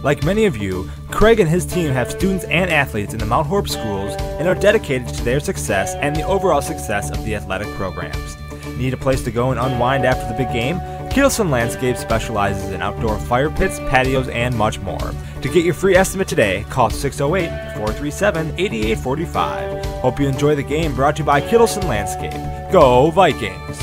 Like many of you, Craig and his team have students and athletes in the Mount Horeb schools and are dedicated to their success and the overall success of the athletic programs. Need a place to go and unwind after the big game? Kittleson Landscape specializes in outdoor fire pits, patios, and much more. To get your free estimate today, call 608-437-8845. Hope you enjoy the game, brought to you by Kittleson Landscape. Go Vikings!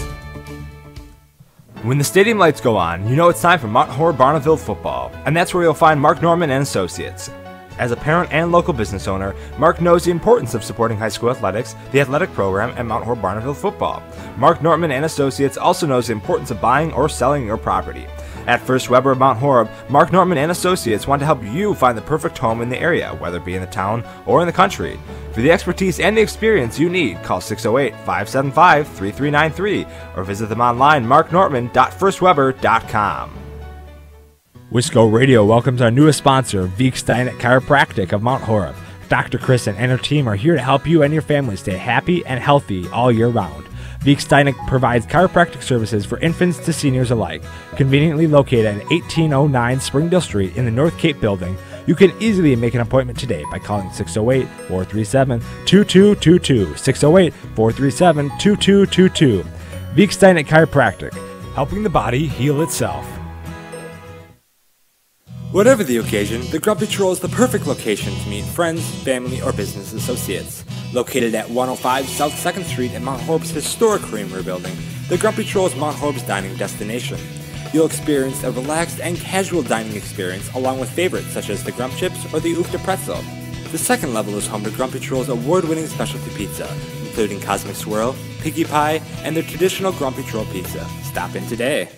When the stadium lights go on, you know it's time for Mount Horeb Barneville football, and that's where you'll find Mark Norman and Associates. As a parent and local business owner, Mark knows the importance of supporting high school athletics, the athletic program, and Mount Horeb Barneville football. Mark Norman and Associates also knows the importance of buying or selling your property. At First Weber of Mount Horeb, Mark Norman and Associates want to help you find the perfect home in the area, whether it be in the town or in the country. For the expertise and the experience you need, call 608-575-3393 or visit them online, marknorman.firstweber.com. Wisco Radio welcomes our newest sponsor, Viekstein Chiropractic of Mount Horeb. Dr. Kristen and her team are here to help you and your family stay happy and healthy all year round. Viekstein provides chiropractic services for infants to seniors alike. Conveniently located at 1809 Springdale Street in the North Cape building, you can easily make an appointment today by calling 608-437-2222. 608-437-2222. Viekstein Chiropractic, helping the body heal itself. Whatever the occasion, the Grumpy Troll is the perfect location to meet friends, family, or business associates. Located at 105 South 2nd Street in Mount Horeb's historic Creamery building, the Grumpy Troll is Mount Horeb's dining destination. You'll experience a relaxed and casual dining experience along with favorites such as the Grump Chips or the Oofta Pretzel. The second level is home to Grumpy Troll's award-winning specialty pizza, including Cosmic Swirl, Piggy Pie, and their traditional Grumpy Troll pizza. Stop in today.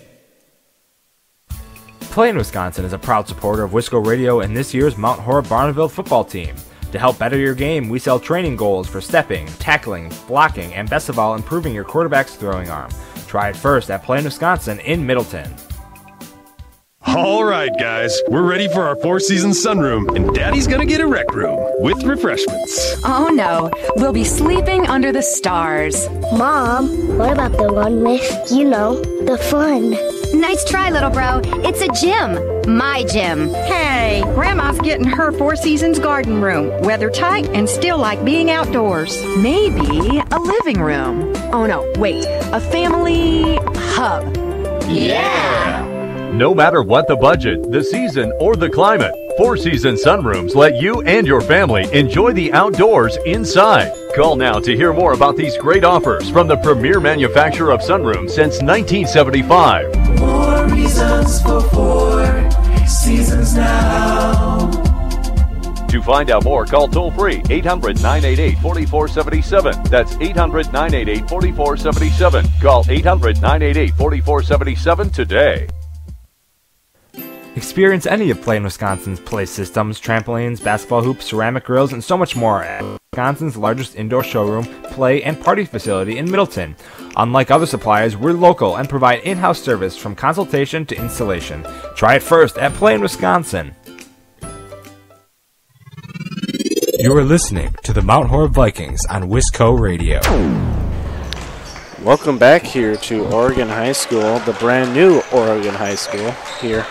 PlayN Wisconsin is a proud supporter of Wisco Radio and this year's Mount Horeb Barneville football team. To help better your game, we sell training goals for stepping, tackling, blocking, and best of all, improving your quarterback's throwing arm. Try it first at PlayN Wisconsin in Middleton. All right, guys, we're ready for our four-season sunroom, and Daddy's gonna get a rec room with refreshments. Oh no, we'll be sleeping under the stars. Mom, what about the one with, the fun? Nice try, little bro. It's a gym. My gym. Hey, Grandma's getting her Four Seasons garden room. Weather tight and still like being outdoors. Maybe a living room. Oh no, wait, a family hub. Yeah! No matter what the budget, the season, or the climate, Four Seasons sunrooms let you and your family enjoy the outdoors inside. Call now to hear more about these great offers from the premier manufacturer of sunrooms since 1975. More reasons for Four Seasons now. To find out more, call toll-free 800-988-4477. That's 800-988-4477. Call 800-988-4477 today. Experience any of PlayN Wisconsin's play systems, trampolines, basketball hoops, ceramic grills, and so much more at Wisconsin's largest indoor showroom, play, and party facility in Middleton. Unlike other suppliers, we're local and provide in-house service from consultation to installation. Try it first at PlayN Wisconsin. You are listening to the Mount Horeb Vikings on Wisco Radio. Welcome back here to Oregon High School, the brand new Oregon High School here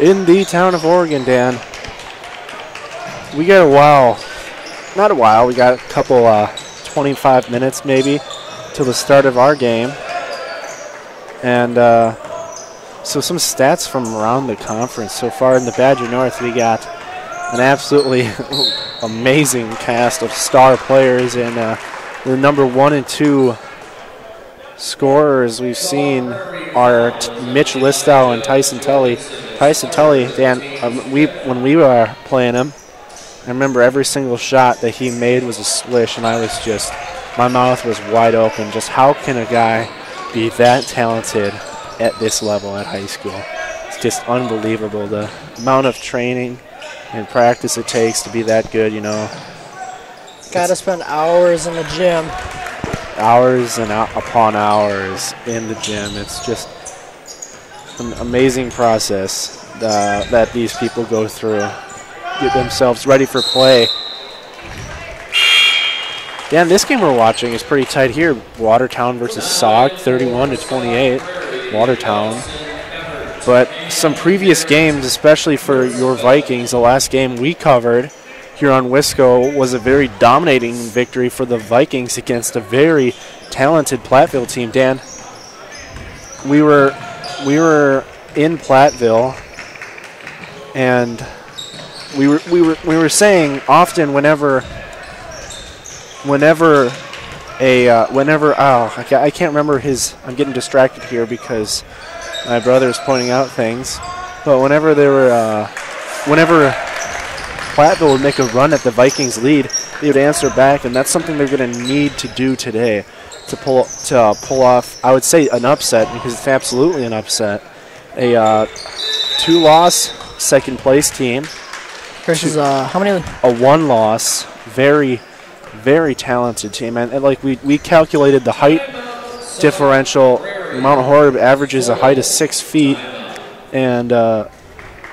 in the town of Oregon, Dan. We got we got a couple 25 minutes maybe till the start of our game. And so some stats from around the conference. So far in the Badger North, we got an absolutely amazing cast of star players, and the number 1 and 2 scorers we've seen are Mitch Listow and Tyson Tully. Tyson Tully, Dan, when we were playing him, I remember every single shot that he made was a swish, and my mouth was wide open. Just how can a guy be that talented at this level at high school? It's just unbelievable, the amount of training and practice it takes to be that good, Got to spend hours in the gym. Hours and upon hours in the gym. It's just an amazing process that these people go through, get themselves ready for play. Dan, this game we're watching is pretty tight here. Watertown versus Sauk, 31-28. Watertown But some previous games, especially for your Vikings, the last game we covered here on Wisco was a very dominating victory for the Vikings against a very talented Platteville team. Dan, we were in Platteville, and we were saying often whenever I can't remember his. I'm getting distracted here because my brother's pointing out things. But whenever Platteville would make a run at the Vikings lead, they would answer back, and that's something they're going to need to do today to pull off, I would say, an upset, because it's absolutely an upset. A 2-loss second place team versus how many? A 1-loss, very, very talented team, and like we calculated the height differential. Mount Horeb averages a height of 6 feet, and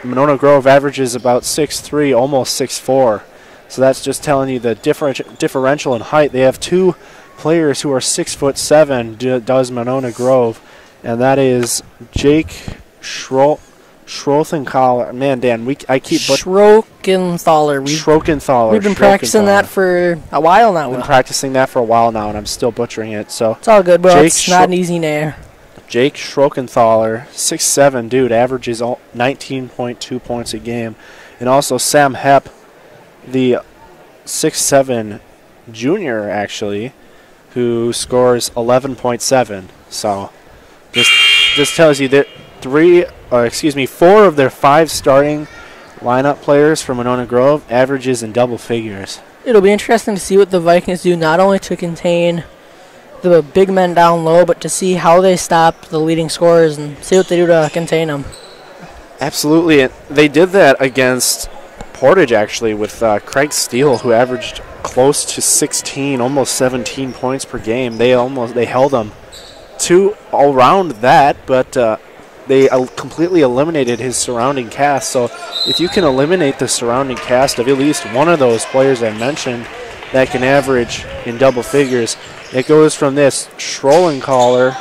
Monona Grove averages about 6'3", almost 6'4". So that's just telling you the differential in height. They have 2 players who are 6'7", does Monona Grove, and that is Jake Schrothenthaler. Man, Dan, I keep Schrockenthaler. We've been practicing that for a while now. We've been practicing that for a while now, and I'm still butchering it. So it's all good, bro. It's not an easy name. Jake Schrockenthaler, 6'7", dude, averages 19.2 points a game. And also Sam Hepp, the 6'7" junior, actually, who scores 11.7. So this tells you that 4 of their 5 starting lineup players from Monona Grove averages in double figures. It'll be interesting to see what the Vikings do, not only to contain the big men down low, but to see how they stop the leading scorers and see what they do to contain them. Absolutely. They did that against Portage, actually, with Craig Steele, who averaged close to 16, almost 17 points per game. They held them to around that, but they completely eliminated his surrounding cast. So if you can eliminate the surrounding cast of at least one of those players I mentioned that can average in double figures, it goes from this Schrockenthaler.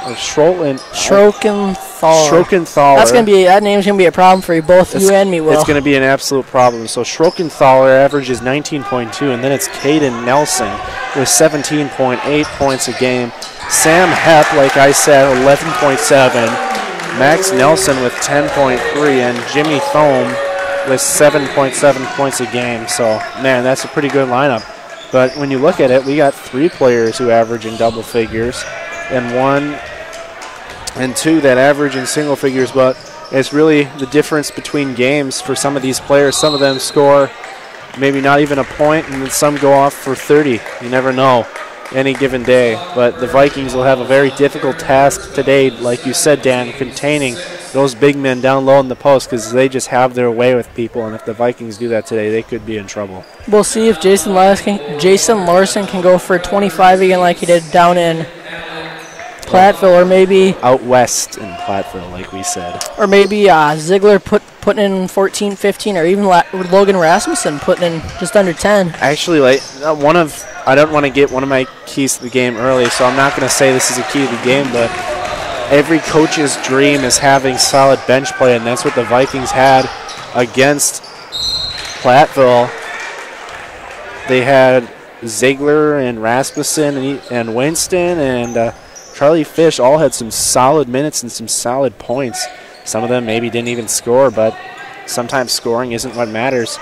That name's gonna be a problem for both you and me, Will. It's gonna be an absolute problem. So Schrockenthaler averages 19.2, and then it's Caden Nelson with 17.8 points a game. Sam Hepp, like I said, 11.7. Max Nelson with 10.3, and Jimmy Thome with 7.7 points a game. So man, that's a pretty good lineup. But when you look at it, we got 3 players who average in double figures, and 1 and 2 that average in single figures. But it's really the difference between games for some of these players. Some of them score maybe not even a point, and then some go off for 30. You never know any given day. But the Vikings will have a very difficult task today, like you said, Dan, containing those big men down low in the post, because they just have their way with people, and if the Vikings do that today, they could be in trouble. We'll see if Jason Larson can go for 25 again like he did down in Platteville, or maybe out west in Platteville, like we said. Or maybe Ziegler putting in 14, 15, or even Logan Rasmussen putting in just under 10. Actually, I don't want to get one of my keys to the game early, so I'm not going to say this is a key to the game, but every coach's dream is having solid bench play, and that's what the Vikings had against Platteville. They had Ziegler and Rasmussen and Winston and Charlie Fish all had some solid minutes and some solid points. Some of them maybe didn't even score, but sometimes scoring isn't what matters.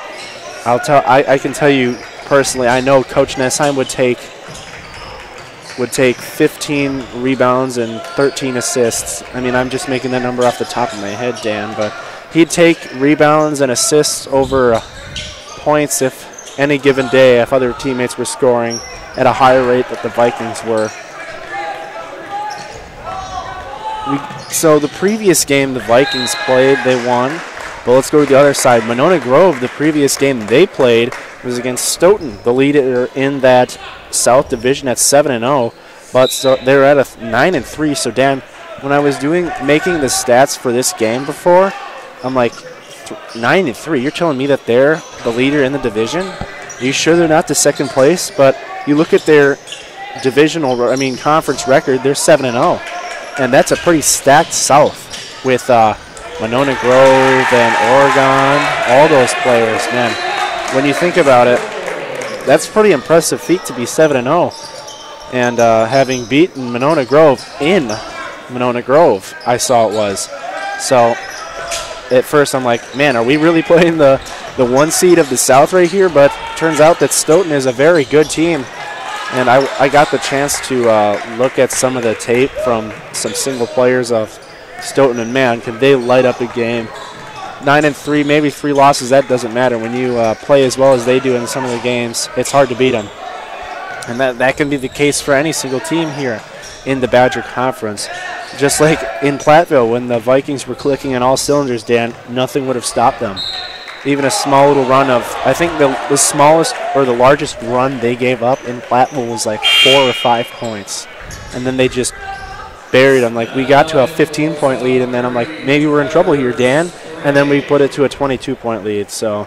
I can tell you personally, I know Coach Nessheim would take 15 rebounds and 13 assists. I mean, I'm just making that number off the top of my head, Dan, but he'd take rebounds and assists over points if any given day if other teammates were scoring at a higher rate that the Vikings were. So the previous game the Vikings played, they won. But let's go to the other side. Monona Grove, the previous game they played was against Stoughton, the leader in that South Division at 7-0. But so they're at a 9-3. So Dan, when I was making the stats for this game before, I'm like, 9-3. You're telling me that they're the leader in the division? Are you sure they're not the second place? But you look at their conference record, they're 7-0. And that's a pretty stacked South with Monona Grove and Oregon, all those players, man. When you think about it, that's a pretty impressive feat to be 7-0. And having beaten Monona Grove in Monona Grove, I saw it was. So at first I'm like, man, are we really playing the 1 seed of the South right here? But turns out that Stoughton is a very good team. And I got the chance to look at some of the tape from some single players of Stoughton, and man, can they light up a game. 9-3, maybe 3 losses, that doesn't matter. When you play as well as they do in some of the games, it's hard to beat them. And that can be the case for any single team here in the Badger Conference. Just like in Platteville, when the Vikings were clicking on all cylinders, Dan, nothing would have stopped them. Even a small little run of, I think the smallest or the largest run they gave up in Platteville was like 4 or 5 points. And then they just buried them. Like, we got to a 15-point lead, and then I'm like, maybe we're in trouble here, Dan. And then we put it to a 22-point lead. So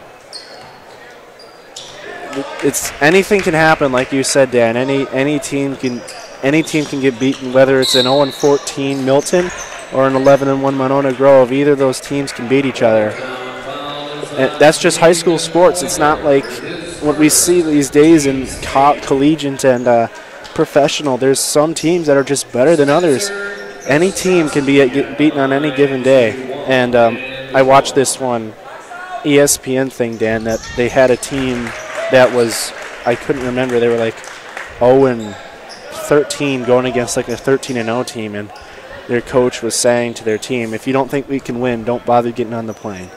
it's anything can happen, like you said, Dan. Any team can get beaten, whether it's an 0-14 Milton or an 11-1 Monona Grove. Either of those teams can beat each other. And that's just high school sports. It's not like what we see these days in collegiate and professional. There's some teams that are just better than others. Any team can get beaten on any given day. And I watched this one ESPN thing, Dan, that they had a team that was, I couldn't remember, they were like 0-13 going against like a 13-0 team, and their coach was saying to their team, if you don't think we can win, don't bother getting on the plane.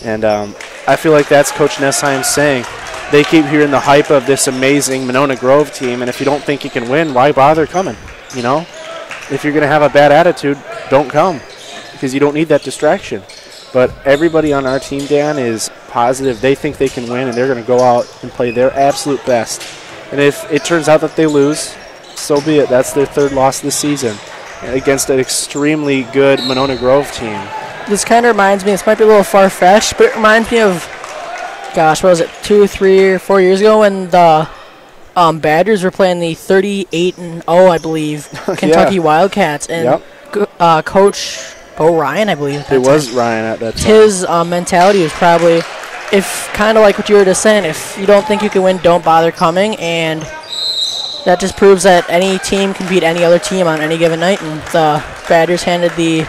And I feel like that's Coach Nessheim saying, they keep hearing the hype of this amazing Monona Grove team, and if you don't think you can win, why bother coming? You know, if you're going to have a bad attitude, don't come, because you don't need that distraction. But everybody on our team, Dan, is positive. They think they can win, and they're going to go out and play their absolute best. And if it turns out that they lose, so be it. That's their 3rd loss this season against an extremely good Monona Grove team. This kind of reminds me, this might be a little far-fetched, but it reminds me of, gosh, what was it, 2, 3, or 4 years ago when the Badgers were playing the 38-0, I believe, Kentucky Wildcats. And Coach Ryan, I believe. It was Ryan at that time. His mentality was probably, if kind of like what you were just saying, if you don't think you can win, don't bother coming. And that just proves that any team can beat any other team on any given night. And the Badgers handed the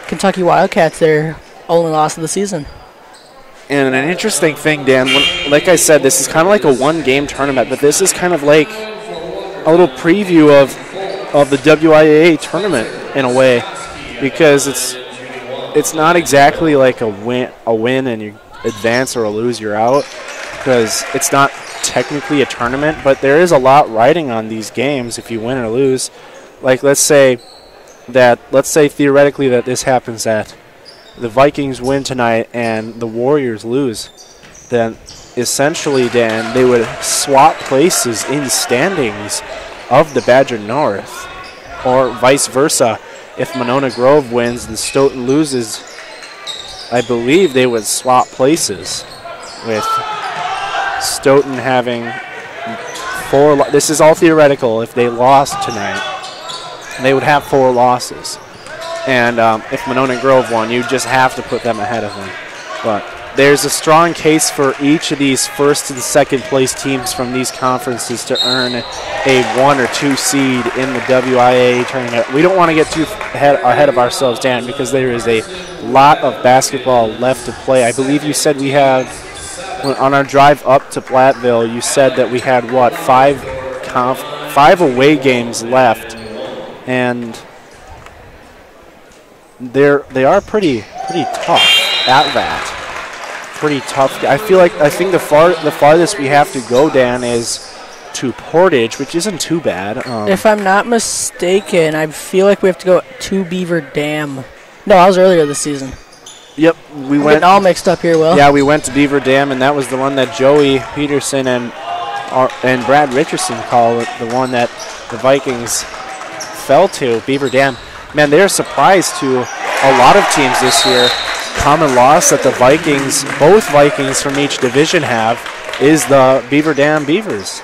Kentucky Wildcats their only loss of the season. And an interesting thing, Dan, like I said, this is kind of like a 1-game tournament, but this is kind of like a little preview of the WIAA tournament in a way, because it's not exactly like a win and you advance, or a lose, you're out, because it's not technically a tournament, but there is a lot riding on these games if you win or lose. Like, let's say theoretically that this happens, that the Vikings win tonight and the Warriors lose, then essentially, Dan, they would swap places in standings of the Badger North, or vice versa. If Monona Grove wins and Stoughton loses, I believe they would swap places, with Stoughton having 4. This is all theoretical. If they lost tonight, they would have 4 losses. And if Monona Grove won, you just have to put them ahead of them. But there's a strong case for each of these 1st and 2nd place teams from these conferences to earn a 1 or 2 seed in the WIAA tournament. We don't want to get too ahead of ourselves, Dan, because there is a lot of basketball left to play. I believe you said we had, on our drive up to Platteville, you said that we had, what, 5 away games left. And they are pretty tough at that. Pretty tough. I think the farthest we have to go, Dan, is to Portage, which isn't too bad. If I'm not mistaken, I feel like we have to go to Beaver Dam. No, that was earlier this season. Yep, we went all mixed up here, Will. Yeah, we went to Beaver Dam, and that was the one that Joey Peterson and Brad Richardson call it, the one that the Vikings fell to. Beaver Dam. Man, they're a surprise to a lot of teams this year. Common loss that the Vikings, both Vikings from each division have, is the Beaver Dam Beavers.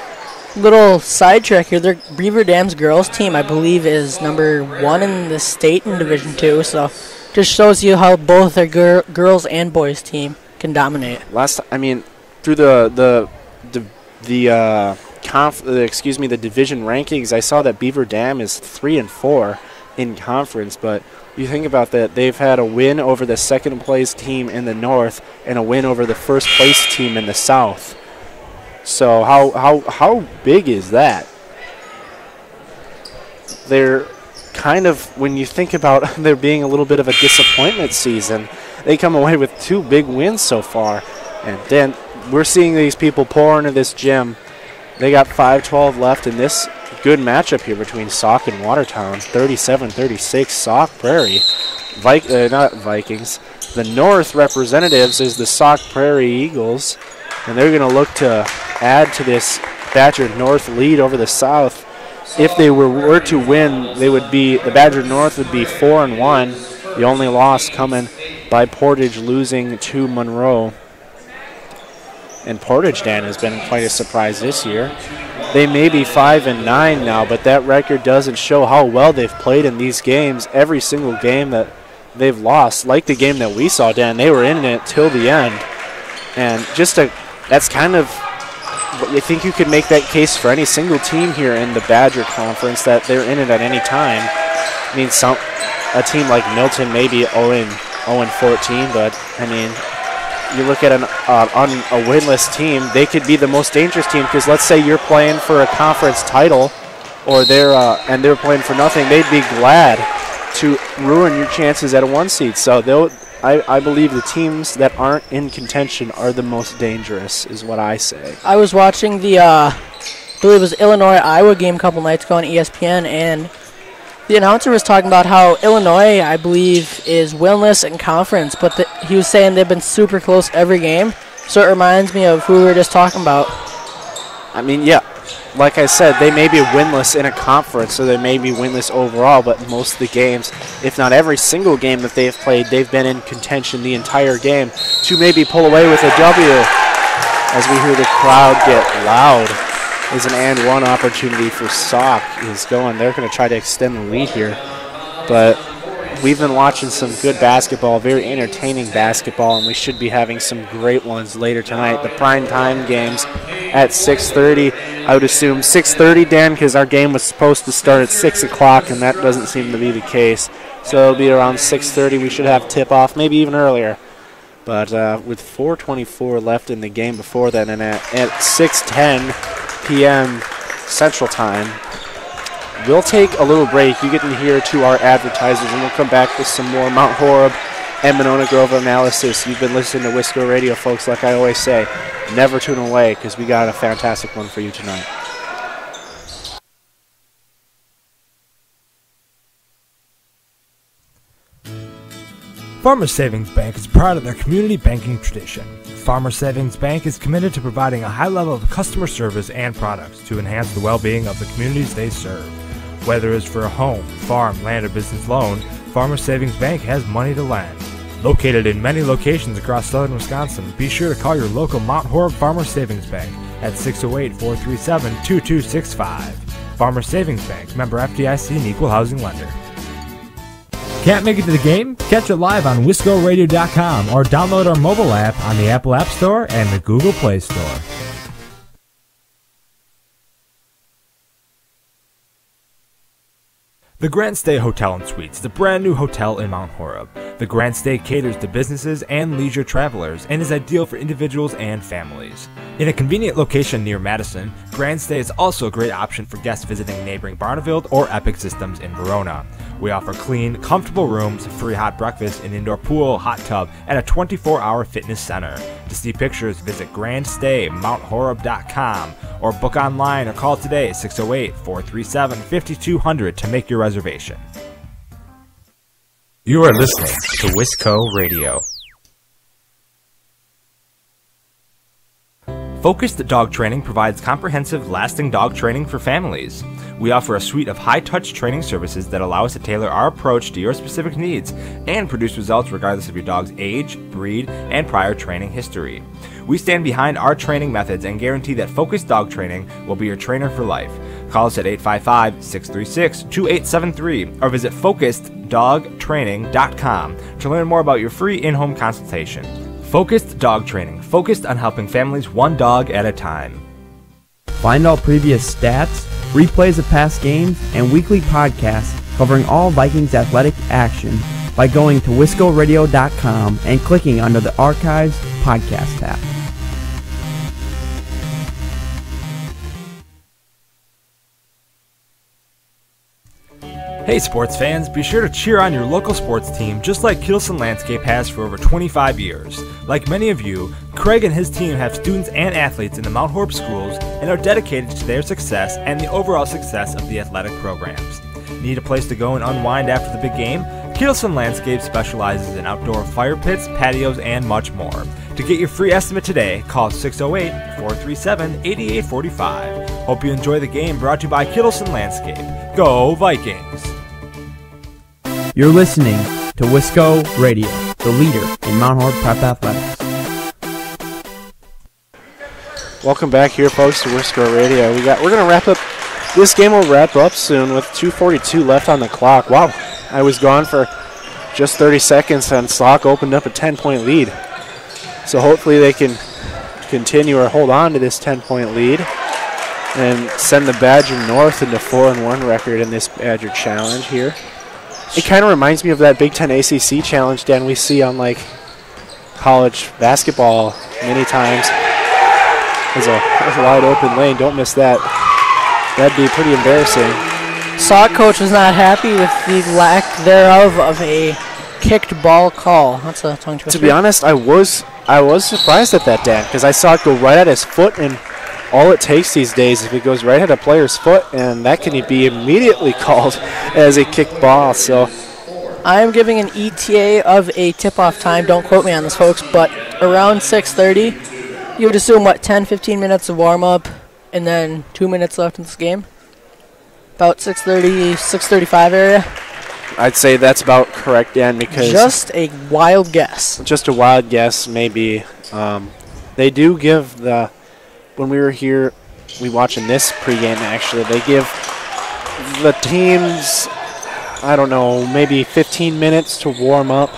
Little sidetrack here. Their Beaver Dam's girls team, I believe, is number 1 in the state in Division 2. So just shows you how both their girls and boys team can dominate. Through the division rankings, I saw that Beaver Dam is 3-4 in conference, but you think about that, they've had a win over the second place team in the north and a win over the first place team in the south. So how big is that? They're kind of, when you think about there being a little bit of a disappointment season, they come away with 2 big wins so far. And then we're seeing these people pour into this gym. They got 5-12 left in this good matchup here between Sauk and Watertown. 37-36, Sauk Prairie. Not Vikings. The North representatives is the Sauk Prairie Eagles, and they're going to look to add to this Badger North lead over the South. If they were to win, the Badger North would be 4-1. The only loss coming by Portage losing to Monroe. And Portage, Dan, has been quite a surprise this year. They may be 5-9 now, but that record doesn't show how well they've played in these games. Every single game that they've lost, like the game that we saw, Dan, they were in it till the end. And that's kind of, I think you could make that case for any single team here in the Badger Conference, that they're in it at any time. I mean, a team like Milton may be 0-14, but I mean, you look at a winless team, they could be the most dangerous team, because let's say you're playing for a conference title, or they're playing for nothing, they'd be glad to ruin your chances at a 1 seed. So I believe the teams that aren't in contention are the most dangerous, is what I say. I was watching I believe it was Illinois-Iowa game a couple nights ago on ESPN, and the announcer was talking about how Illinois, I believe, is winless in conference, but he was saying they've been super close every game, so it reminds me of who we were just talking about. I mean, yeah, like I said, they may be winless in a conference, so they may be winless overall, but most of the games, if not every single game that they've played, they've been in contention the entire game to maybe pull away with a W. As we hear the crowd get loud, is an and one opportunity for Sauk is going. They're going to try to extend the lead here, but we've been watching some good basketball, very entertaining basketball, and we should be having some great ones later tonight. The prime time games at 6:30. I would assume 6:30, Dan, because our game was supposed to start at 6 o'clock, and that doesn't seem to be the case. So it'll be around 6:30. We should have tip-off, maybe even earlier. But with 4:24 left in the game before that, and at 6:10 p.m. Central Time, we'll take a little break. You get to hear to our advertisers, and we'll come back with some more Mount Horeb and Monona Grove analysis. You've been listening to Wisco Radio, folks. Like I always say, never tune away, because we got a fantastic one for you tonight. Farmers Savings Bank is proud of their community banking tradition. Farmers Savings Bank is committed to providing a high level of customer service and products to enhance the well-being of the communities they serve. Whether it's for a home, farm, land, or business loan, Farmers Savings Bank has money to lend. Located in many locations across southern Wisconsin, be sure to call your local Mount Horeb Farmers Savings Bank at 608-437-2265. Farmers Savings Bank, member FDIC and equal housing lender. Can't make it to the game? Catch it live on WiscoRadio.com or download our mobile app on the Apple App Store and the Google Play Store. The GrandStay Hotel and Suites is a brand new hotel in Mount Horeb. The GrandStay caters to businesses and leisure travelers and is ideal for individuals and families. In a convenient location near Madison, GrandStay is also a great option for guests visiting neighboring Barneveld or Epic Systems in Verona. We offer clean, comfortable rooms, free hot breakfast, an indoor pool, hot tub, and a 24-hour fitness center. To see pictures, visit GrandStayMountHoreb.com or book online or call today 608-437-5200 to make your reservation. You are listening to Wisco Radio. Focused Dog Training provides comprehensive, lasting dog training for families. We offer a suite of high-touch training services that allow us to tailor our approach to your specific needs and produce results regardless of your dog's age, breed, and prior training history. We stand behind our training methods and guarantee that Focused Dog Training will be your trainer for life. Call us at 855-636-2873 or visit Focused.com focuseddogtraining.com to learn more about your free in-home consultation. Focused Dog Training, focused on helping families one dog at a time. Find all previous stats, replays of past games, and weekly podcasts covering all Vikings athletic action by going to wiscoradio.com and clicking under the Archives podcast tab. Hey sports fans, be sure to cheer on your local sports team just like Kittleson Landscape has for over 25 years. Like many of you, Craig and his team have students and athletes in the Mount Horeb schools and are dedicated to their success and the overall success of the athletic programs. Need a place to go and unwind after the big game? Kittleson Landscape specializes in outdoor fire pits, patios, and much more. To get your free estimate today, call 608-437-8845. Hope you enjoy the game, brought to you by Kittleson Landscape. Go Vikings! You're listening to Wisco Radio, the leader in Mount Horeb Prep Athletics. Welcome back here, folks, to Wisco Radio. We're going to wrap up. This game will wrap up soon with 2:42 left on the clock. Wow, I was gone for just 30 seconds, and Sauk opened up a 10-point lead. So hopefully they can continue or hold on to this 10-point lead and send the Badger North into 4-1 record in this Badger Challenge here. It kind of reminds me of that Big Ten ACC Challenge, Dan, we see on like college basketball many times. There's a wide open lane. Don't miss that. That'd be pretty embarrassing. Sauk coach was not happy with the lack thereof of a kicked ball call. That's a tongue twister. To be honest, I was surprised at that, Dan, because I saw it go right at his foot, and all it takes these days if it goes right at a player's foot, and that can be immediately called as a kicked ball. So I am giving an ETA of a tip-off time. Don't quote me on this, folks, but around 6:30, you would assume, 10-15 minutes of warm-up, and then 2 minutes left in this game? About 6:30, 6:35 area? I'd say that's about correct, Dan, because just a wild guess. Just a wild guess, maybe. They do give when we were here, we watching this pregame actually, they give the teams, I don't know, maybe 15 minutes to warm up.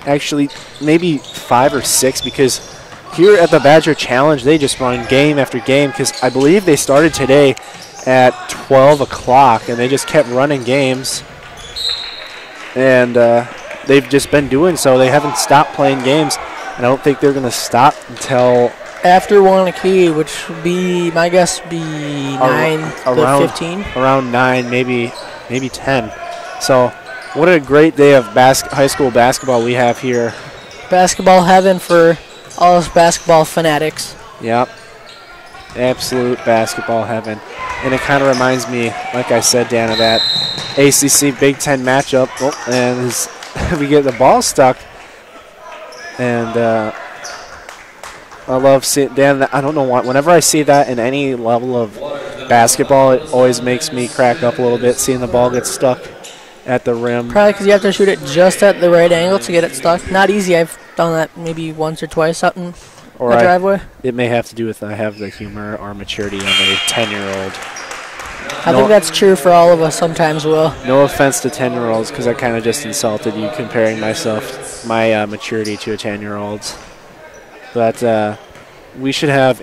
Actually, maybe 5 or 6, because here at the Badger Challenge, they just run game after game, because I believe they started today at 12 o'clock, and they just kept running games. And they've just been doing so. They haven't stopped playing games, and I don't think they're going to stop until after Wanakee, which would be, my guess, be 9 to 15. Around 9, maybe 10. So what a great day of high school basketball we have here. Basketball heaven for all us basketball fanatics. Yep. Absolute basketball heaven. And it kind of reminds me, like I said, Dan, of that ACC Big Ten matchup. Oh, and we get the ball stuck. And I love seeing, Dan, I don't know why, whenever I see that in any level of basketball, it always makes me crack up a little bit, seeing the ball get stuck at the rim. Probably because you have to shoot it just at the right angle to get it stuck. Not easy. I've done that maybe once or twice out in the driveway. It may have to do with I have the humor or maturity of a 10-year-old. I think that's true for all of us sometimes, Will. No offense to 10-year-olds, because I kind of just insulted you comparing my maturity to a 10-year-old's. But we should have,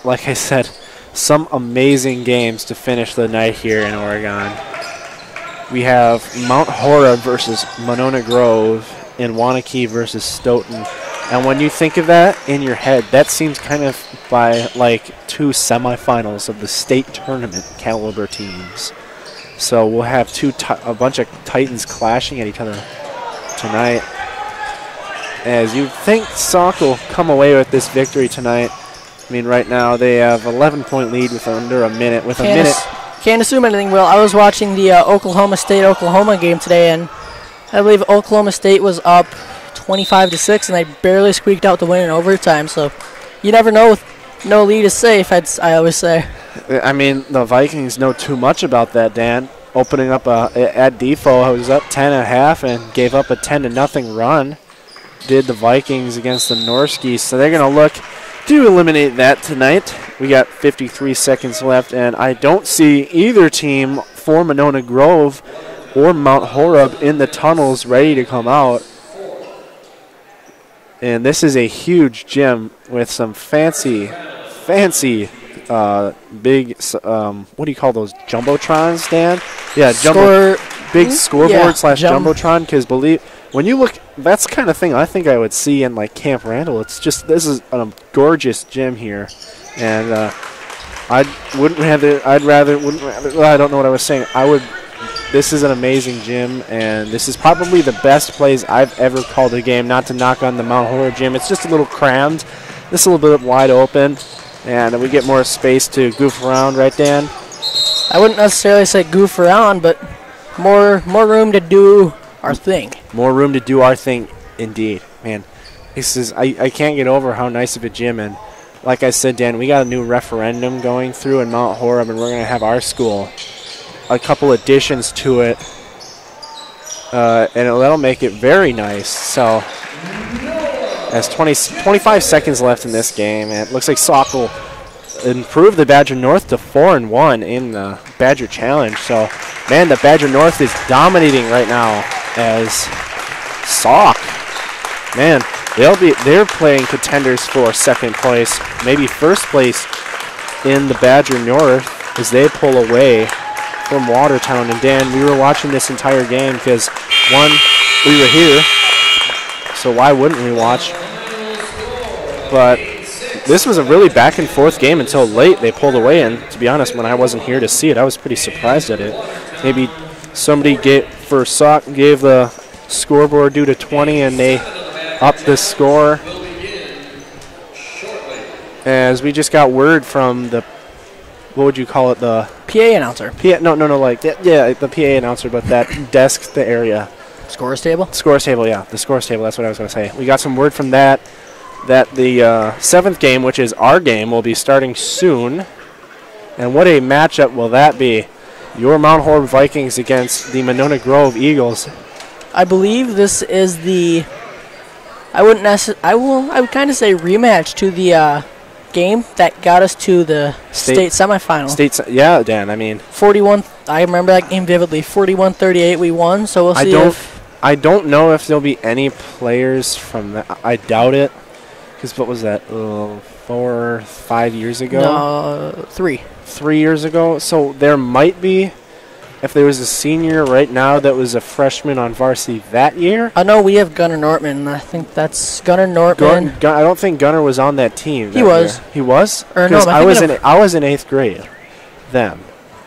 like I said, some amazing games to finish the night here in Oregon. We have Mount Horeb versus Monona Grove and Wanakee versus Stoughton. And when you think of that in your head, that seems kind of by like 2 semifinals of the state tournament caliber teams. So we'll have a bunch of Titans clashing at each other tonight. As you think Sauk will come away with this victory tonight. I mean, right now they have 11-point lead with under a minute. Can't assume anything, Will. I was watching the Oklahoma State-Oklahoma game today, and I believe Oklahoma State was up 25-6, and they barely squeaked out the win in overtime. So you never know. No lead is safe, I always say. I mean, the Vikings know too much about that, Dan. Opening up at Defo, I was up 10 at half and gave up a 10-0 run. Did the Vikings against the Norskies, so they're going to look to eliminate that tonight. We got 53 seconds left, and I don't see either team for Monona Grove or Mount Horeb in the tunnels ready to come out. And this is a huge gym with some fancy big, what do you call those, jumbotrons, Dan? Yeah, big scoreboard slash jumbotron, because when you look, that's the kind of thing I think I would see in like Camp Randall. It's just, this is a gorgeous gym here, and I don't know what I was saying. This is an amazing gym, and this is probably the best place I've ever called a game, not to knock on the Mount Horeb gym. It's just a little crammed. This is a little bit wide open, and we get more space to goof around, right, Dan? I wouldn't necessarily say goof around, but more room to do our thing. More room to do our thing, indeed. Man, this is I can't get over how nice of a gym, and like I said, Dan, we got a new referendum going through in Mount Horeb, and we're going to have our school a couple additions to it, and that'll make it very nice. So, as 25 seconds left in this game, and it looks like Sauk will improve the Badger North to 4-1 in the Badger Challenge. So, man, the Badger North is dominating right now as Sauk. Man, they're playing contenders for second place, maybe first place in the Badger North as they pull away from Watertown. And Dan, we were watching this entire game because, one, we were here, so why wouldn't we watch? But this was a really back and forth game until late. They pulled away, and to be honest, when I wasn't here to see it, I was pretty surprised at it. Maybe somebody for Sauk gave the scoreboard due to 20, and they upped the score. As we just got word from the, what would you call it, the PA announcer. The PA announcer, but that desk, the area. Scores table? Scores table, yeah. The scores table, that's what I was going to say. We got some word from that the seventh game, which is our game, will be starting soon. And what a matchup will that be? Your Mount Horeb Vikings against the Monona Grove Eagles. I believe this is the, I would kind of say rematch to the game that got us to the state semifinal. Yeah, Dan, I mean. 41, I remember that game vividly. 41-38 we won, so we'll see I don't know if there'll be any players from that. I doubt it. Because what was that, 4 or 5 years ago? No, 3. 3 years ago. So there might be, if there was a senior right now that was a freshman on varsity that year. I know we have Gunnar Nortman. I think that's Gunnar Nortman. I don't think Gunnar was on that team. He was. He was? Or no, I was in 8th grade then.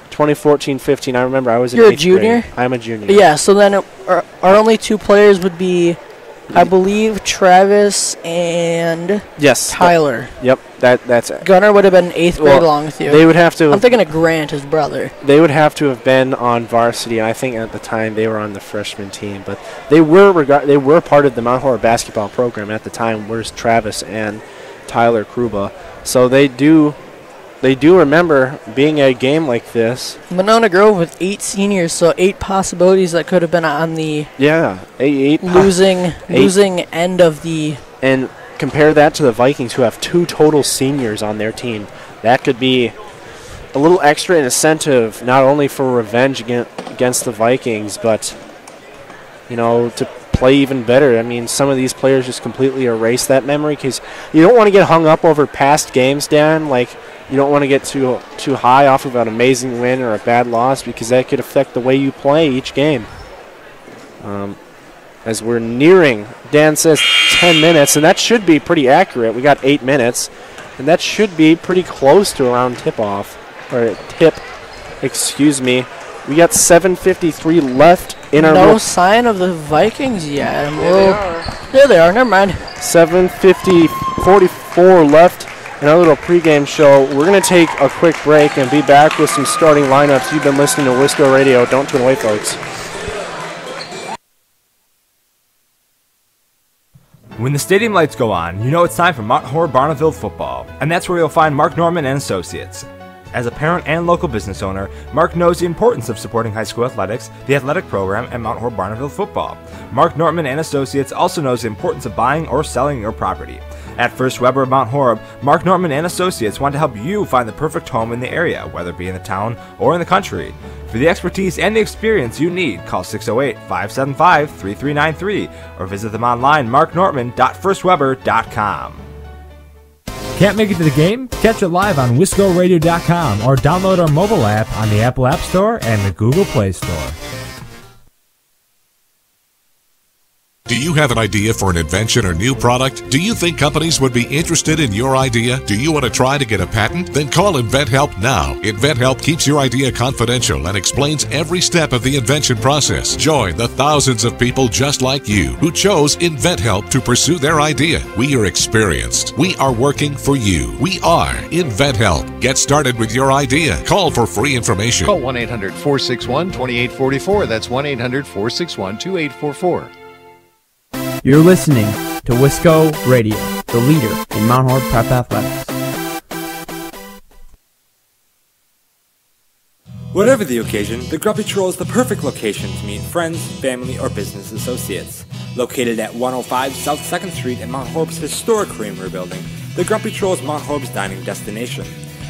2014-15, I remember I was in 8th grade. You're a junior? I'm a junior. Yeah, so then our only two players would be, I believe, Travis and Tyler. Yep, that's it. Gunnar would have been 8th grade along with you. They would have to. I'm thinking of Grant, his brother. They would have to have been on varsity, and I think at the time they were on the freshman team. But they were part of the Mount Horeb basketball program at the time. Where's Travis and Tyler Kruba? So they do remember being a game like this. Monona Grove with 8 seniors, so 8 possibilities that could have been on the losing end of the. And compare that to the Vikings, who have 2 total seniors on their team. That could be a little extra incentive, not only for revenge against the Vikings, but to play even better. I mean, some of these players just completely erase that memory because you don't want to get hung up over past games, Dan. Like, you don't want to get too high off of an amazing win or a bad loss because that could affect the way you play each game. As we're nearing, Dan says 10 minutes, and that should be pretty accurate. We got 8 minutes, and that should be pretty close to around tip-off. Or tip, excuse me. We got 7:53 left in our... No sign of the Vikings yet. There they are, never mind. 7:44 left. In our little pregame show, we're going to take a quick break and be back with some starting lineups. You've been listening to Wisco Radio. Don't turn away, folks. When the stadium lights go on, you know it's time for Mount Horeb Barneville football, and that's where you'll find Mark Norman and Associates. As a parent and local business owner, Mark knows the importance of supporting high school athletics, the athletic program, and Mount Horeb Barneville football. Mark Norman and Associates also knows the importance of buying or selling your property. At First Weber of Mount Horeb, Mark Nortman and Associates want to help you find the perfect home in the area, whether it be in the town or in the country. For the expertise and the experience you need, call 608-575-3393 or visit them online, marknortman.firstweber.com. Can't make it to the game? Catch it live on wiscoradio.com or download our mobile app on the Apple App Store and the Google Play Store. Do you have an idea for an invention or new product? Do you think companies would be interested in your idea? Do you want to try to get a patent? Then call InventHelp now. InventHelp keeps your idea confidential and explains every step of the invention process. Join the thousands of people just like you who chose InventHelp to pursue their idea. We are experienced. We are working for you. We are InventHelp. Get started with your idea. Call for free information. Call 1-800-461-2844. That's 1-800-461-2844. You're listening to Wisco Radio, the leader in Mount Horeb Prep Athletics. Whatever the occasion, the Grumpy Troll is the perfect location to meet friends, family, or business associates. Located at 105 South 2nd Street in Mount Horeb's historic Creamery building, the Grumpy Troll is Mount Horeb's dining destination.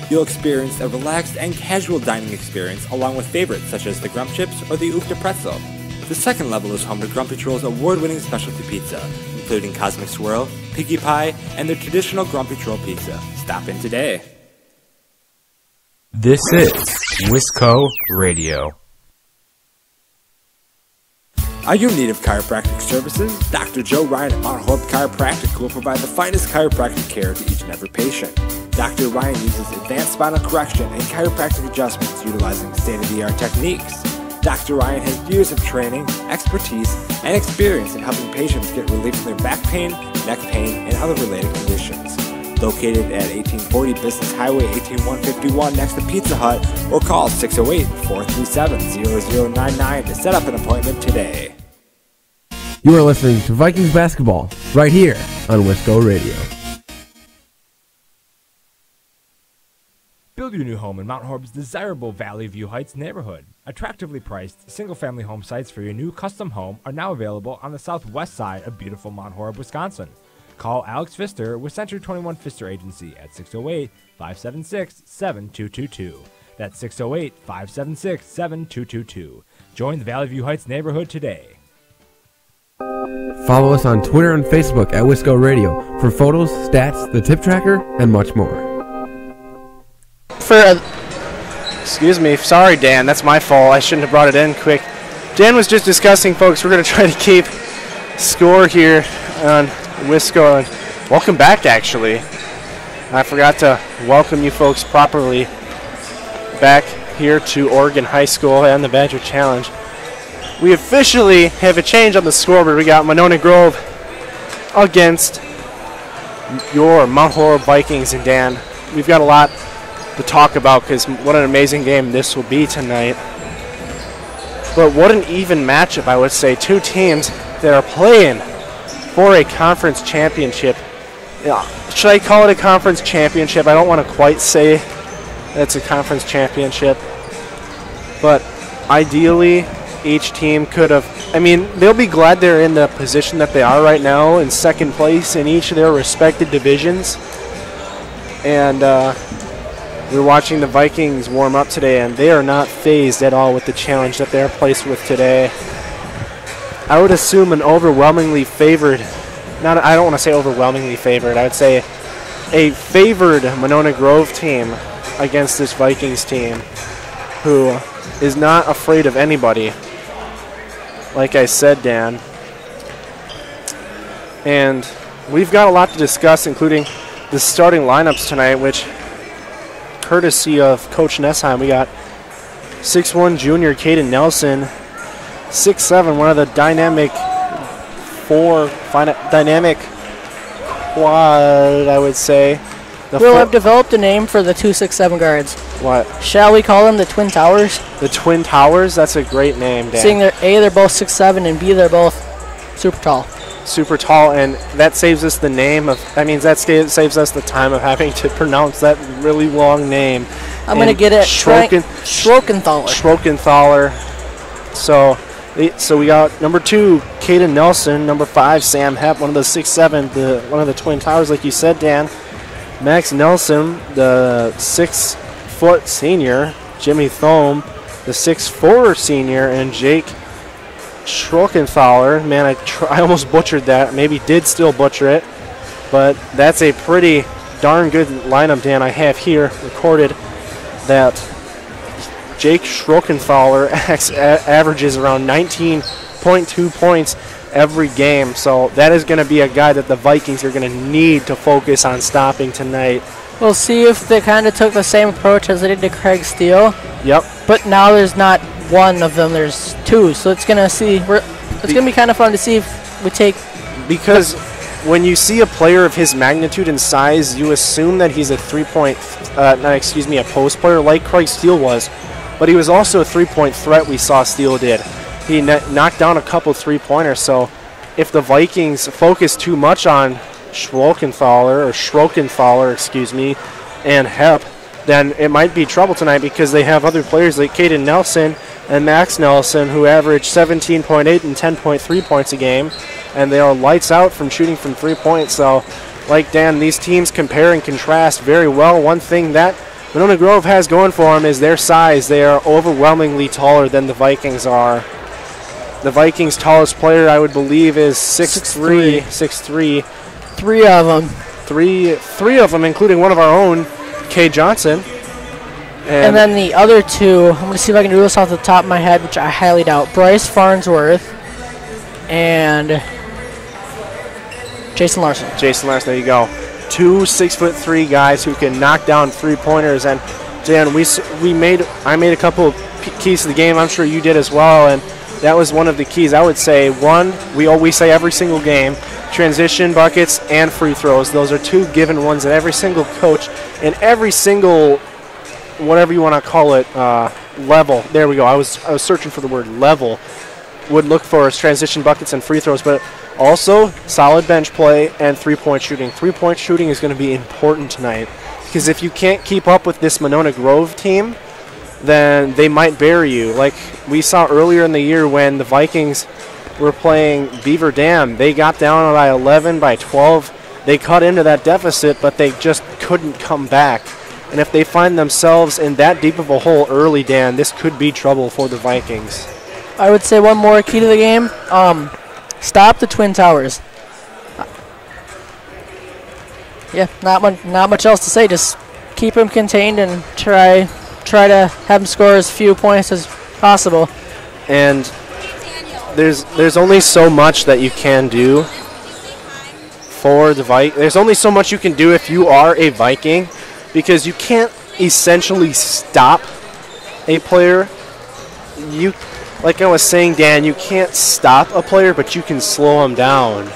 You'll experience a relaxed and casual dining experience along with favorites such as the Grump Chips or the Oofta Pretzel. The second level is home to Grumpy Troll's award-winning specialty pizza, including Cosmic Swirl, Piggy Pie, and their traditional Grumpy Troll pizza. Stop in today. This is Wisco Radio. Are you in need of chiropractic services? Dr. Joe Ryan at Mount Horeb Chiropractic will provide the finest chiropractic care to each and every patient. Dr. Ryan uses advanced spinal correction and chiropractic adjustments utilizing state-of-the-art techniques. Dr. Ryan has years of training, expertise, and experience in helping patients get relief from their back pain, neck pain, and other related conditions. Located at 1840 Business Highway 18151 next to Pizza Hut, or call 608-437-0099 to set up an appointment today. You are listening to Vikings basketball right here on Wisco Radio. Build your new home in Mount Horeb's desirable Valley View Heights neighborhood. Attractively priced, single-family home sites for your new custom home are now available on the southwest side of beautiful Mount Horeb, Wisconsin. Call Alex Pfister with Century 21 Pfister Agency at 608-576-7222. That's 608-576-7222. Join the Valley View Heights neighborhood today. Follow us on Twitter and Facebook at Wisco Radio for photos, stats, the tip tracker, and much more. Excuse me, sorry Dan, that's my fault. I shouldn't have brought it in quick. Dan was just discussing, folks, we're going to try to keep score here on Wisco. And welcome back, actually. I forgot to welcome you folks properly back here to Oregon High School and the Badger Challenge. We officially have a change on the scoreboard. We got Monona Grove against your Mount Horeb Vikings. And Dan, we've got a lot to talk about because what an amazing game this will be tonight. But what an even matchup, I would say. Two teams that are playing for a conference championship. Should I call it a conference championship? I don't want to quite say it's a conference championship. But ideally, each team could have, they'll be glad they're in the position that they are right now in second place in each of their respective divisions. And we're watching the Vikings warm up today, and they are not fazed at all with the challenge that they're placed with today. I would assume an overwhelmingly favored, I don't want to say overwhelmingly favored, I would say a favored Monona Grove team against this Vikings team who is not afraid of anybody. Like I said, Dan. And we've got a lot to discuss, including the starting lineups tonight, which, courtesy of Coach Nessheim, we got 6'1" junior Caden Nelson, 6'7", one of the dynamic quad, I would say. We'll have developed a name for the 2-6-7 guards. What? Shall we call them the Twin Towers? The Twin Towers? That's a great name, Dan. Seeing they're both 6'7", and B, they're both super tall. Super tall, and that saves us the name of, that saves us the time of having to pronounce that really long name. I'm going to get it. Schrockenthaler. Schrockenthaler. So So we got number 2, Caden Nelson. Number 5, Sam Hepp, one of the 6'7", one of the Twin Towers, like you said, Dan. Max Nelson, the 6-foot senior. Jimmy Thome, the 6'4" senior, and Jake Schrockenthaler. Man, I almost butchered that. Maybe did still butcher it, but that's a pretty darn good lineup, Dan. I have here recorded that Jake Schrockenthaler averages around 19.2 points every game. So that is going to be a guy that the Vikings are going to need to focus on stopping tonight. We'll see if they kind of took the same approach as they did to Craig Steele. Yep. But now there's not one of them, there's 2. So it's going to be kind of fun to see if we take... Because when you see a player of his magnitude and size, you assume that he's a a post player like Craig Steele was. But he was also a three-point threat we saw Steele did. He knocked down a couple three-pointers. So if the Vikings focus too much on Schrockenthaler, and Hepp, then it might be trouble tonight because they have other players like Caden Nelson and Max Nelson who average 17.8 and 10.3 points a game, and they are lights out from shooting from 3 points. So, like Dan, these teams compare and contrast very well. One thing that Monona Grove has going for them is their size. They are overwhelmingly taller than the Vikings are. The Vikings' tallest player, I would believe, is 6'3". 3 of them. Three of them, including one of our own, Kay Johnson. And then the other 2, I'm going to see if I can do this off the top of my head, which I highly doubt. Bryce Farnsworth and Jason Larson. There you go. 2 6'3" guys who can knock down three-pointers. And Dan, I made a couple of keys to the game. I'm sure you did as well. And that was one of the keys. I would say, one, we always say every single game, transition, buckets, and free throws. Those are 2 given ones that every single coach and every single, whatever you want to call it, level. There we go. I was searching for the word level. Would look for as transition, buckets, and free throws, but also solid bench play and three-point shooting. Three-point shooting is going to be important tonight because if you can't keep up with this Monona Grove team, then they might bury you. Like we saw earlier in the year when the Vikings were playing Beaver Dam. They got down by 11, by 12. They cut into that deficit, but they just couldn't come back. And if they find themselves in that deep of a hole early, Dan, this could be trouble for the Vikings. I would say one more key to the game. Stop the Twin Towers. Yeah, not much else to say. Just keep them contained and try to have them score as few points as possible. And there's only so much that you can do for the Vikings. There's only so much you can do if you are a Viking, because you can't essentially stop a player. Like I was saying, Dan, you can't stop a player, but you can slow him down.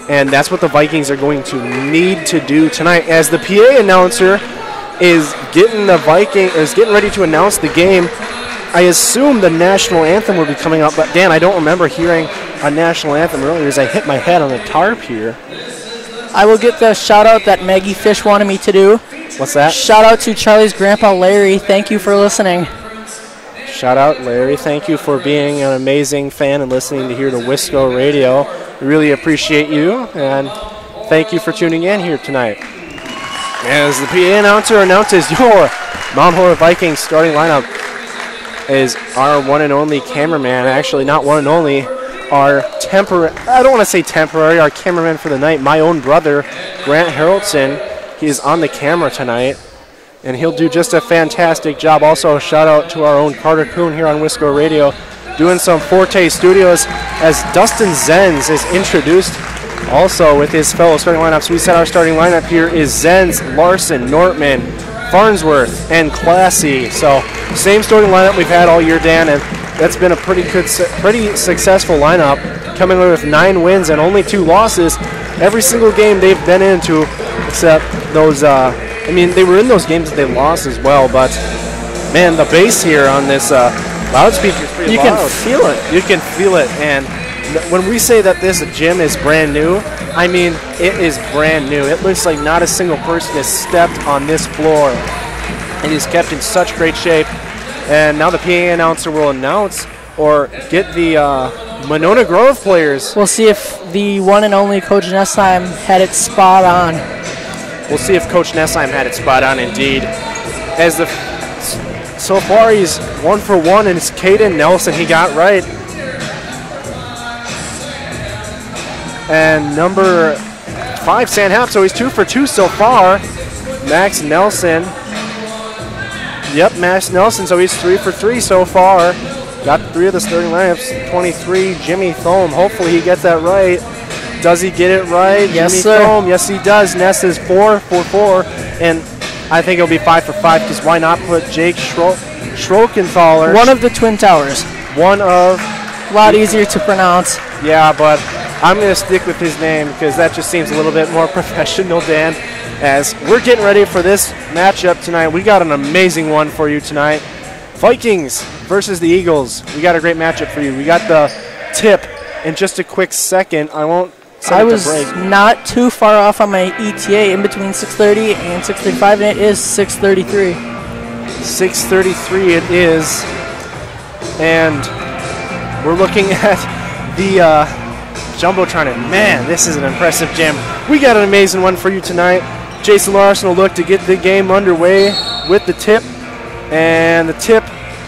And that's what the Vikings are going to need to do tonight. As the PA announcer is getting ready to announce the game, I assume the national anthem will be coming up. But Dan, I don't remember hearing a national anthem earlier as I hit my head on the tarp here. I will get the shout out that Maggie Fish wanted me to do. What's that? Shout out to Charlie's grandpa Larry. Thank you for listening. Shout out, Larry. Thank you for being an amazing fan and listening to hear the Wisco Radio. We really appreciate you, and thank you for tuning in here tonight. As the PA announcer announces your Mount Horeb Vikings starting lineup is our one and only cameraman. Actually, not one and only. Our I don't want to say temporary, our cameraman for the night, my own brother, Grant Harrelson. He is on the camera tonight, and he'll do just a fantastic job. Also, a shout out to our own Carter Kuhn here on Wisco Radio, doing some Forte Studios as Dustin Zenz is introduced also with his fellow starting lineups. We said our starting lineup here is Zenz, Larson, Nortman, Farnsworth, and Classy. So same starting lineup we've had all year, Dan, and that's been a pretty successful lineup, coming away with 9 wins and only 2 losses. Every single game they've been into, except those, they were in those games that they lost as well, but man, the bass here on this loudspeaker is pretty loud. You can feel it. You can feel it, and when we say that this gym is brand new, I mean it is brand new. It looks like not a single person has stepped on this floor. It is kept in such great shape. And now the PA announcer will announce or get the Monona Grove players. We'll see if the one and only Coach Nessheim had it spot on. We'll see if Coach Nessheim had it spot on indeed. As so far he's 1 for 1, and it's Caden Nelson he got right. And number 5, San Hap, so he's 2 for 2 so far. Max Nelson. Yep, Max Nelson, so he's 3 for 3 so far. Got 3 of the starting lineups. 23, Jimmy Thome. Hopefully he gets that right. Does he get it right? Yes, Jimmy sir. Thome. Yes, he does. Ness is 4 for 4. And I think it'll be 5 for 5, because why not put Jake Schrockenthaler? One of the Twin Towers. One of. A lot easier to pronounce. Yeah, but I'm going to stick with his name because that just seems a little bit more professional, Dan. As we're getting ready for this matchup tonight, we got an amazing one for you tonight. Vikings versus the Eagles. We got a great matchup for you. We got the tip in just a quick second. I won't set it to break. I was not too far off on my ETA in between 6:30 and 6:35, and it is 6:33. 6:33 it is. And we're looking at the Jumbotron. And man, this is an impressive gym. We got an amazing one for you tonight. Jason Larson will look to get the game underway with the tip. And the tip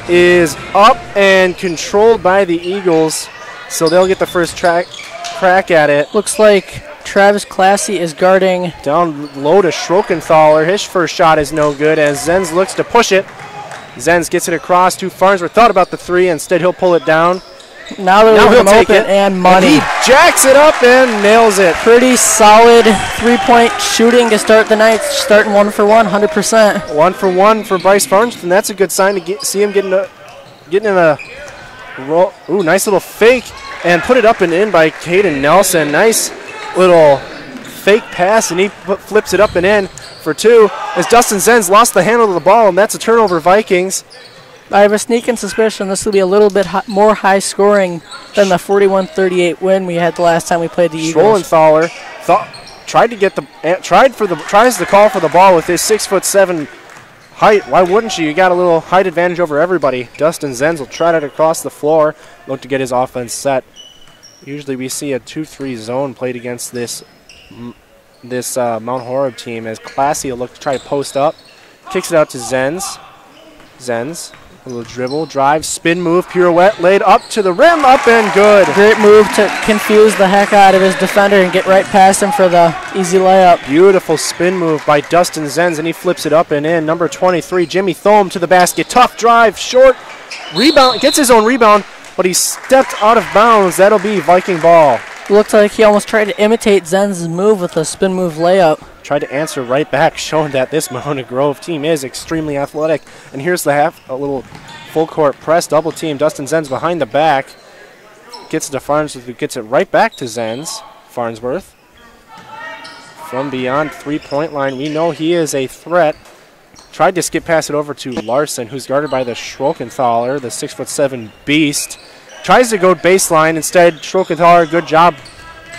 is up and controlled by the Eagles, so they'll get the first crack at it. Looks like Travis Classy is guarding. Down low to Schrockenthaler. His first shot is no good as Zenz looks to push it. Zenz gets it across to Farnsworth. Thought about the 3. Instead, he'll pull it down. Now they're leaving him open and money. And he jacks it up and nails it. Pretty solid 3-point shooting to start the night. Starting 1 for 1, 100%. 1 for 1 for Bryce Farnsworth, and that's a good sign to see him getting in a roll. Ooh, nice little fake and put it up and in by Caden Nelson. Nice little fake pass, and he flips it up and in for 2. As Dustin Zenz lost the handle of the ball, and that's a turnover, Vikings. I have a sneaking suspicion this will be a little bit more high scoring than the 41-38 win we had the last time we played the Eagles. Schrockenthaler tries to call for the ball with his 6'7" height. Why wouldn't you? You got a little height advantage over everybody. Dustin Zenz will try it across the floor, look to get his offense set. Usually we see a 2-3 zone played against this Mount Horeb team, as Classy will look to try to post up. Kicks it out to Zenz. Zenz. A little dribble, drive, spin move, pirouette, laid up to the rim, up and good. Great move to confuse the heck out of his defender and get right past him for the easy layup. Beautiful spin move by Dustin Zenz, and he flips it up and in. Number 23, Jimmy Thome to the basket. Tough drive, short, rebound, gets his own rebound, but he stepped out of bounds. That'll be Viking ball. Looked like he almost tried to imitate Zenz's move with a spin move layup. Tried to answer right back, showing that this Monona Grove team is extremely athletic. And here's the a little full court press, double team. Dustin Zenz behind the back. Gets it to Farnsworth, who gets it right back to Zenz. Farnsworth. From beyond 3-point line, we know he is a threat. Tried to skip pass it over to Larson, who's guarded by the Schrockenthaler, the 6'7" beast. Tries to go baseline. Instead, Schrockenthaler, good job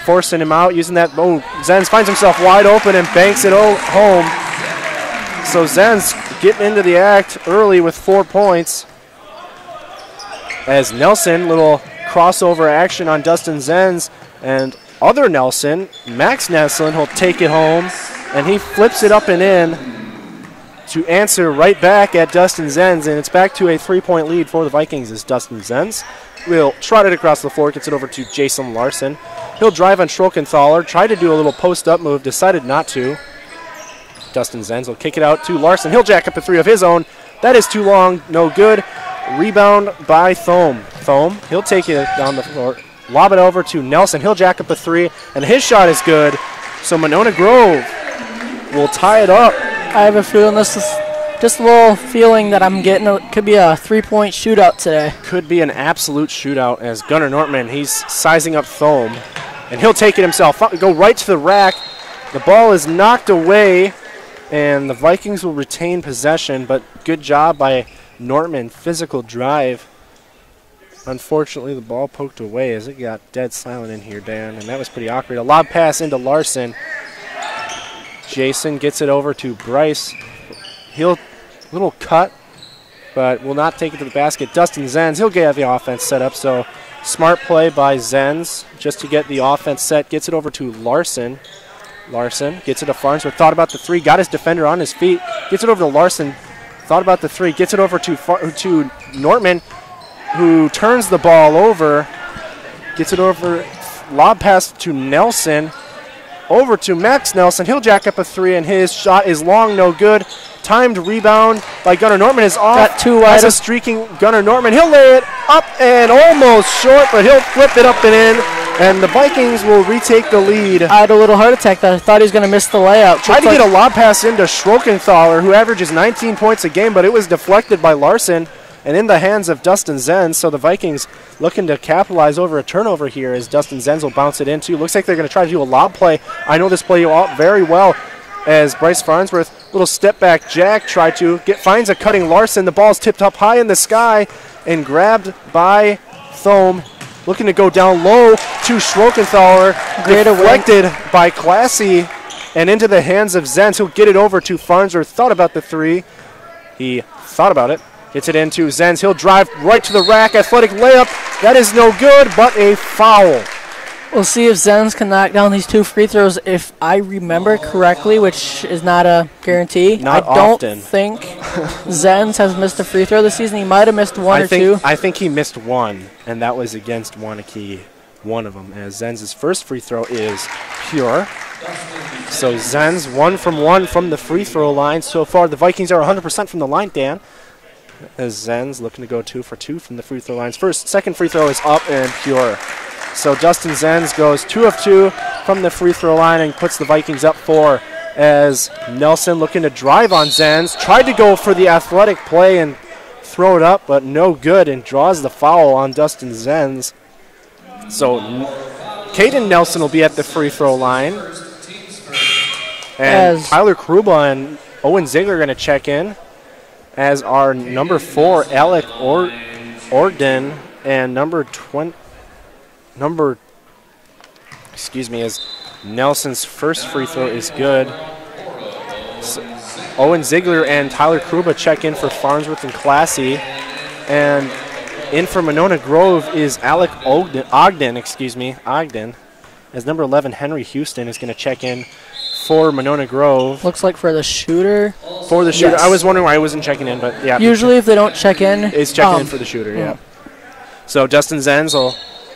forcing him out, using that. Oh, Zenz finds himself wide open and banks it home. So Zenz getting into the act early with 4 points. As Nelson, little crossover action on Dustin Zenz, and other Nelson, Max Nelson, will take it home, and he flips it up and in to answer right back at Dustin Zenz, and it's back to a 3-point lead for the Vikings as Dustin Zenz will trot it across the floor, gets it over to Jason Larson. He'll drive on Schrockenthaler, try to do a little post-up move, decided not to. Dustin Zenz will kick it out to Larson. He'll jack up a 3 of his own. That is too long, no good. Rebound by Thome. Thome, he'll take it down the floor, lob it over to Nelson. He'll jack up a 3, and his shot is good. So Monona Grove will tie it up. I have a feeling this is just a little feeling that I'm getting. It could be a 3-point shootout today. Could be an absolute shootout as Gunnar Nortman, he's sizing up Thome, and he'll take it himself. Go right to the rack. The ball is knocked away, and the Vikings will retain possession, but good job by Nortman. Physical drive. Unfortunately, the ball poked away as it got dead silent in here, Dan, and that was pretty awkward. A lob pass into Larson. Jason gets it over to Bryce. He'll little cut but will not take it to the basket. Dustin Zenz, he'll get the offense set up, so smart play by Zenz just to get the offense set. Gets it over to Larson. Larson gets it to Farnsworth. Thought about the three. Got his defender on his feet. Gets it over to Larson. Thought about the three. Gets it over to Nortman, who turns the ball over. Gets it over. Lob pass to Nelson. Over to Max Nelson. He'll jack up a three, and his shot is long, no good. Timed rebound by Gunnar Nortman is off. Got two wide. That's a streaking Gunnar Nortman. He'll lay it up and almost short, but he'll flip it up and in. And the Vikings will retake the lead. I had a little heart attack there. I thought he was going to miss the layup. Tried to get a lob pass into Schrockenthaler, who averages 19 points a game, but it was deflected by Larson and in the hands of Dustin Zenz. So the Vikings looking to capitalize over a turnover here as Dustin Zenz will bounce it into. Looks like they're going to try to do a lob play. I know this play very well as Bryce Farnsworth, little step back jack, finds a cutting Larson. The ball's tipped up high in the sky and grabbed by Thome. Looking to go down low to Schrockenthaler. Deflected by Classy and into the hands of Zenz, who'll get it over to Farnsworth. Thought about the three. He thought about it. Gets it into Zenz. He'll drive right to the rack. Athletic layup. That is no good, but a foul. We'll see if Zenz can knock down these two free throws. If I remember correctly, which is not a guarantee, I don't think Zenz has missed a free throw this season. He might have missed one or two. I think he missed one, and that was against Wanakee, one of them, as Zenz's first free throw is pure. So Zenz 1 from the free throw line. So far, the Vikings are 100% from the line, Dan. As Zenz looking to go 2 for 2 from the free throw lines. Second free throw is up and pure. So Dustin Zenz goes 2 of 2 from the free throw line and puts the Vikings up 4 as Nelson looking to drive on Zenz. Tried to go for the athletic play and throw it up, but no good, and draws the foul on Dustin Zenz. So Caden Nelson will be at the free throw line. And Tyler Kruba and Owen Ziegler are going to check in, as our number 4, Alec Ogden, and as Nelson's first free throw is good. So Owen Ziegler and Tyler Kruba check in for Farnsworth and Classy. And in for Monona Grove is Alec Ogden, as number 11, Henry Houston, is going to check in for Monona Grove. Looks like for the shooter. For the shooter. Yes. I was wondering why I wasn't checking in, but yeah. Usually if they don't check in. It's checking in for the shooter, yeah. So Dustin Zenz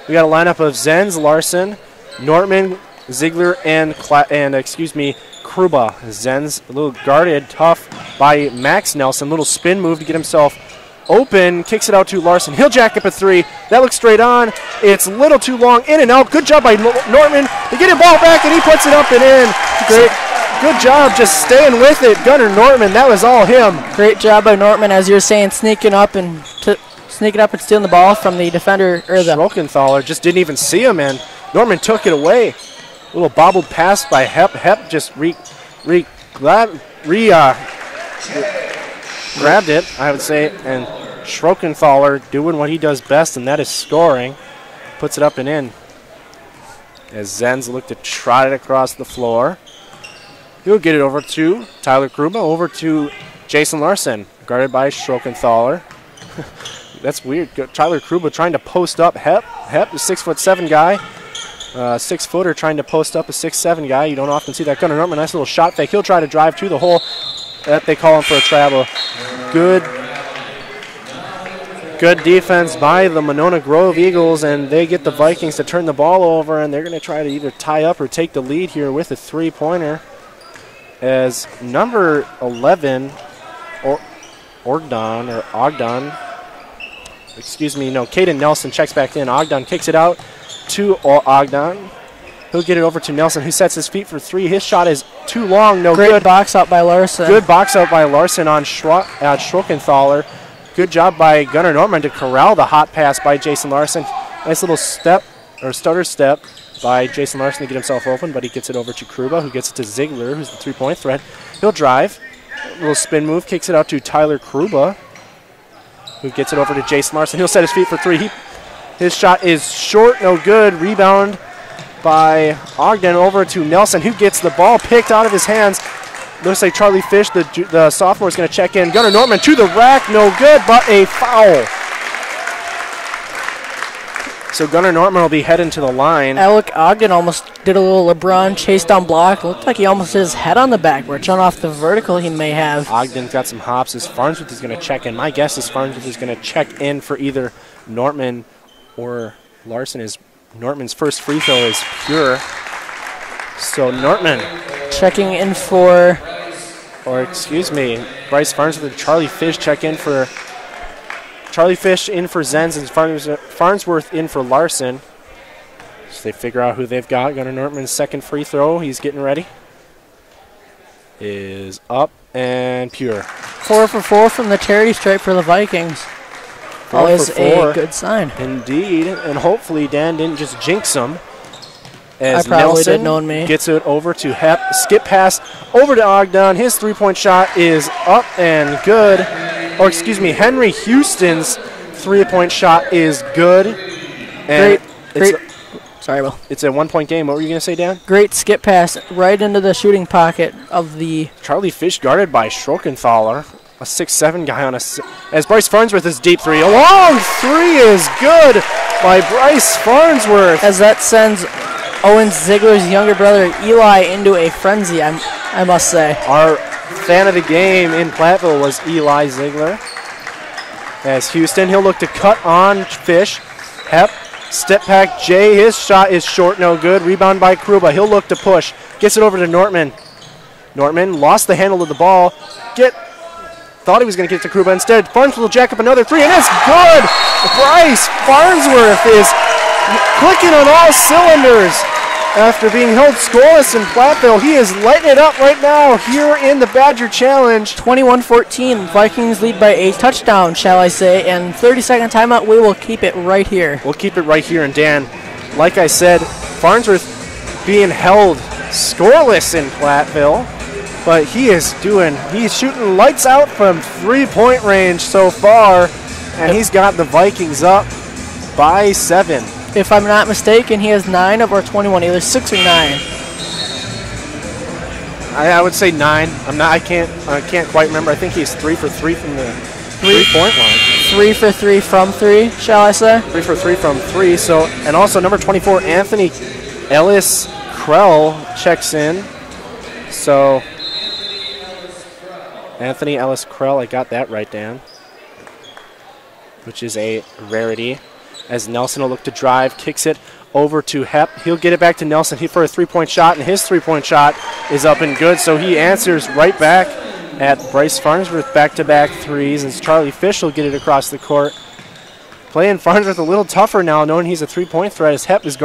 we got a lineup of Zenz, Larson, Nortman, Ziegler, and Kruba. Zenz a little guarded, tough by Max Nelson. Little spin move to get himself open. Kicks it out to Larson. He'll jack up a three. That looks straight on. It's a little too long. In and out. Good job by Nortman to get a ball back, and he puts it up and in. Great. Good job just staying with it. Gunnar Nortman, that was all him. Great job by Nortman, as you were saying, sneaking up and stealing the ball from the defender. Schrockenthaler just didn't even see him, and Nortman took it away. A little bobbled pass by Hep. Hep just grabbed it, I would say, and Schrockenthaler doing what he does best, and that is scoring. Puts it up and in. As Zenz looked to trot it across the floor. He'll get it over to Tyler Kruba, over to Jason Larson, guarded by Schrockenthaler. That's weird. Tyler Kruba trying to post up Hep. Hep, the 6'7" guy. 6-footer trying to post up a 6'7" guy. You don't often see that. Gunnar Nortman, nice little shot fake. He'll try to drive to the hole. That they call him for a travel. Good defense by the Monona Grove Eagles, and they get the Vikings to turn the ball over, and they're going to try to either tie up or take the lead here with a three-pointer. As number 11, Caden Nelson checks back in. Ogden kicks it out to Ogden. He'll get it over to Nelson, who sets his feet for three. His shot is too long, no good. Great box out by Larson. Good box out by Larson on Schrockenthaler. Good job by Gunnar Nortman to corral the hot pass by Jason Larson. Nice little stutter step by Jason Larson to get himself open, but he gets it over to Kruba, who gets it to Ziegler, who's the three-point threat. He'll drive. A little spin move, kicks it out to Tyler Kruba, who gets it over to Jason Larson. He'll set his feet for three. His shot is short, no good. Rebound by Ogden over to Nelson, who gets the ball picked out of his hands. Looks like Charlie Fish, the sophomore, is going to check in. Gunnar Nortman to the rack, no good, but a foul. So Gunnar Nortman will be heading to the line. Alec Ogden almost did a little LeBron chase down block. Looked like he almost hit his head on the backboard, showing off the vertical he may have. Ogden's got some hops as Farnsworth is going to check in. My guess is Farnsworth is going to check in for either Nortman or Larson. Nortman's first free throw is pure. So Nortman checking in for, Bryce Farnsworth and Charlie Fish check in for. Charlie Fish in for Zenz and Farnsworth in for Larson. So they figure out who they've got. Gunnar Nortman's second free throw. He's getting ready. Is up and pure. 4 for 4 from the charity stripe for the Vikings. Always a good sign. Indeed. And hopefully Dan didn't just jinx them. I probably did, knowing me. Gets it over to Hep. Skip pass over to Ogden. His three-point shot is up and good. Or excuse me, Henry Houston's three-point shot is good. And great. Sorry, Will. It's a one-point game. What were you going to say, Dan? Great skip pass right into the shooting pocket of the... Charlie Fish guarded by Schrockenthaler, a 6'7" guy on as Bryce Farnsworth is deep three. A long three is good by Bryce Farnsworth. As that sends Owen Ziegler's younger brother Eli into a frenzy, I must say. Our fan of the game in Platteville was Eli Ziegler. As Houston, he'll look to cut on Fish. Hep, step back Jay, his shot is short, no good. Rebound by Kruba, he'll look to push. Gets it over to Nortman. Nortman lost the handle of the ball. Thought he was going to get to Kruba instead. Farnsworth will jack up another three, and it's good! Bryce Farnsworth is clicking on all cylinders. After being held scoreless in Platteville, he is lighting it up right now here in the Badger Challenge. 21-14, Vikings lead by a touchdown, shall I say, and 30-second timeout. We will keep it right here. We'll keep it right here, and Dan, like I said, Farnsworth being held scoreless in Platteville, but he's shooting lights out from three-point range so far, and he's got the Vikings up by 7. If I'm not mistaken, he has 9 of our 21, either 6 or 9. I would say 9. I can't quite remember. I think he's 3 for 3 from the three-point line. 3 for 3 from 3, shall I say? 3 for 3 from 3. So, and also number 24, Anthony Ellis Krell checks in. So, Anthony Ellis Krell, I got that right, Dan, which is a rarity. As Nelson will look to drive, kicks it over to Hep. He'll get it back to Nelson for a three-point shot, and his three-point shot is up and good, so he answers right back at Bryce Farnsworth back-to-back threes, and Charlie Fish will get it across the court. Playing Farnsworth a little tougher now, knowing he's a three-point threat, as Hep is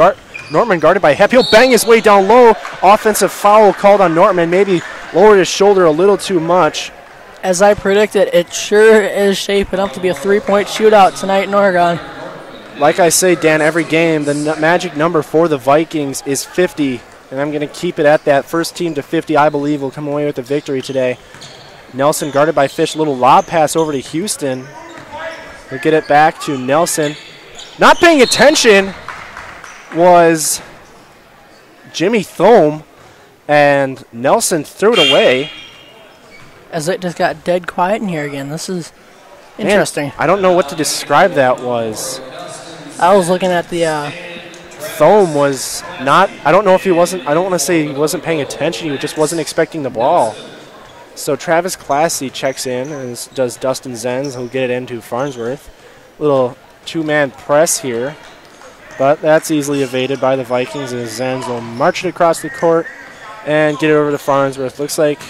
Nortman guarded by Hep. He'll bang his way down low. Offensive foul called on Nortman, maybe lowered his shoulder a little too much. As I predicted, it sure is shaping up to be a three-point shootout tonight in Oregon. Like I say, Dan, every game, the magic number for the Vikings is 50, and I'm going to keep it at that. First team to 50, I believe, will come away with the victory today. Nelson guarded by Fish, little lob pass over to Houston. We'll get it back to Nelson. Not paying attention was Jimmy Thome, and Nelson threw it away. As it just got dead quiet in here again. This is interesting. Man, I don't know what to describe that was. I was looking at the... Thome was not... I don't know if he wasn't... I don't want to say he wasn't paying attention. He just wasn't expecting the ball. So Travis Classy checks in, as does Dustin Zenz. He'll get it into Farnsworth. Little two-man press here. But that's easily evaded by the Vikings, and Zenz will march it across the court and get it over to Farnsworth. Looks like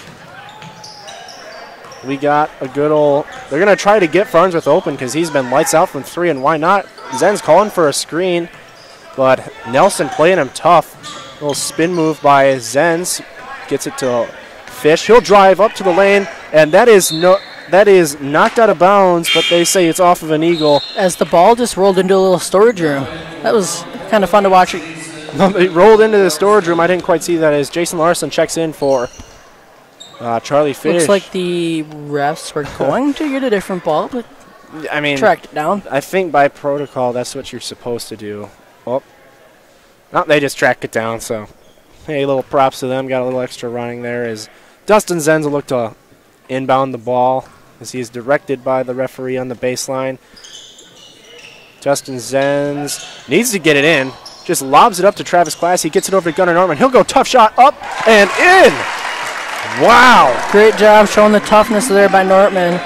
we got a good old... They're going to try to get Farnsworth open because he's been lights out from 3, and why not? Zen's calling for a screen, but Nelson playing him tough. Little spin move by Zenz. Gets it to Fish. He'll drive up to the lane, and that is knocked out of bounds, but they say it's off of an eagle. As the ball just rolled into a little storage room. That was kind of fun to watch. It rolled into the storage room. I didn't quite see that as Jason Larson checks in for Charlie Fish. Looks like the refs were going to get a different ball, but I mean, tracked it down. I think by protocol, that's what you're supposed to do. Oh, no, they just tracked it down, so hey, little props to them. Got a little extra running there as Dustin Zenz will look to inbound the ball as he is directed by the referee on the baseline. Justin Zenz needs to get it in. Just lobs it up to Travis Class. He gets it over to Gunnar Norman. He'll go tough shot up and in. Wow. Great job showing the toughness there by Nortman.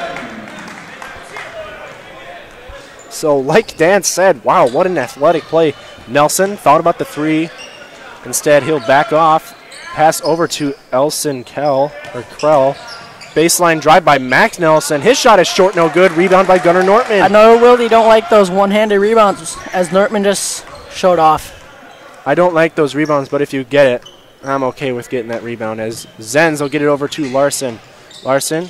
So like Dan said, wow, what an athletic play. Nelson thought about the three. Instead, he'll back off. Pass over to Elson Krell. Baseline drive by Max Nelson. His shot is short, no good. Rebound by Gunnar Nortman. I know, Will, you don't like those one-handed rebounds, as Nortman just showed off. I don't like those rebounds, but if you get it, I'm okay with getting that rebound, as Zenz will get it over to Larson. Larson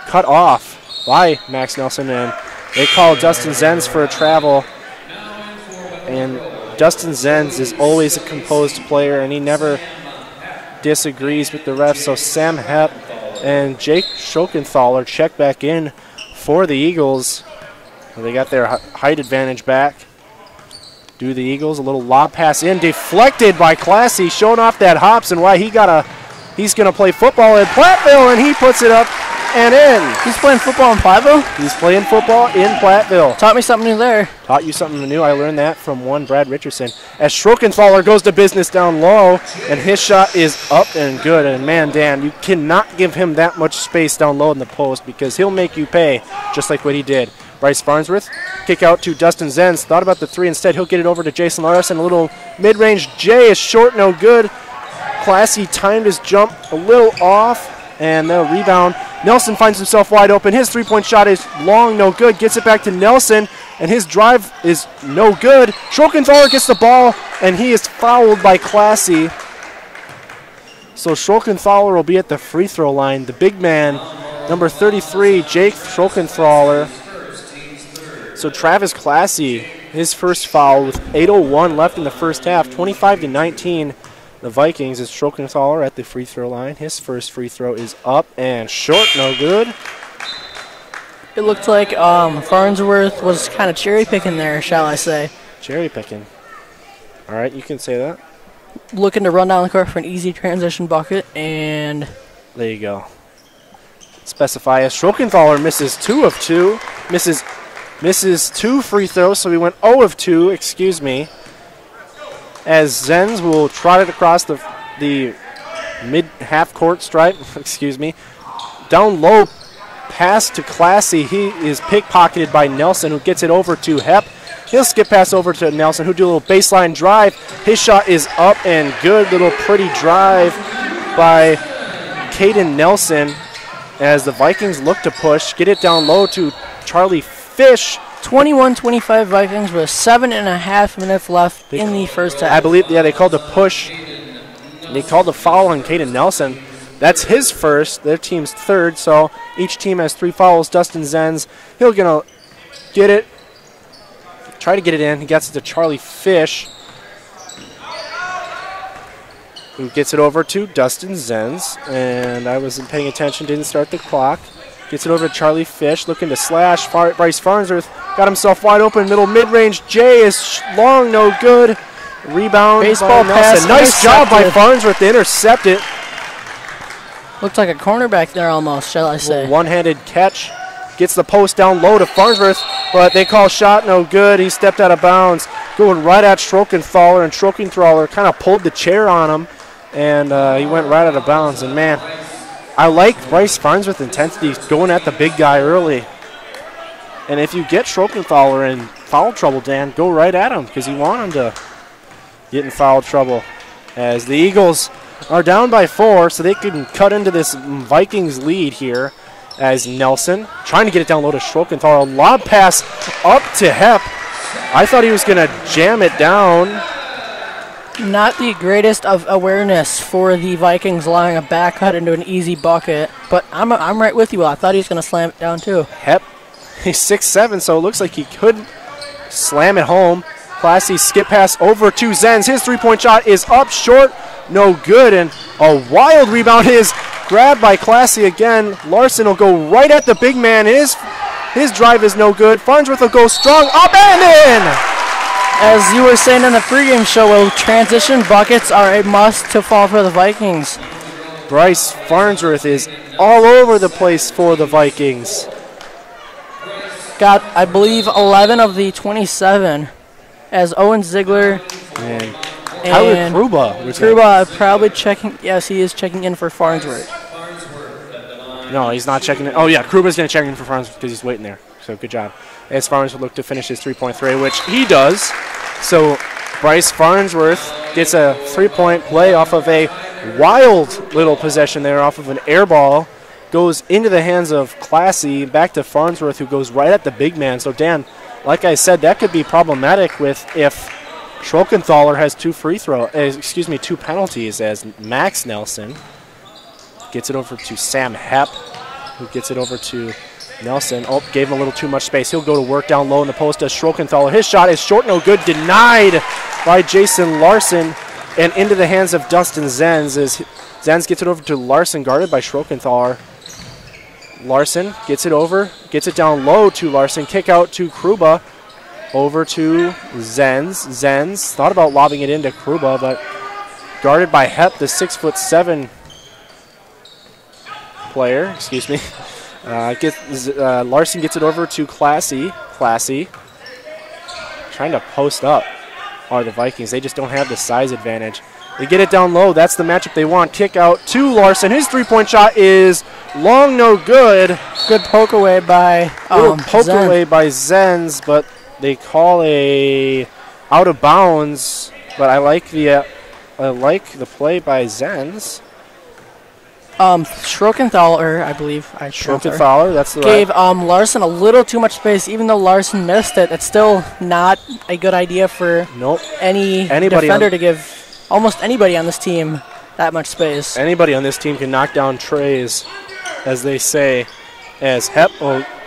cut off by Max Nelson, and they call Dustin Zenz for a travel. And Dustin Zenz is always a composed player, and he never disagrees with the refs. So Sam Hepp and Jake Schokenthaler check back in for the Eagles. They got their height advantage back. Do the Eagles a little lob pass in, deflected by Classy, showing off that hops and why he's gonna play football in Platteville, and he puts it up and in. He's playing football in Platteville? He's playing football in Platteville. Taught me something new there. Taught you something new. I learned that from one Brad Richardson. As Schokenthaler goes to business down low, and his shot is up and good. And man, Dan, you cannot give him that much space down low in the post because he'll make you pay, just like what he did. Bryce Farnsworth, kick out to Dustin Zenz. Thought about the three instead. He'll get it over to Jason Larson. A little mid-range J is short, no good. Classy timed his jump a little off, and the rebound. Nelson finds himself wide open. His three-point shot is long, no good. Gets it back to Nelson, and his drive is no good. Schokenthaler gets the ball, and he is fouled by Classy. So Schokenthaler will be at the free throw line. The big man, number 33, Jake Schokenthaler. So Travis Classy, his first foul with 8:01 left in the first half, 25-19. The Vikings is Schokenthaler at the free throw line. His first free throw is up and short, no good. It looked like Farnsworth was kind of cherry picking there, shall I say. Cherry picking. All right, you can say that. Looking to run down the court for an easy transition bucket, and there you go. Specify as Schokenthaler misses 2 of 2. Misses 2 free throws, so we went 0 of 2, excuse me. As Zenz will trot it across the mid-half court stripe, excuse me. Down low, pass to Classy. He is pickpocketed by Nelson, who gets it over to Hepp. He'll skip pass over to Nelson, who do a little baseline drive. His shot is up and good. Little pretty drive by Caden Nelson as the Vikings look to push. Get it down low to Charlie Fish. 21-25 Vikings with 7.5 minutes left in the first half. I believe, yeah, they called a push. They called a foul on Caden Nelson. That's his first, their team's third, so each team has 3 fouls. Dustin Zenz, he'll gonna get it, try to get it in. He gets it to Charlie Fish, who gets it over to Dustin Zenz, and I wasn't paying attention, didn't start the clock. Gets it over to Charlie Fish, looking to slash. Bryce Farnsworth got himself wide open. Middle mid-range J is long, no good. Rebound. Baseball pass. Nice job by Farnsworth to intercept it. Looked like a cornerback there almost, shall I say. One-handed catch. Gets the post down low to Farnsworth, but they call shot no good. He stepped out of bounds. Going right at Schokenthaler, and Schokenthaler kind of pulled the chair on him, and he went right out of bounds. And, man, I like Bryce Farnsworth intensity going at the big guy early. And if you get Schokenthaler in foul trouble, Dan, go right at him because you want him to get in foul trouble. As the Eagles are down by 4, so they can cut into this Vikings lead here. As Nelson trying to get it down low to Schokenthaler. Lob pass up to Hepp. I thought he was going to jam it down. Not the greatest of awareness for the Vikings, allowing a back cut into an easy bucket. But I'm right with you. I thought he was going to slam it down too. Hepp, he's 6'7", so it looks like he could slam it home. Classy skip pass over to Zenz. His three-point shot is up short, no good, and a wild rebound is grabbed by Classy again. Larson will go right at the big man. His drive is no good. Farnsworth will go strong, up and in! As you were saying in the pregame show, transition buckets are a must to fall for the Vikings. Bryce Farnsworth is all over the place for the Vikings. Got, I believe, 11 of the 27 as Owen Ziegler and Tyler Kruba probably checking. Yes, he is checking in for Farnsworth. No, he's not checking in. Oh, yeah, Kruba's going to check in for Farnsworth because he's waiting there. So good job. As Farnsworth look to finish his three-point three, which he does. So Bryce Farnsworth gets a three-point play off of a wild little possession there, off of an air ball. Goes into the hands of Classy, back to Farnsworth, who goes right at the big man. So, Dan, like I said, that could be problematic with if Schrockenthaler has two penalties, as Max Nelson gets it over to Sam Hepp, who gets it over to Nelson. Oh, gave him a little too much space. He'll go to work down low in the post as Schrockenthaler. His shot is short, no good, denied by Jason Larson, and into the hands of Dustin Zenz as Zenz gets it over to Larson, guarded by Schrockenthaler. Larson gets it over, gets it down low to Larson, kick out to Kruba, over to Zenz. Zenz thought about lobbing it into Kruba, but guarded by Hepp, the 6'7" player, excuse me. Larson gets it over to Classy. Classy trying to post up are the Vikings. They just don't have the size advantage. They get it down low. That's the matchup they want. Kick out to Larson. His three-point shot is long, no good. Good poke away by Zenz, but they call a out of bounds. But I like the play by Zenz. Schrockenthaler, I believe. Schrockenthaler, that's the gave Larson a little too much space. Even though Larson missed it, it's still not a good idea for any defender to give almost anybody on this team that much space. Anybody on this team can knock down trays, as they say, as Hepp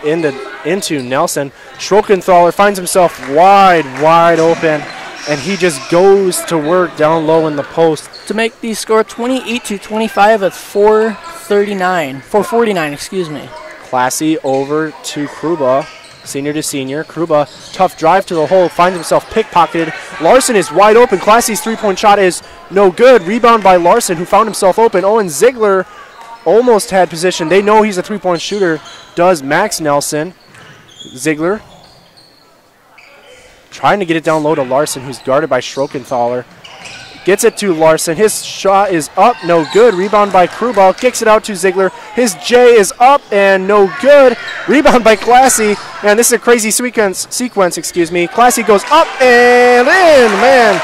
into Nelson. Schrockenthaler finds himself wide open, and he just goes to work down low in the post. To make the score 28-25 at 449, excuse me. Classy over to Kruba, senior to senior. Kruba, tough drive to the hole, finds himself pickpocketed. Larson is wide open. Classy's three-point shot is no good. Rebound by Larson, who found himself open. Owen Ziegler almost had position. They know he's a three-point shooter. Does Max Nelson. Ziegler trying to get it down low to Larson, who's guarded by Schrockenthaler. Gets it to Larson. His shot is up, no good. Rebound by Kruba. Kicks it out to Ziegler. His J is up and no good. Rebound by Classy. Man, this is a crazy sequence. Classy goes up and in. Man,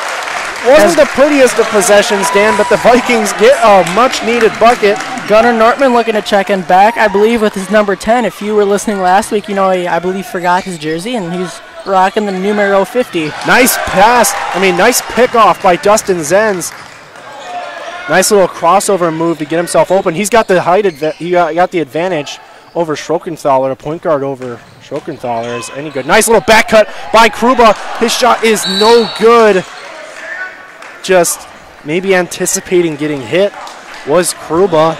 wasn't the prettiest of possessions, Dan, but the Vikings get a much-needed bucket. Gunnar Nortman looking to check in back, I believe, with his number 10. If you were listening last week, you know he, I believe, forgot his jersey, and he's rocking the numero 50. Nice pick off by Dustin Zenz. Nice little crossover move to get himself open. He's got the height, he got the advantage over Schrockenthaler. A point guard over Schrockenthaler is any good. Nice little back cut by Kruba. His shot is no good. Just maybe anticipating getting hit was Kruba,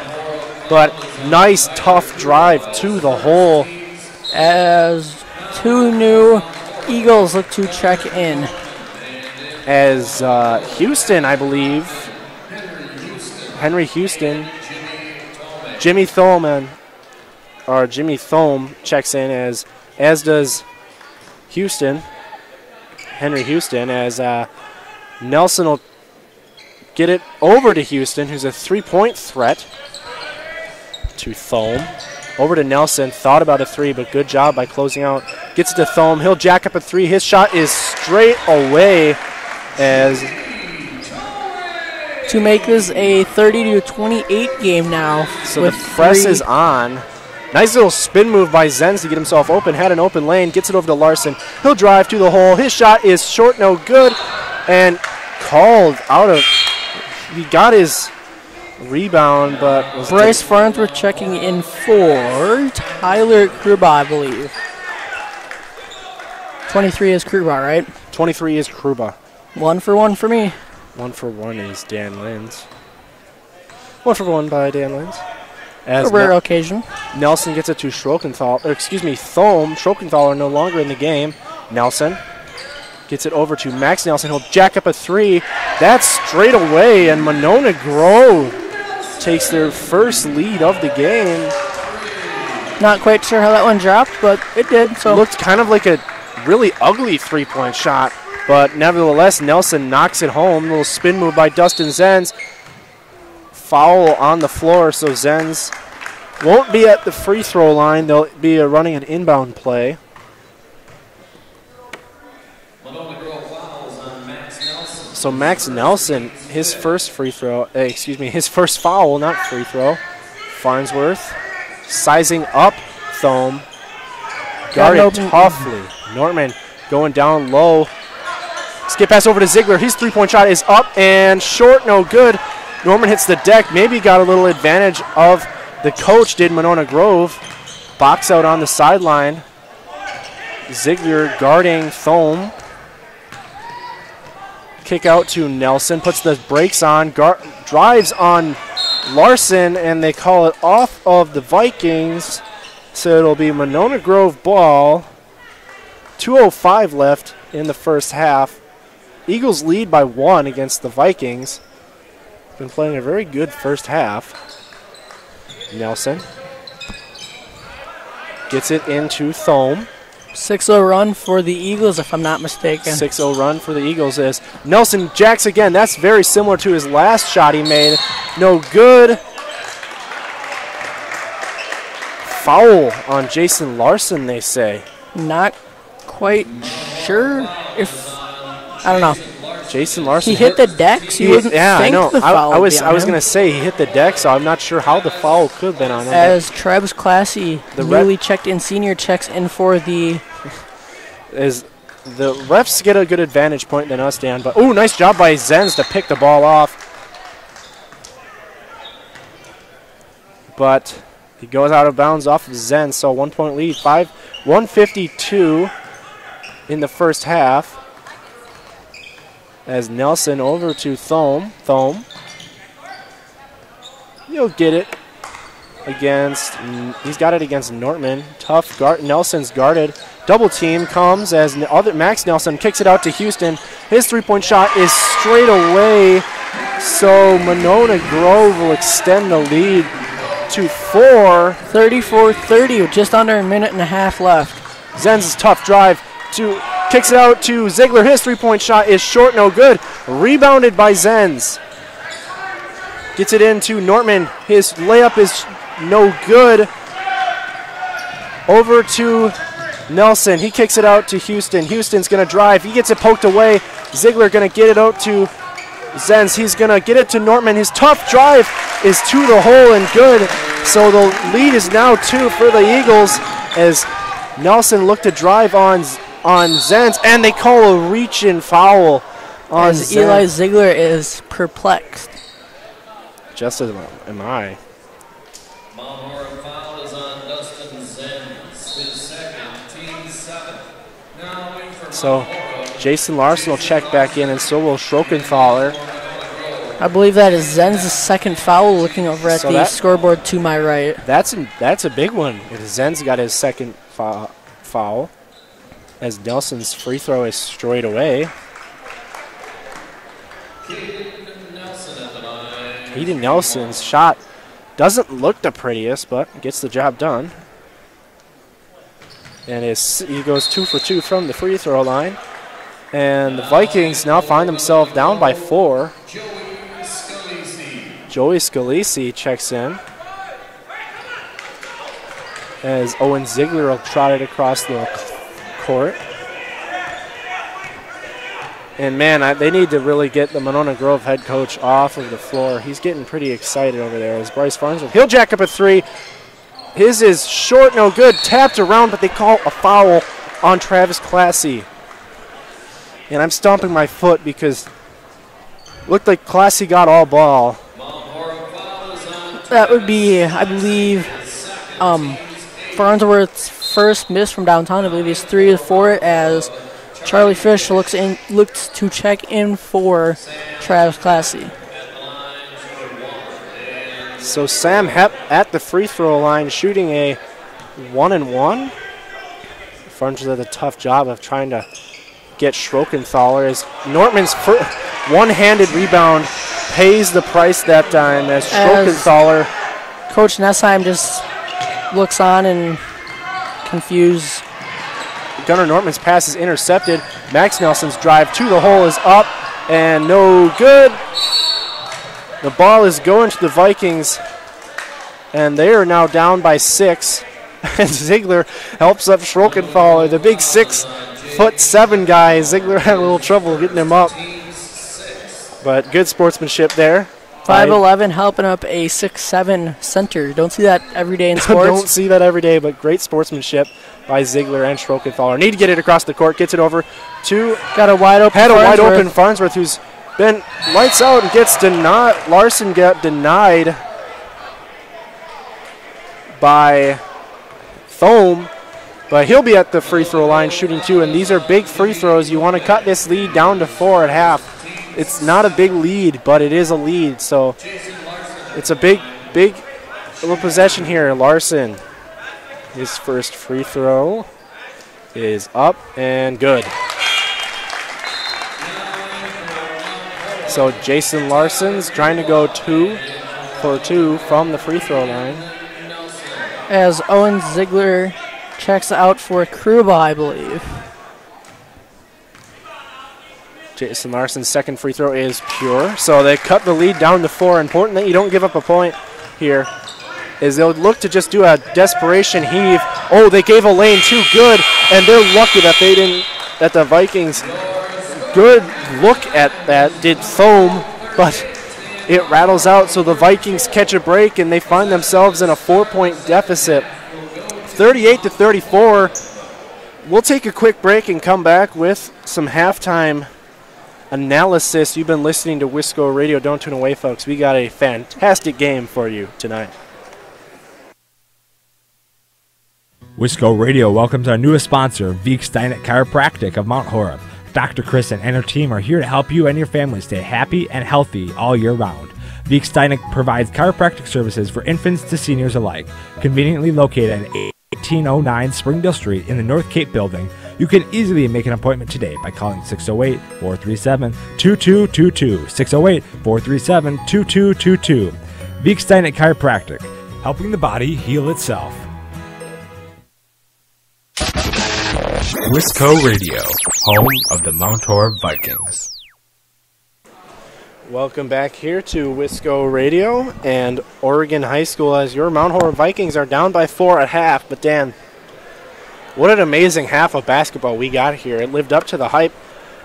but nice tough drive to the hole. As two new Eagles look to check in. As Houston, I believe, Henry Houston, Jimmy Thome checks in, as does Houston, Henry Houston, as Nelson will get it over to Houston, who's a three-point threat to Thome. Over to Nelson, thought about a three, but good job by closing out. Gets it to Thome, he'll jack up a three. His shot is straight away, as to make this a 30-28 game now. So the press is on. Nice little spin move by Zenz to get himself open. Had an open lane, gets it over to Larson. He'll drive to the hole. His shot is short, no good, and called out of. He got his rebound, but Bryce Farnsworth checking in for Tyler Kruba, I believe. 23 is Kruba, right? 23 is Kruba. 1 for 1 for me. 1 for 1 is Dan Linz. 1 for 1 by Dan Linz. As a rare occasion. Nelson gets it to Thome. Schrockenthaler no longer in the game. Nelson gets it over to Max Nelson. He'll jack up a three. That's straight away, and Monona Grove takes their first lead of the game. Not quite sure how that one dropped, but it did. So looked kind of like a really ugly three-point shot, but nevertheless, Nelson knocks it home. Little spin move by Dustin Zenz. Foul on the floor, so Zenz won't be at the free throw line. They'll be running an inbound play. So Max Nelson, his first free throw, his first foul, not free throw. Farnsworth sizing up Thome. Guarded toughly. Nortman going down low. Skip pass over to Ziegler. His three-point shot is up and short, no good. Norman hits the deck. Maybe got a little advantage of the coach, did Monona Grove. Box out on the sideline. Ziegler guarding Thome. Kick out to Nelson, puts the brakes on, drives on Larson, and they call it off of the Vikings. So it'll be Monona Grove ball. 2:05 left in the first half. Eagles lead by 1 against the Vikings. Been playing a very good first half. Nelson gets it into Thome. 6-0 run for the Eagles, if I'm not mistaken. 6-0 run for the Eagles is Nelson jacks again. That's very similar to his last shot he made. No good. Foul on Jason Larson, they say. Not quite sure if, I don't know. Jason Larson. He hit the deck, so you wouldn't think I know. the foul I was would be on him. going to say he hit the deck, so I'm not sure how the foul could have been on him. As Travis Classy, the newly checked in senior, checks in for the... As the refs get a good advantage point than us, Dan. But, ooh, nice job by Zenz to pick the ball off. But he goes out of bounds off of Zenz, so 1 point lead. 1:52 in the first half. As Nelson over to Thome. Thome. He'll get it against, he's got it against Nortman. Tough guard. Nelson's guarded. Double team comes as Max Nelson kicks it out to Houston. His three-point shot is straight away. So Monona Grove will extend the lead to 4. 34-30 with just under a minute and a half left. Zenz's tough drive kicks it out to Ziegler. His three-point shot is short, no good. Rebounded by Zenz. Gets it into Nortman. His layup is no good. Over to Nelson. He kicks it out to Houston. Houston's going to drive. He gets it poked away. Ziegler going to get it out to Zenz. He's going to get it to Nortman. His tough drive is to the hole and good. So the lead is now 2 for the Eagles as Nelson looked to drive on Zenz, and they call a reach-in foul on as Zenz. Eli Ziegler is perplexed. Just as am I. Mount Horeb foul is on Dustin Zenz, his second, team 7. Now wait for So Jason Larson will check back in, and so will Schrockenthaler. I believe that is Zenz's second foul, looking over at the scoreboard to my right. That's a big one. Zenz got his second foul, as Nelson's free throw is straight away. Hayden Nelson's shot doesn't look the prettiest, but gets the job done. And he goes 2 for 2 from the free throw line. And the Vikings now find themselves down by 4. Joey Scalisi checks in, as Owen Ziegler will trot it across the court. And, man, they need to really get the Monona Grove head coach off of the floor. He's getting pretty excited over there as Bryce Farnsworth. He'll jack up a 3. His is short, no good. Tapped around, but they call a foul on Travis Classy. And I'm stomping my foot because it looked like Classy got all ball. That would be, I believe, Farnsworth's first miss from downtown. I believe he's 3 of 4 as Charlie Fish looks to check in for Travis Classy. So Sam Hepp at the free throw line shooting a 1-and-1. Farnsworth did a tough job of trying to get Schrockenthaler as Nortman's one-handed rebound pays the price that time as Schrockenthaler. Coach Nessheim just looks on and confused. Gunnar Nortman's pass is intercepted. Max Nelson's drive to the hole is up and no good. The ball is going to the Vikings, and they are now down by 6. And Ziegler helps up Schrockenthaler, the big 6'7" guy. Ziegler had a little trouble getting him up, but good sportsmanship there. 5'11", helping up a 6'7" center. Don't see that every day in sports. Don't see that every day, but great sportsmanship by Ziegler and Schrockenthaler. Need to get it across the court. Gets it over to got a wide open Farnsworth, who's been lights out and gets denied. Larson got denied by Thome, but he'll be at the free throw line shooting 2, and these are big free throws. You want to cut this lead down to 4 at half. It's not a big lead, but it is a lead, so it's a big little possession here. Larson, his first free throw is up and good. So Jason Larson's trying to go 2 for 2 from the free throw line. As Owen Ziegler checks out for Kruba, I believe. Jason Larson's second free throw is pure. So they cut the lead down to 4. Important that you don't give up a point here, as they'll look to just do a desperation heave. Oh, they gave a lane too good, and they're lucky that they didn't, that the Vikings, good look at that, did Thome, but it rattles out, so the Vikings catch a break, and they find themselves in a 4-point deficit. 38-34. We'll take a quick break and come back with some halftime analysis. You've been listening to Wisco Radio. Don't tune away, folks. We got a fantastic game for you tonight. Wisco Radio welcomes our newest sponsor, Veek Steinet Chiropractic of Mount Horeb. Dr. Chris and her team are here to help you and your family stay happy and healthy all year round. Veek Steinet provides chiropractic services for infants to seniors alike. Conveniently located at 1809 Springdale Street in the North Cape building, you can easily make an appointment today by calling 608-437-2222. 608-437-2222. Veek Steinet Chiropractic, helping the body heal itself. Wisco Radio, home of the Mount Horeb Vikings. Welcome back here to Wisco Radio and Oregon High School, as your Mount Horeb Vikings are down by 4 at half. But Dan, what an amazing half of basketball we got here. It lived up to the hype.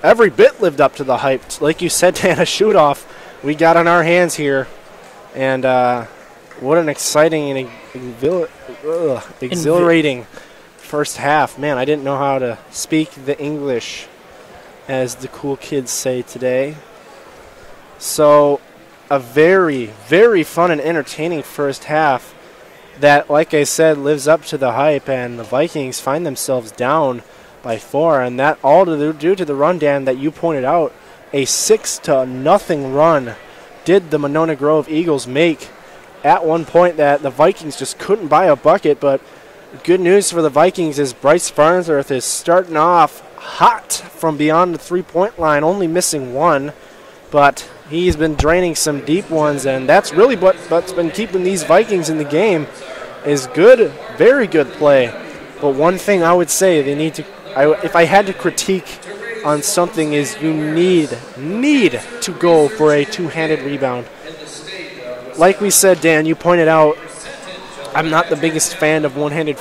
Every bit lived up to the hype. Like you said, Dan, a shoot-off we got on our hands here. And what an exciting and exhilarating first half. Man, I didn't know how to speak the English, as the cool kids say today. So a very, very fun and entertaining first half that, like I said, lives up to the hype, and the Vikings find themselves down by 4, and that all due to the run, Dan, that you pointed out. A 6-0 run did the Monona Grove Eagles make at one point that the Vikings just couldn't buy a bucket. But good news for the Vikings is Bryce Farnsworth is starting off hot from beyond the three-point line, only missing 1. But he's been draining some deep ones, and that's really what's been keeping these Vikings in the game, is good, very good play. But one thing I would say they need to, if I had to critique on something, is you need to go for a two-handed rebound. Like we said, Dan, you pointed out, I'm not the biggest fan of one-handed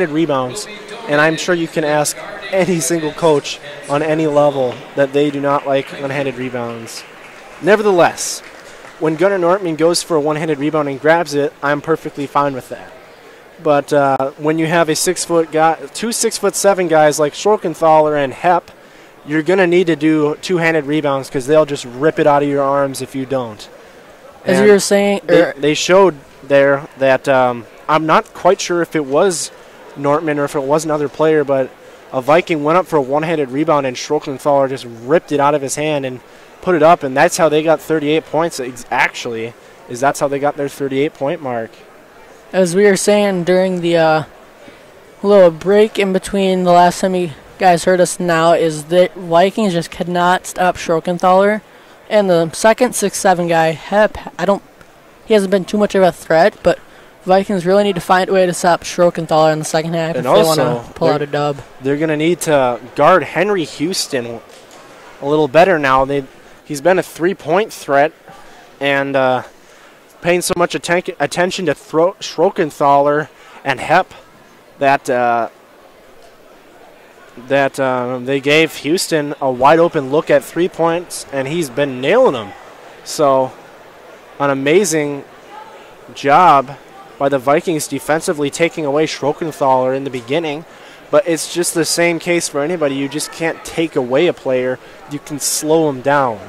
rebounds, and I'm sure you can ask any single coach on any level that they do not like one-handed rebounds. Nevertheless, when Gunnar Nortman goes for a one-handed rebound and grabs it, I'm perfectly fine with that. But when you have a 6-foot guy, two 6'7" guys like Schrockenthaler and Hepp, you're going to need to do two-handed rebounds because they'll just rip it out of your arms if you don't. As you were saying, they showed there that I'm not quite sure if it was Nortman or if it was another player, but a Viking went up for a one-handed rebound and Schrockenthaler just ripped it out of his hand and put it up, and that's how they got 38 points. Actually, that's how they got their 38-point mark. As we were saying during the little break in between the last time you guys heard us now, is that Vikings just could not stop Schrockenthaler. And the second 6'7" guy, Hep, he hasn't been too much of a threat, but Vikings really need to find a way to stop Schrockenthaler in the second half if they want to pull out a dub. They're going to need to guard Henry Houston a little better now. He's been a three-point threat, and paying so much attention to Schrockenthaler and Hep that they gave Houston a wide-open look at 3 points, and he's been nailing them. So an amazing job by the Vikings defensively taking away Schrockenthaler in the beginning. But it's just the same case for anybody. You just can't take away a player. You can slow him down.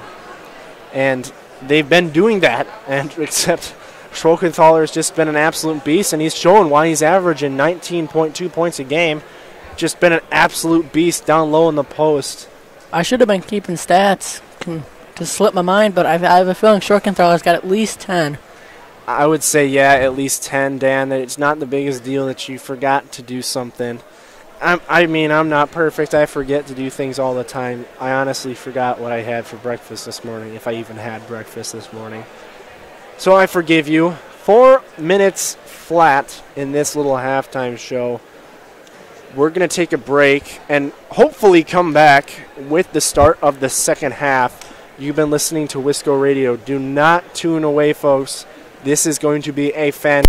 And they've been doing that, and except Schrockenthaler has just been an absolute beast, and he's shown why he's averaging 19.2 points a game. Just been an absolute beast down low in the post. I should have been keeping stats. Can just slip my mind, but I have a feeling Schrockenthaler's got at least 10. I would say, yeah, at least 10, Dan. That it's not the biggest deal that you forgot to do something. I'm not perfect. I forget to do things all the time. I honestly forgot what I had for breakfast this morning, if I even had breakfast this morning. So I forgive you. 4 minutes flat in this little halftime show. We're going to take a break and hopefully come back with the start of the second half. You've been listening to Wisco Radio. Do not tune away, folks. This is going to be a fan.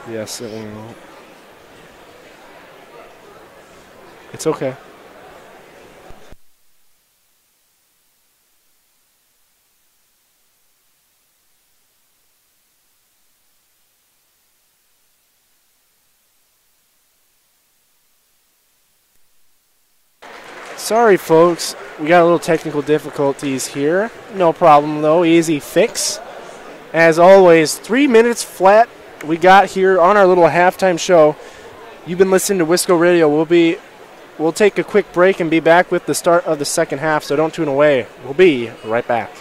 Yes, it will. It's okay. Sorry, folks. We got a little technical difficulties here. No problem, though. Easy fix. As always, 3 minutes flat we got here on our little halftime show. You've been listening to Wisco Radio. We'll take a quick break and be back with the start of the second half, so don't tune away. We'll be right back.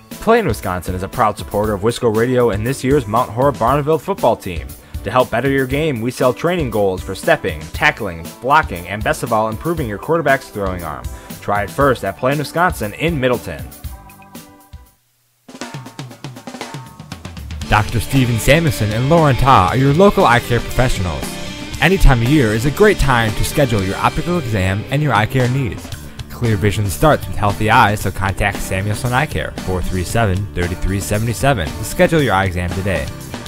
PlayN Wisconsin is a proud supporter of Wisco Radio and this year's Mount Horeb Barneville football team. To help better your game, we sell training goals for stepping, tackling, blocking, and best of all, improving your quarterback's throwing arm. Try it first at PlayN Wisconsin in Middleton. Dr. Steven Samuelson and Lauren Ta are your local eye care professionals. Any time of year is a great time to schedule your optical exam and your eye care needs. Clear vision starts with healthy eyes, so contact Samuelson Eye Care, 437-3377 to schedule your eye exam today.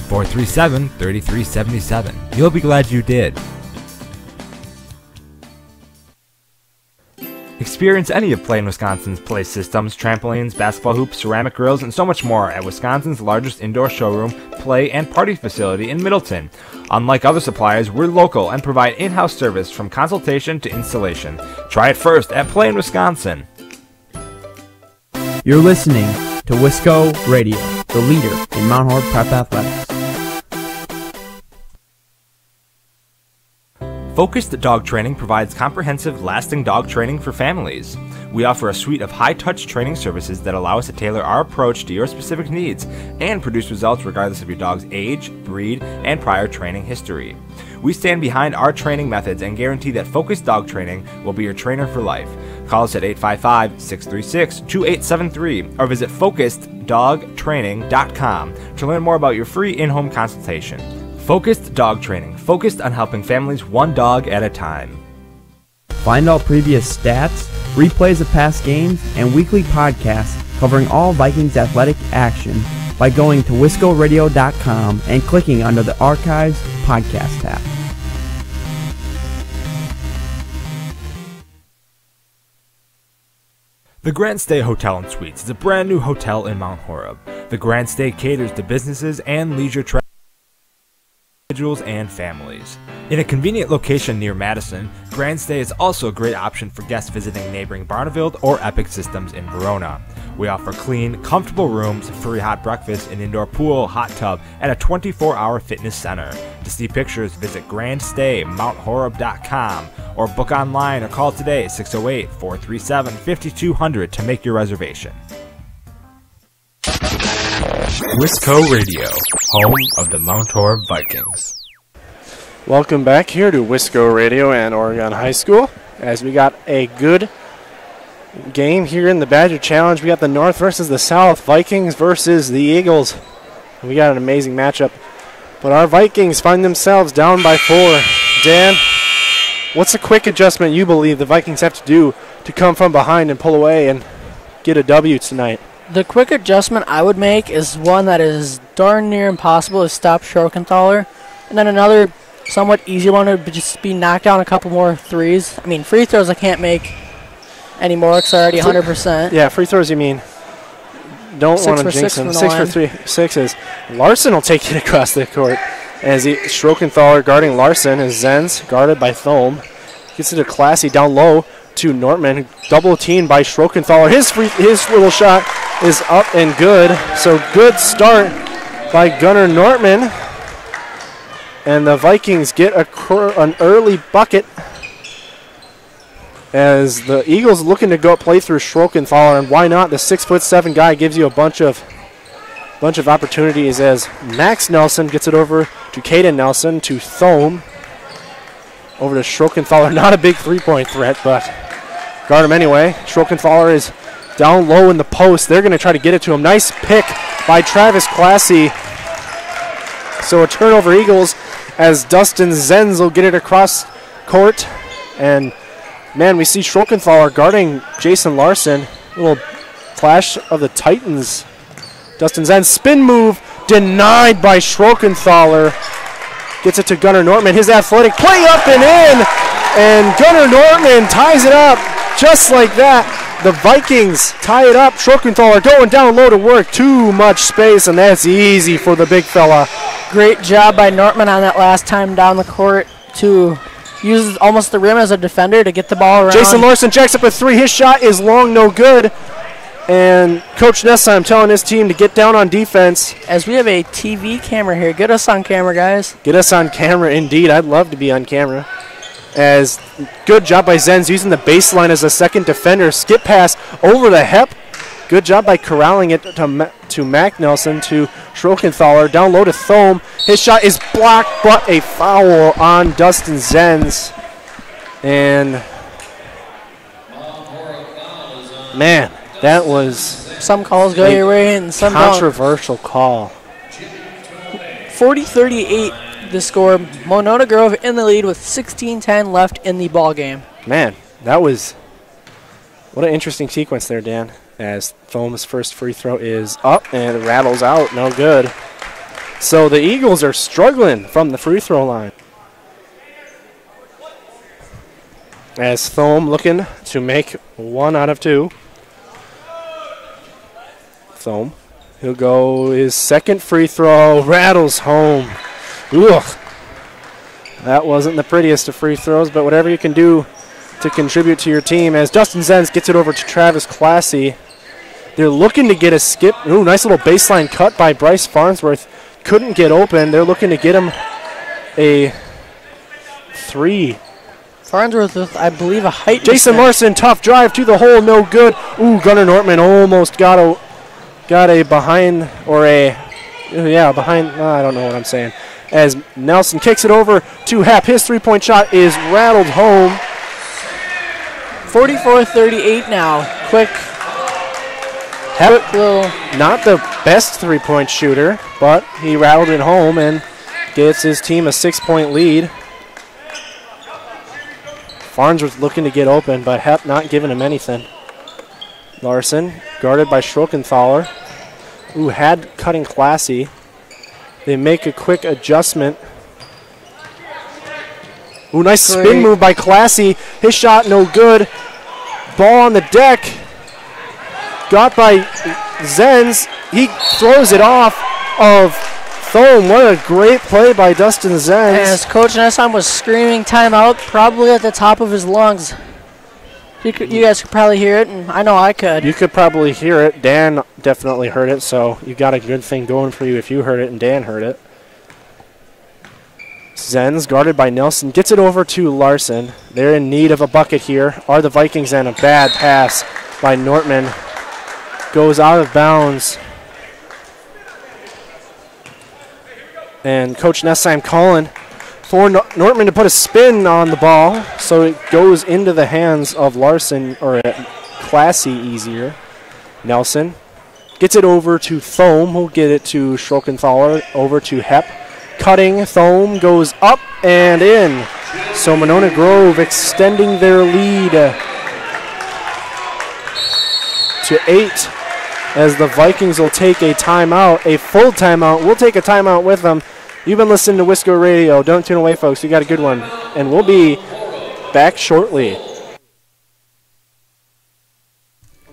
437-3377. You'll be glad you did. Experience any of PlayN Wisconsin's play systems, trampolines, basketball hoops, ceramic grills, and so much more at Wisconsin's largest indoor showroom, play, and party facility in Middleton. Unlike other suppliers, we're local and provide in-house service from consultation to installation. Try it first at PlayN Wisconsin. You're listening to Wisco Radio, the leader in Mount Horeb Prep Athletics. Focused Dog Training provides comprehensive, lasting dog training for families. We offer a suite of high-touch training services that allow us to tailor our approach to your specific needs and produce results regardless of your dog's age, breed, and prior training history. We stand behind our training methods and guarantee that Focused Dog Training will be your trainer for life. Call us at 855-636-2873 or visit FocusedDogTraining.com to learn more about your free in-home consultation. Focused Dog Training, focused on helping families one dog at a time. Find all previous stats, replays of past games, and weekly podcasts covering all Vikings athletic action by going to wiscoradio.com and clicking under the Archives podcast tab. The GrandStay Hotel and Suites is a brand new hotel in Mount Horeb. The GrandStay caters to businesses and leisure travel individuals and families. In a convenient location near Madison, GrandStay is also a great option for guests visiting neighboring Barneveld or Epic Systems in Verona. We offer clean, comfortable rooms, free hot breakfast, an indoor pool, hot tub, and a 24-hour fitness center. To see pictures, visit GrandStayMountHoreb.com or book online or call today 608-437-5200 to make your reservation. Wisco Radio, home of the Mount Horeb Vikings. Welcome back here to Wisco Radio and Oregon High School as we got a good game here in the Badger Challenge. We got the North versus the South, Vikings versus the Eagles. We got an amazing matchup, but our Vikings find themselves down by 4. Dan, what's a quick adjustment you believe the Vikings have to do to come from behind and pull away and get a W tonight? The quick adjustment I would make is one that is darn near impossible, is stop Schrockenthaler. And then another somewhat easy one would just be knock down a couple more threes. I mean, free throws I can't make anymore because I already 100%. Yeah, free throws you mean. Don't want to jinx them. 6 for 3. 6 Larson will take it across the court as Schrockenthaler guarding Larson as Zenz guarded by Thome. Gets it to Classy down low to Nortman. Double teamed by Schrockenthaler. His little shot is up and good. So good start by Gunnar Nortman. And the Vikings get an early bucket as the Eagles looking to go play through Schrockenthaler, and why not? The 6'7" guy gives you a bunch of opportunities as Max Nelson gets it over to Caden Nelson to Thome. Over to Schrockenthaler. Not a big three-point threat, but guard him anyway. Schrockenthaler is down low in the post. They're going to try to get it to him. Nice pick by Travis Classy. So a turnover Eagles as Dustin Zenz will get it across court. And, man, we see Schrockenthaler guarding Jason Larson. A little clash of the Titans. Dustin Zenz spin move denied by Schrockenthaler. Gets it to Gunnar Nortman. His athletic play up and in. And Gunnar Nortman ties it up just like that. The Vikings tie it up. Schrockenthaler going down low to work. Too much space, and that's easy for the big fella. Great job by Nortman on that last time down the court to use almost the rim as a defender to get the ball around. Jason Larson jacks up a 3. His shot is long, no good. And Coach Nessheim telling his team to get down on defense. As we have a TV camera here. Get us on camera, guys. Get us on camera, indeed. I'd love to be on camera. As good job by Zenz using the baseline as a second defender. Skip pass over the hip. Good job by corralling it to Mac Nelson to Schrockenthaler. Down low to Thome. His shot is blocked, but a foul on Dustin Zenz. And, man, that was some calls go your way and some controversial call. 40-38 the score. Monona Grove in the lead with 16:10 left in the ball game. Man, that was what an interesting sequence there, Dan. As Thome's first free throw is up and it rattles out, no good. So the Eagles are struggling from the free throw line. As Thome looking to make 1 out of 2. Thome, he'll go his second free throw, rattles home. Ugh. That wasn't the prettiest of free throws, but whatever you can do to contribute to your team. As Dustin Zenz gets it over to Travis Classy. They're looking to get a skip. Ooh, nice little baseline cut by Bryce Farnsworth. Couldn't get open. They're looking to get him a 3. Farnsworth with, I believe, a height. Jason Larson, tough drive to the hole, no good. Ooh, Gunnar Nortman almost got a behind, or a, behind, I don't know what I'm saying. As Nelson kicks it over to Hep. His three-point shot is rattled home. 44-38 now. Quick. Hep, not the best three-point shooter, but he rattled it home and gets his team a 6-point lead. Farnsworth looking to get open, but Hep not giving him anything. Larson, guarded by Schrockenthaler, who had cutting Classy. They make a quick adjustment. Ooh, nice spin move by Classy. His shot no good. Ball on the deck. Got by Zenz. He throws it off of Thome. What a great play by Dustin Zenz. As Coach Nessheim was screaming timeout, probably at the top of his lungs. You guys could probably hear it, and I know I could. You could probably hear it. Dan definitely heard it, so you got a good thing going for you if you heard it and Dan heard it. Zenz, guarded by Nelson, gets it over to Larson. They're in need of a bucket here. Are the Vikings, and a bad pass by Nortman goes out of bounds. And Coach Nessheim calling for Nortman to put a spin on the ball, so it goes into the hands of Larson, or Classy easier. Nelson gets it over to Thome, who'll get it to Schrockenthaler, over to Hepp. Cutting, Thome goes up and in. So Monona Grove extending their lead to 8 as the Vikings will take a timeout, a full timeout. We'll take a timeout with them. You've been listening to Wisco Radio. Don't tune away, folks. We got a good one. And we'll be back shortly.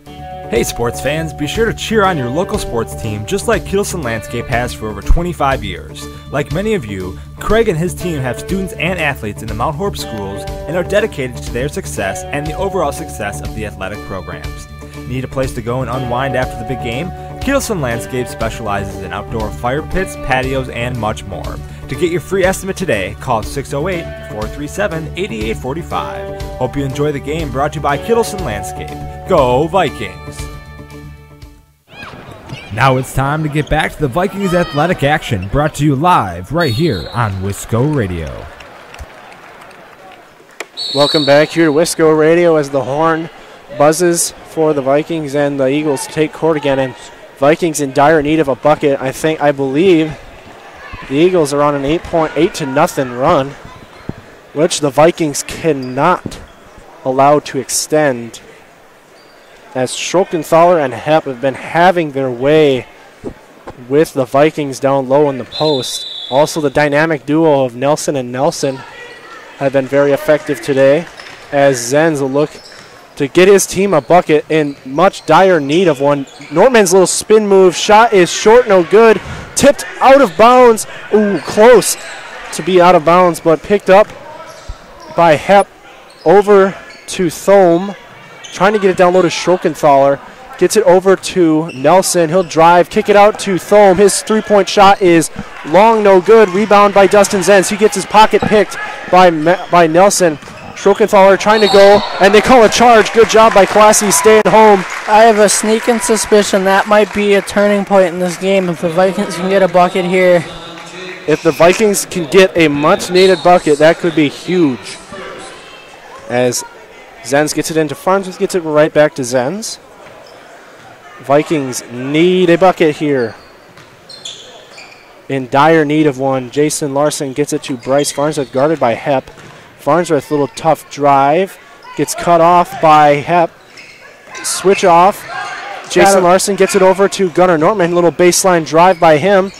Hey sports fans, be sure to cheer on your local sports team just like Kittleson Landscape has for over 25 years. Like many of you, Craig and his team have students and athletes in the Mount Horeb schools and are dedicated to their success and the overall success of the athletic programs. Need a place to go and unwind after the big game? Kittleson Landscape specializes in outdoor fire pits, patios, and much more. To get your free estimate today, call 608-437-8845. Hope you enjoy the game, brought to you by Kittleson Landscape. Go Vikings! Now it's time to get back to the Vikings athletic action, brought to you live right here on Wisco Radio. Welcome back here to Wisco Radio as the horn buzzes for the Vikings and the Eagles take court again. And Vikings in dire need of a bucket. I believe the Eagles are on an 8-0 run, which the Vikings cannot allow to extend, as Schrockenthaler and Hepp have been having their way with the Vikings down low in the post. Also, the dynamic duo of Nelson and Nelson have been very effective today, as Zenz will look to get his team a bucket in much dire need of one. Nortman's little spin move shot is short, no good. Tipped out of bounds. Ooh, close to be out of bounds, but picked up by Hepp. Over to Thome. Trying to get it down low to Schrockenthaler. Gets it over to Nelson. He'll drive, kick it out to Thome. His three-point shot is long, no good. Rebound by Dustin Zenz. He gets his pocket picked by Nelson. Schrockenthaler trying to go, and they call a charge. Good job by Classy staying home. I have a sneaking suspicion that might be a turning point in this game if the Vikings can get a bucket here. If the Vikings can get a much-needed bucket, that could be huge. As Zenz gets it into Farnsworth, gets it right back to Zenz. Vikings need a bucket here. In dire need of one. Jason Larson gets it to Bryce Farnsworth, guarded by Hepp. Farnsworth, little tough drive. Gets cut off by Hepp. Switch off. Jason Larson gets it over to Gunnar Nortman. Little baseline drive by him.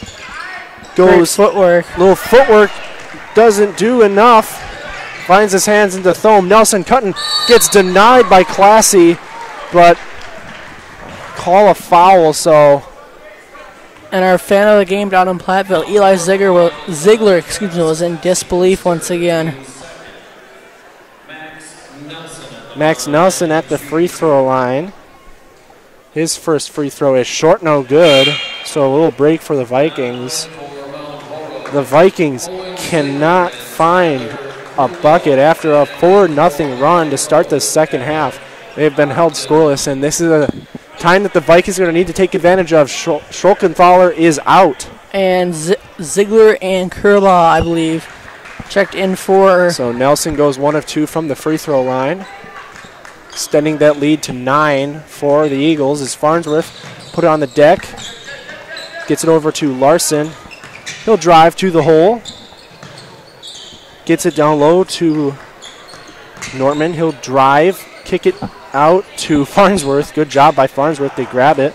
Goes footwork. Little footwork. Doesn't do enough. Finds his hands into Thome. Nelson cutting. Gets denied by Classy. But call a foul, so. And our fan of the game down in Platteville, Eli Ziegler, was in disbelief once again. Max Nelson at the free throw line. His first free throw is short, no good. So a little break for the Vikings. The Vikings cannot find a bucket after a 4-0 run to start the second half. They've been held scoreless, and this is a time that the Vikings are going to need to take advantage of. Schrockenthaler is out. And Ziegler and Kerbaugh, I believe, checked in for. So Nelson goes 1 of 2 from the free throw line. Extending that lead to 9 for the Eagles as Farnsworth put it on the deck. Gets it over to Larson. He'll drive to the hole. Gets it down low to Nortman. He'll drive, kick it out to Farnsworth. Good job by Farnsworth. They grab it.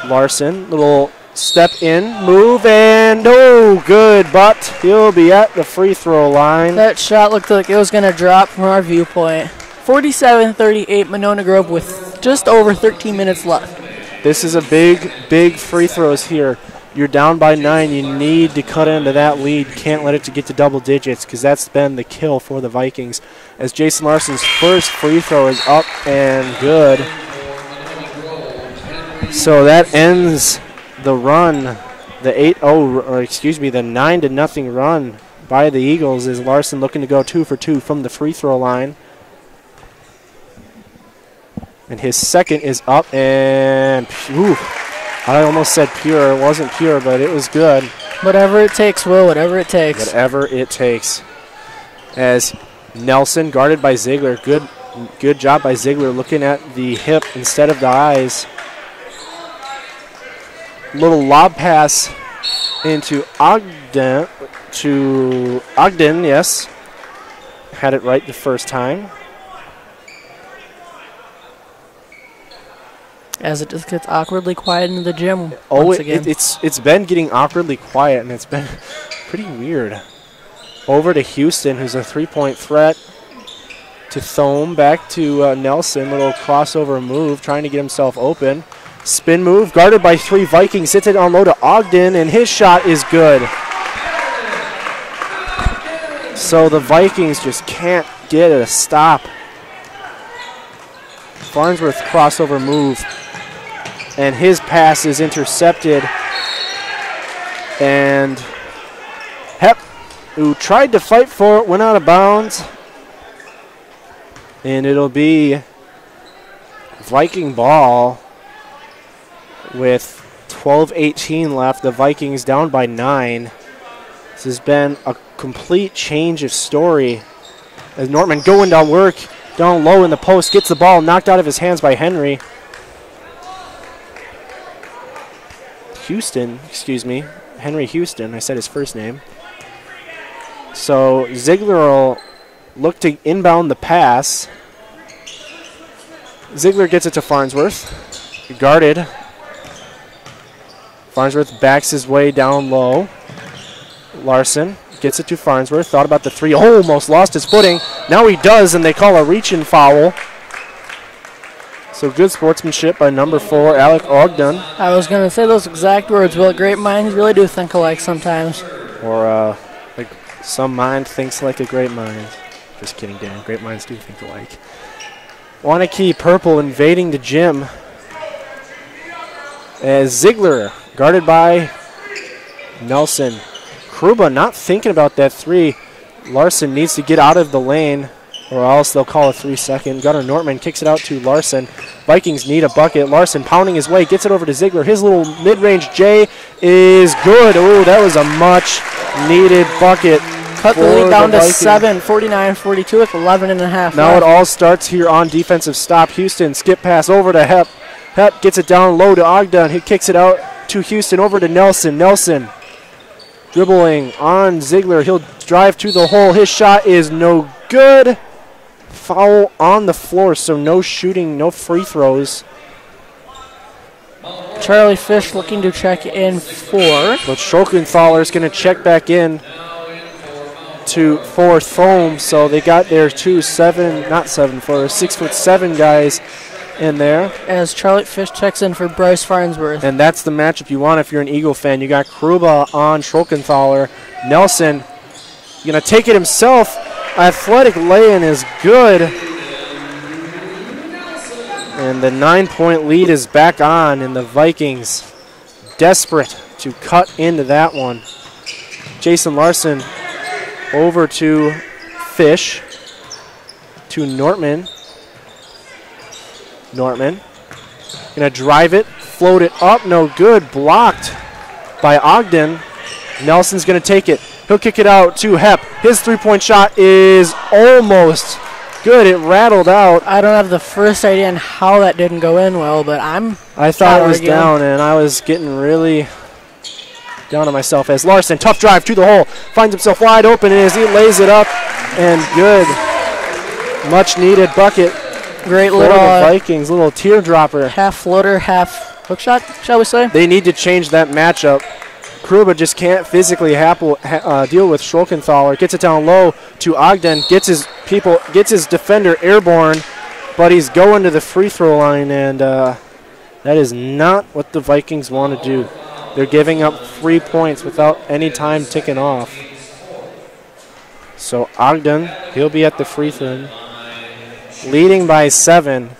Larson, little step in, move, and oh, good, but he'll be at the free throw line. That shot looked like it was going to drop from our viewpoint. 47-38 Monona Grove with just over 13 minutes left. This is a big free throws here. You're down by 9. You need to cut into that lead. Can't let it to get to double digits because that's been the kill for the Vikings. As Jason Larson's first free throw is up and good. So that ends the run, the 9-0 run by the Eagles. Is Larson looking to go 2 for 2 from the free throw line. And his second is up and I almost said pure. It wasn't pure, but it was good. Whatever it takes, Will. Whatever it takes. Whatever it takes. As Nelson guarded by Ziegler. Good job by Ziegler looking at the hip instead of the eyes. Little lob pass into Ogden. Yes. Had it right the first time. As it just gets awkwardly quiet in the gym. It's been getting awkwardly quiet, and it's been pretty weird. Over to Houston, who's a three-point threat. To Thome, back to Nelson. Little crossover move, trying to get himself open. Spin move, guarded by 3 Vikings. Hits it on low to Ogden, and his shot is good. So the Vikings just can't get it a stop. Farnsworth crossover move. And his pass is intercepted. And Hep, who tried to fight for it, went out of bounds. And it'll be Viking ball with 12:18 left. The Vikings down by 9. This has been a complete change of story. As Nortman going down work, down low in the post, gets the ball knocked out of his hands by Henry. Henry Houston, I said his first name. So Ziegler will look to inbound the pass. Ziegler gets it to Farnsworth. Guarded. Farnsworth backs his way down low. Larson gets it to Farnsworth. Thought about the 3. Almost lost his footing. Now he does, and they call a reach-in foul. So good sportsmanship by number 4, Alec Ogden. I was going to say those exact words. Well, great minds really do think alike sometimes. Or like some mind thinks like a great mind. Just kidding, Dan. Great minds do think alike. Wanakee Purple invading the gym. As Ziegler guarded by Nelson. Kruba not thinking about that 3. Larson needs to get out of the lane, or else they'll call a 3-second. Gunnar Nortman kicks it out to Larson. Vikings need a bucket. Larson pounding his way, gets it over to Ziegler. His little mid-range J is good. Oh, that was a much-needed bucket. Cut the lead down to 7, 49-42 with 11 and a half Now left. It all starts here on defensive stop. Houston, skip pass over to Hep. Hep gets it down low to Ogden. He kicks it out to Houston over to Nelson. Nelson dribbling on Ziegler. He'll drive to the hole. His shot is no good. Foul on the floor, so no shooting, no free throws. Charlie Fish looking to check in for. But Schokenthaler is going to check back in for Thome. So they got their 6'7" guys in there. As Charlie Fish checks in for Bryce Farnsworth. And that's the matchup you want if you're an Eagle fan. You got Kruba on Schokenthaler. Nelson going to take it himself. Athletic lay-in is good. And the 9-point lead is back on, and the Vikings desperate to cut into that one. Jason Larson over to Fish, to Nortman. Nortman gonna drive it, float it up, no good, blocked by Ogden. Nelson's gonna take it. He'll kick it out to Hep. His three-point shot is almost good. It rattled out. I don't have the first idea on how that didn't go in well, but I thought it was down, and I was getting really down on myself as Larson, tough drive to the hole, finds himself wide open as he lays it up, and good. Much-needed bucket. Great for little the Vikings, little teardropper. Half floater, half hook shot, shall we say? They need to change that matchup. Kruba just can't physically deal with Schokenthaler. Gets it down low to Ogden. Gets his defender airborne, but he's going to the free throw line, and that is not what the Vikings want to do. They're giving up 3 points without any time ticking off. So Ogden, he'll be at the free throw. Leading by 7.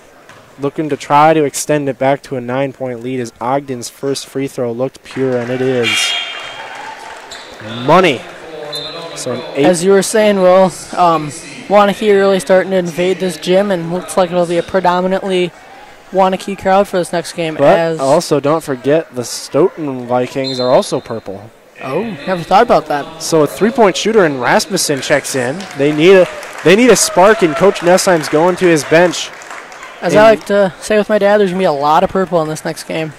Looking to try to extend it back to a 9-point lead as Ogden's first free throw looked pure, and it is money. So an 8. As you were saying, Will, Wanakee really starting to invade this gym, and looks like it'll be a predominantly Wanakee crowd for this next game. But also don't forget the Stoughton Vikings are also purple. Oh, never thought about that. So a 3-point shooter in Rasmussen checks in. They need a spark, and Coach Nessheim's going to his bench. As I like to say with my dad, there's going to be a lot of purple in this next game.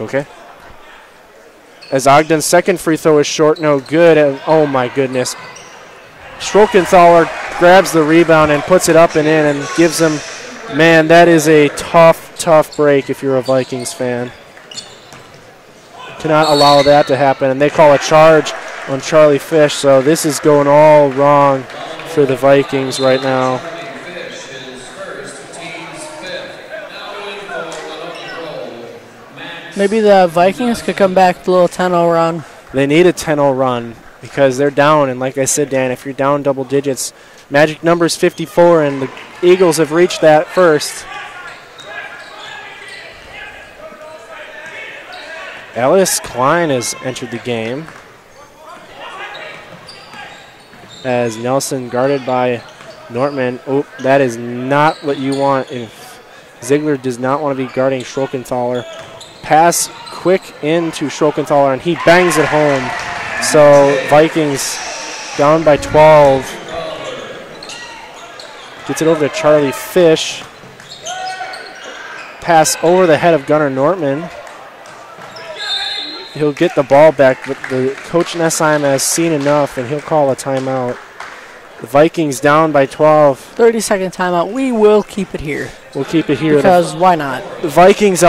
Okay. As Ogden's second free throw is short, no good. And oh, my goodness. Schrockenthaler grabs the rebound and puts it up and in and gives him, man, that is a tough break if you're a Vikings fan. Cannot allow that to happen. And they call a charge on Charlie Fish, so this is going all wrong for the Vikings right now. Maybe the Vikings could come back with a little 10-0 run. They need a 10-0 run because they're down. And like I said, Dan, if you're down double digits, magic number is 54, and the Eagles have reached that first. Ellis Klein has entered the game as Nelson guarded by Nortman. Oh, that is not what you want if Ziegler does not want to be guarding Schrockenthaler. Pass quick into Schrockenthaler, and he bangs it home. So Vikings down by 12. Gets it over to Charlie Fish. Pass over the head of Gunnar Nortman. He'll get the ball back, but the Coach Nessheim has seen enough, and he'll call a timeout. The Vikings down by 12. 30-second timeout. We will keep it here. We'll keep it here. Because why not? The Vikings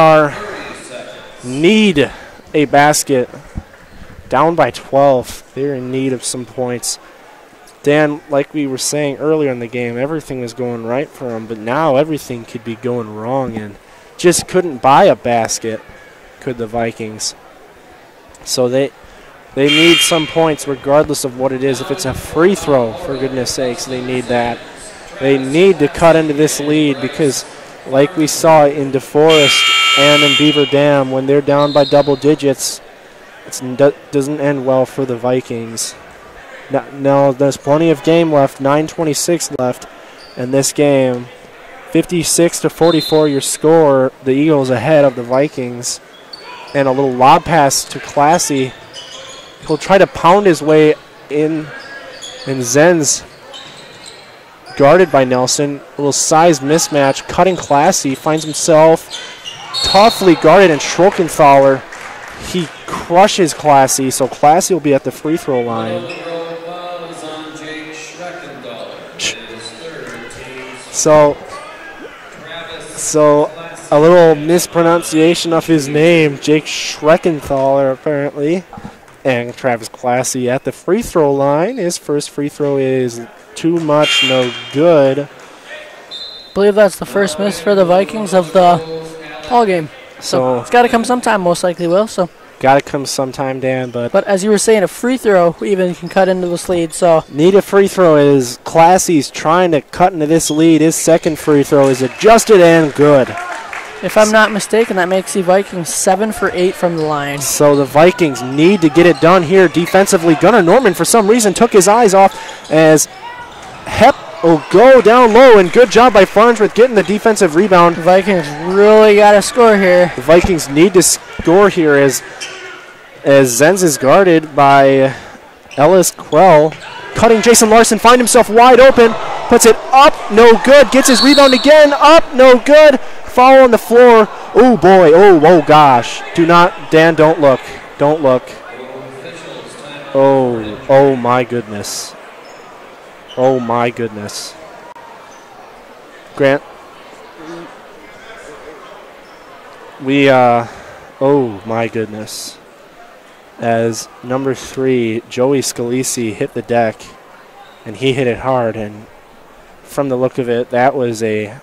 need a basket. Down by 12. They're in need of some points. Dan, like we were saying earlier in the game, everything was going right for them, but now everything could be going wrong, and just couldn't buy a basket, could the Vikings. So they need some points regardless of what it is. If it's a free throw, for goodness sakes, they need that. They need to cut into this lead because like we saw in DeForest and in Beaver Dam, when they're down by double digits, it doesn't end well for the Vikings. Now there's plenty of game left, 9:26 left in this game. 56-44 your score, the Eagles ahead of the Vikings. And a little lob pass to Classy. He'll try to pound his way in, and Zenz guarded by Nelson. A little size mismatch, cutting Classy, finds himself toughly guarded, and Schrockenthaler, he crushes Classy, so Classy will be at the free throw line. So a little mispronunciation of his name, Jake Schreckenthaler apparently. And Travis Classy at the free throw line. His first free throw is too much, no good. I believe that's the first miss for the Vikings of the ball game. So it's got to come sometime, most likely will. So got to come sometime, Dan. But as you were saying, a free throw even can cut into this lead. So need a free throw is Classy's trying to cut into this lead. His second free throw is adjusted and good. If I'm not mistaken, that makes the Vikings 7 for 8 from the line. So the Vikings need to get it done here defensively. Gunnar Nortman, for some reason, took his eyes off as Hep will go down low, and good job by Farnsworth getting the defensive rebound. The Vikings really got to score here. The Vikings need to score here as Zenz is guarded by Ellis Krell. Cutting Jason Larson, find himself wide open, puts it up, no good, gets his rebound again, up, no good. Foul on the floor. Oh, boy. Oh, gosh. Dan, don't look. Don't look. Oh, my goodness. Oh, my goodness. Grant. Oh, my goodness. As number 3, Joey Scalisi, hit the deck, and he hit it hard, and from the look of it, that was a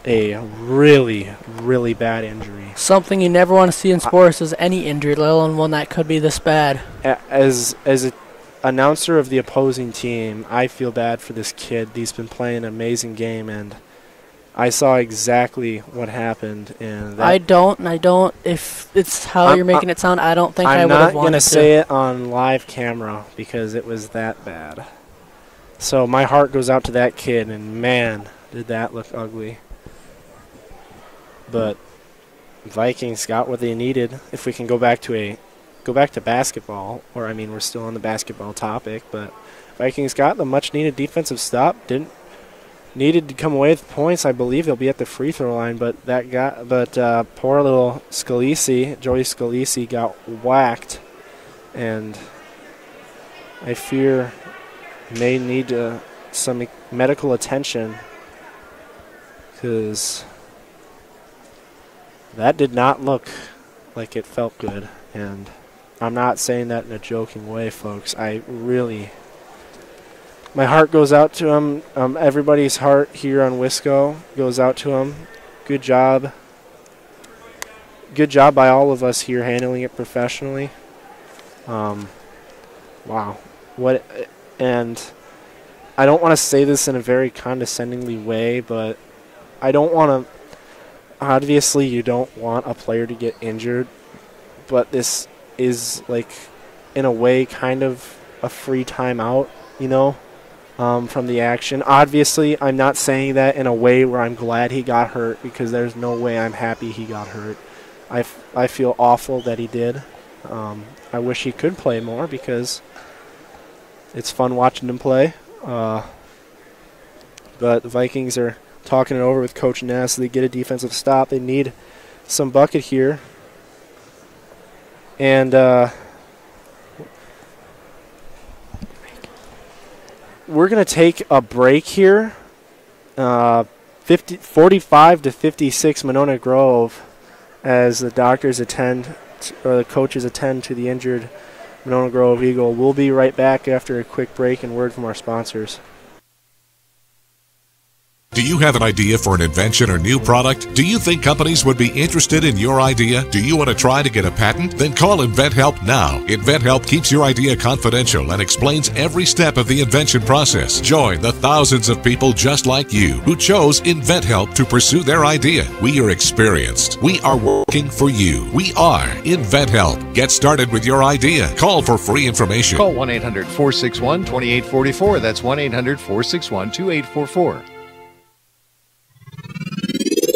a really, really bad injury. Something you never want to see in sports is any injury, let alone one that could be this bad. As an announcer of the opposing team, I feel bad for this kid. He's been playing an amazing game, and I saw exactly what happened. And I don't. If it's how you're making it sound, I don't think I would have wanted to. I'm not going to say it on live camera because it was that bad. So my heart goes out to that kid, and man, did that look ugly. But Vikings got what they needed. If we can go back to basketball, or I mean, we're still on the basketball topic, but Vikings got the much-needed defensive stop. Needed to come away with points. I believe they'll be at the free throw line, but poor little Joey Scalisi got whacked, and I fear may need some medical attention because that did not look like it felt good. And I'm not saying that in a joking way, folks. My heart goes out to him. Everybody's heart here on Wisco goes out to him. Good job. Good job by all of us here handling it professionally. Wow. And I don't want to say this in a very condescendingly way, but I don't want to. Obviously, you don't want a player to get injured, but this is, like, in a way, kind of a free timeout, from the action. Obviously, I'm not saying that in a way where I'm glad he got hurt, because there's no way I'm happy he got hurt. I feel awful that he did. I wish he could play more because it's fun watching him play. But the Vikings are talking it over with Coach Ness. They get a defensive stop. They need some bucket here. And we're going to take a break here. 45 to 56 Monona Grove as the doctors the coaches attend to the injured Monona Grove Eagle. We'll be right back after a quick break and word from our sponsors. Do you have an idea for an invention or new product? Do you think companies would be interested in your idea? Do you want to try to get a patent? Then call InventHelp now. InventHelp keeps your idea confidential and explains every step of the invention process. Join the thousands of people just like you who chose InventHelp to pursue their idea. We are experienced. We are working for you. We are InventHelp. Get started with your idea. Call for free information. Call 1-800-461-2844. That's 1-800-461-2844.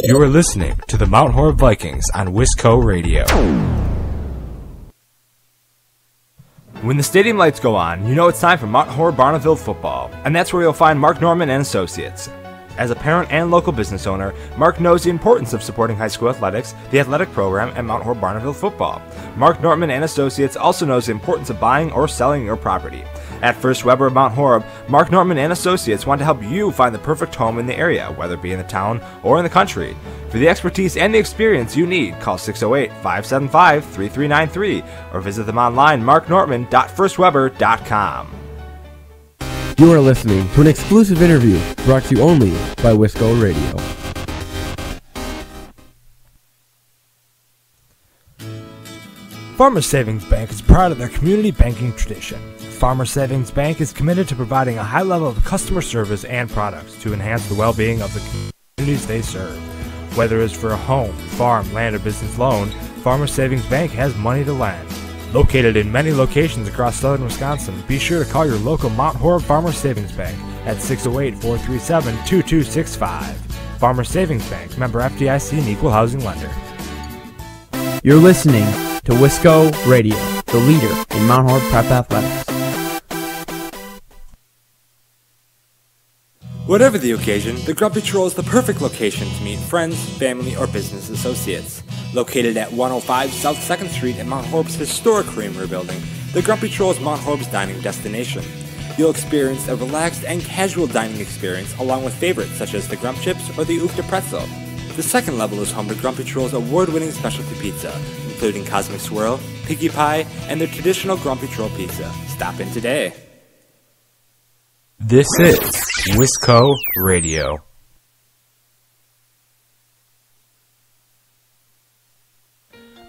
You are listening to the Mount Horeb Vikings on Wisco Radio. When the stadium lights go on, you know it's time for Mount Horeb Barneville football, and that's where you'll find Mark Norman and Associates. As a parent and local business owner, Mark knows the importance of supporting high school athletics, the athletic program, and Mount Horeb Barneville football. Mark Norman and Associates also knows the importance of buying or selling your property. At First Weber of Mount Horeb, Mark Norman and Associates want to help you find the perfect home in the area, whether it be in the town or in the country. For the expertise and the experience you need, call 608-575-3393 or visit them online, marknorman.firstweber.com. You are listening to an exclusive interview brought to you only by Wisco Radio. Farmers Savings Bank is proud of their community banking tradition. Farmers Savings Bank is committed to providing a high level of customer service and products to enhance the well-being of the communities they serve. Whether it's for a home, farm, land, or business loan, Farmers Savings Bank has money to lend. Located in many locations across southern Wisconsin, be sure to call your local Mount Horeb Farmers Savings Bank at 608-437-2265. Farmers Savings Bank, member FDIC and equal housing lender. You're listening to Wisco Radio, the leader in Mount Horeb Prep Athletics. Whatever the occasion, the Grumpy Troll is the perfect location to meet friends, family, or business associates. Located at 105 South 2nd Street in Mount Horeb's historic Creamery building, the Grumpy Troll is Mount Horeb's dining destination. You'll experience a relaxed and casual dining experience along with favorites such as the Grump Chips or the Oofta Pretzel. The second level is home to Grumpy Troll's award-winning specialty pizza, including Cosmic Swirl, Piggy Pie, and their traditional Grumpy Troll pizza. Stop in today. This is Wisco Radio.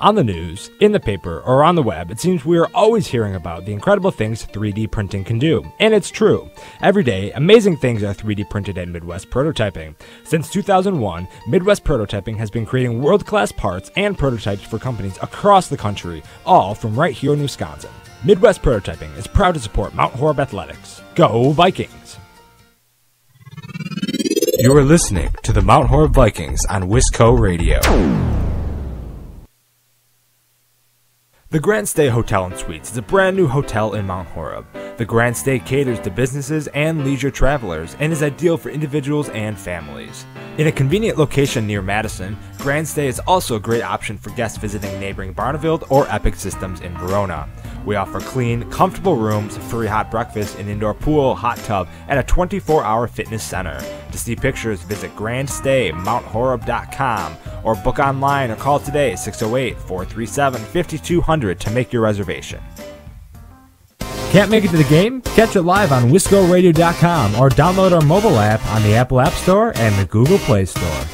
On the news, in the paper, or on the web, it seems we are always hearing about the incredible things 3D printing can do. And it's true. Every day, amazing things are 3D printed at Midwest Prototyping. Since 2001, Midwest Prototyping has been creating world-class parts and prototypes for companies across the country, all from right here in Wisconsin. Midwest Prototyping is proud to support Mount Horeb Athletics. Go Vikings! You are listening to the Mount Horeb Vikings on Wisco Radio. The GrandStay Hotel and Suites is a brand new hotel in Mount Horeb. The GrandStay caters to businesses and leisure travelers and is ideal for individuals and families. In a convenient location near Madison, GrandStay is also a great option for guests visiting neighboring Barneveld or Epic Systems in Verona. We offer clean, comfortable rooms, free hot breakfast, an indoor pool, hot tub, and a 24-hour fitness center. To see pictures, visit GrandStayMountHoreb.com or book online or call today 608-437-5200 to make your reservation. Can't make it to the game? Catch it live on WiscoRadio.com or download our mobile app on the Apple App Store and the Google Play Store.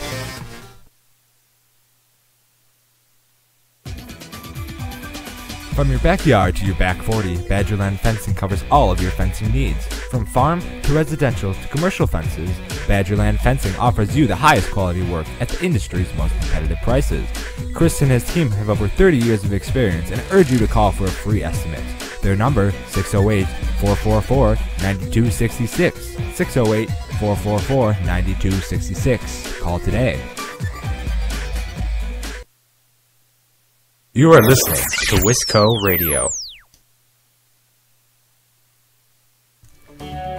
From your backyard to your back 40, Badgerland Fencing covers all of your fencing needs. From farm to residential to commercial fences, Badgerland Fencing offers you the highest quality work at the industry's most competitive prices. Chris and his team have over 30 years of experience and urge you to call for a free estimate. Their number, 608-444-9266. 608-444-9266. Call today. You are listening to Wisco Radio.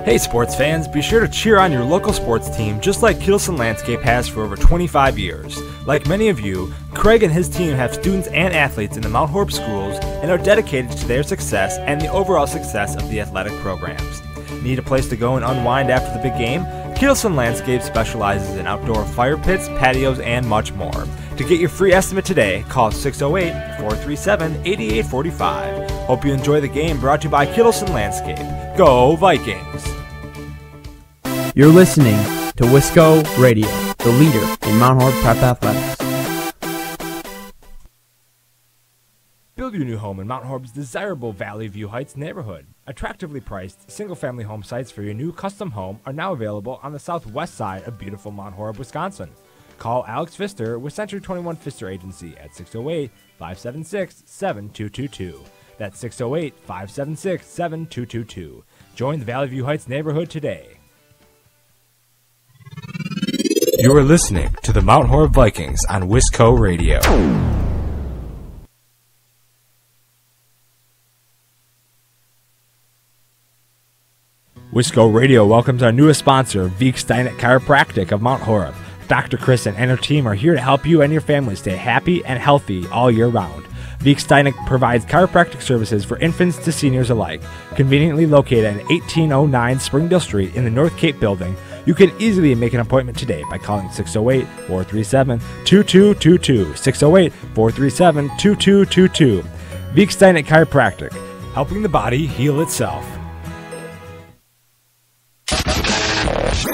Hey sports fans, be sure to cheer on your local sports team just like Kittleson Landscape has for over 25 years. Like many of you, Craig and his team have students and athletes in the Mount Horeb schools and are dedicated to their success and the overall success of the athletic programs. Need a place to go and unwind after the big game? Kittleson Landscape specializes in outdoor fire pits, patios, and much more. To get your free estimate today, call 608-437-8845. Hope you enjoy the game, brought to you by Kittleson Landscape. Go Vikings! You're listening to Wisco Radio, the leader in Mount Horeb Prep Athletics. Build your new home in Mount Horeb's desirable Valley View Heights neighborhood. Attractively priced, single-family home sites for your new custom home are now available on the southwest side of beautiful Mount Horeb, Wisconsin. Call Alex Pfister with Century 21 Pfister Agency at 608-576-7222. That's 608-576-7222. Join the Valley View Heights neighborhood today. You are listening to the Mount Horeb Vikings on Wisco Radio. Wisco Radio welcomes our newest sponsor, Veek Steinet Chiropractic of Mount Horeb. Dr. Kristen and her team are here to help you and your family stay happy and healthy all year round. Veek Steinet provides chiropractic services for infants to seniors alike. Conveniently located at 1809 Springdale Street in the North Cape building, you can easily make an appointment today by calling 608-437-2222. 608-437-2222. Veek Steinet Chiropractic, helping the body heal itself.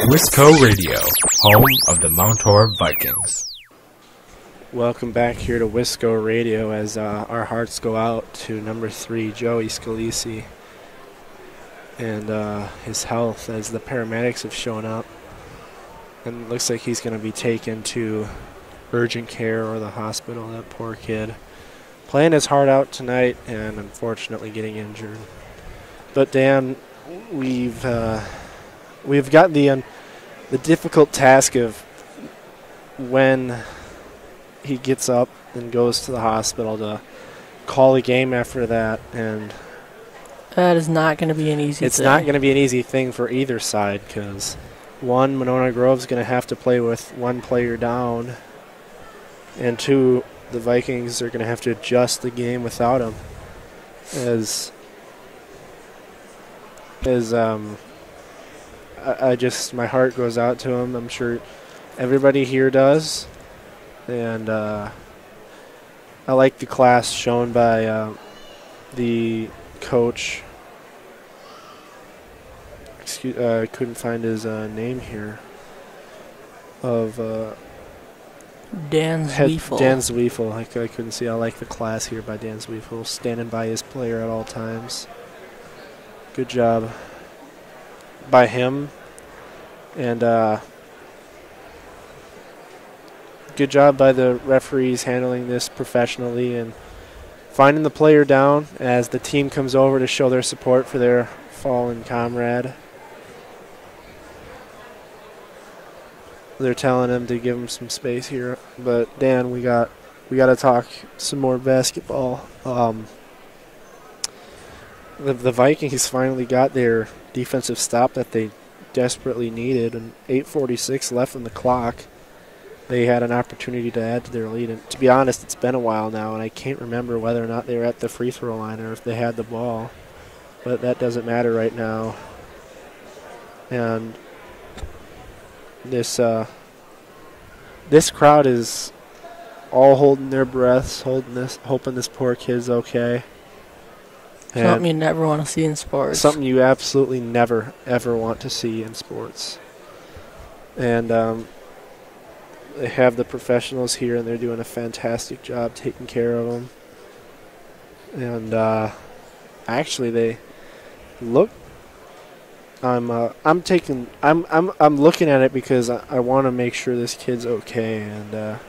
Wisco Radio, home of the Mount Horeb Vikings. Welcome back here to Wisco Radio as our hearts go out to number 3, Joey Scalisi, and his health as the paramedics have shown up. And it looks like he's going to be taken to urgent care or the hospital. That poor kid. Playing his heart out tonight and unfortunately getting injured. But Dan, we've got the difficult task of when he gets up and goes to the hospital to call a game after that, and that is not going to be an easy thing. It's not going to be an easy thing for either side because, one, Monona Grove's going to have to play with one player down, and two, the Vikings are going to have to adjust the game without him. My heart goes out to him. I'm sure everybody here does. And I like the class shown by the coach. I couldn't find his name here. Of Dan Zwiefel. Dan Zwiefel. I couldn't see. I like the class here by Dan Zwiefel, standing by his player at all times. Good job by him. And good job by the referees handling this professionally and finding the player down as the team comes over to show their support for their fallen comrade. They're telling him to give him some space here, but Dan, we got to talk some more basketball. The Vikings finally got their defensive stop that they desperately needed, and 8:46 left on the clock. They had an opportunity to add to their lead, and to be honest, it's been a while now, and I can't remember whether or not they were at the free throw line or if they had the ball, but that doesn't matter right now. And this crowd is all holding their breaths, hoping this poor kid's okay. And something you never want to see in sports. Something you absolutely never, ever want to see in sports. And they have the professionals here, and they're doing a fantastic job taking care of them. And actually, they look. I'm looking at it because I want to make sure this kid's okay, and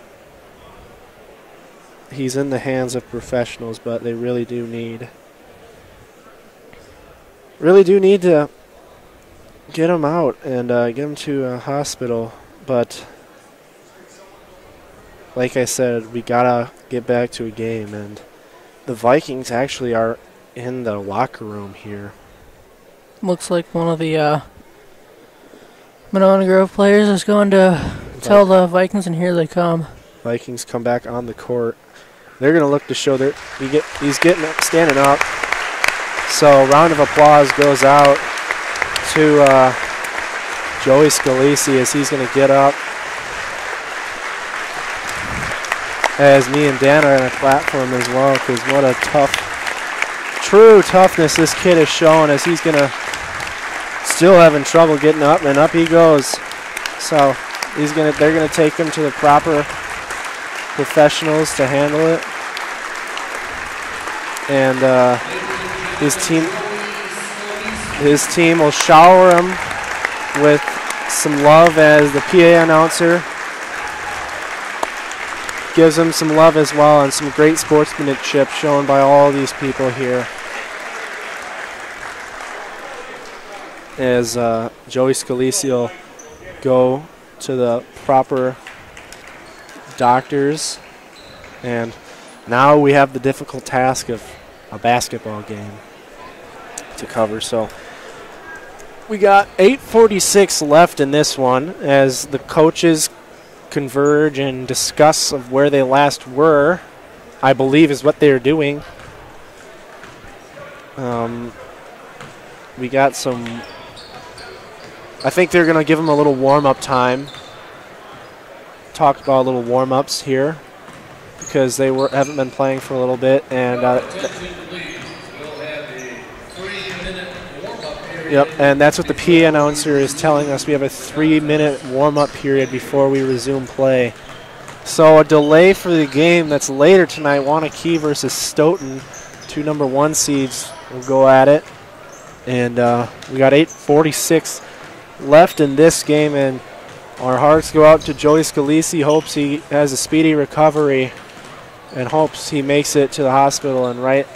he's in the hands of professionals, but they really do need to get him out and get him to a hospital. But like I said, we gotta get back to a game, and the Vikings actually are in the locker room here. Looks like one of the Monona Grove players is going to tell the Vikings, and here they come. Vikings come back on the court. They're going to look to show he's getting up, standing up. So round of applause goes out to Joey Scalisi as he's going to get up. As me and Dan are going to clap for him as well, because what a true toughness this kid is showing, as he's going to still having trouble getting up, and up he goes. So they're going to take him to the proper professionals to handle it. And his team will shower him with some love as the PA announcer gives him some love as well, and some great sportsmanship shown by all these people here. As Joey Scalisi will go to the proper doctors, and now we have the difficult task of a basketball game to cover. So we got 8:46 left in this one as the coaches converge and discuss of where they last were, I believe is what they're doing. We got some, I think they're going to give them a little warm-up time. Talk about a little warm-ups here because they haven't been playing for a little bit, and yep, and that's what the PA announcer is telling us. We have a 3-minute warm-up period before we resume play. So a delay for the game that's later tonight, Wanakee versus Stoughton. 2 number 1 seeds will go at it. And we got 8:46 left in this game, and our hearts go out to Joey Scalisi. Hopes he has a speedy recovery and hopes he makes it to the hospital and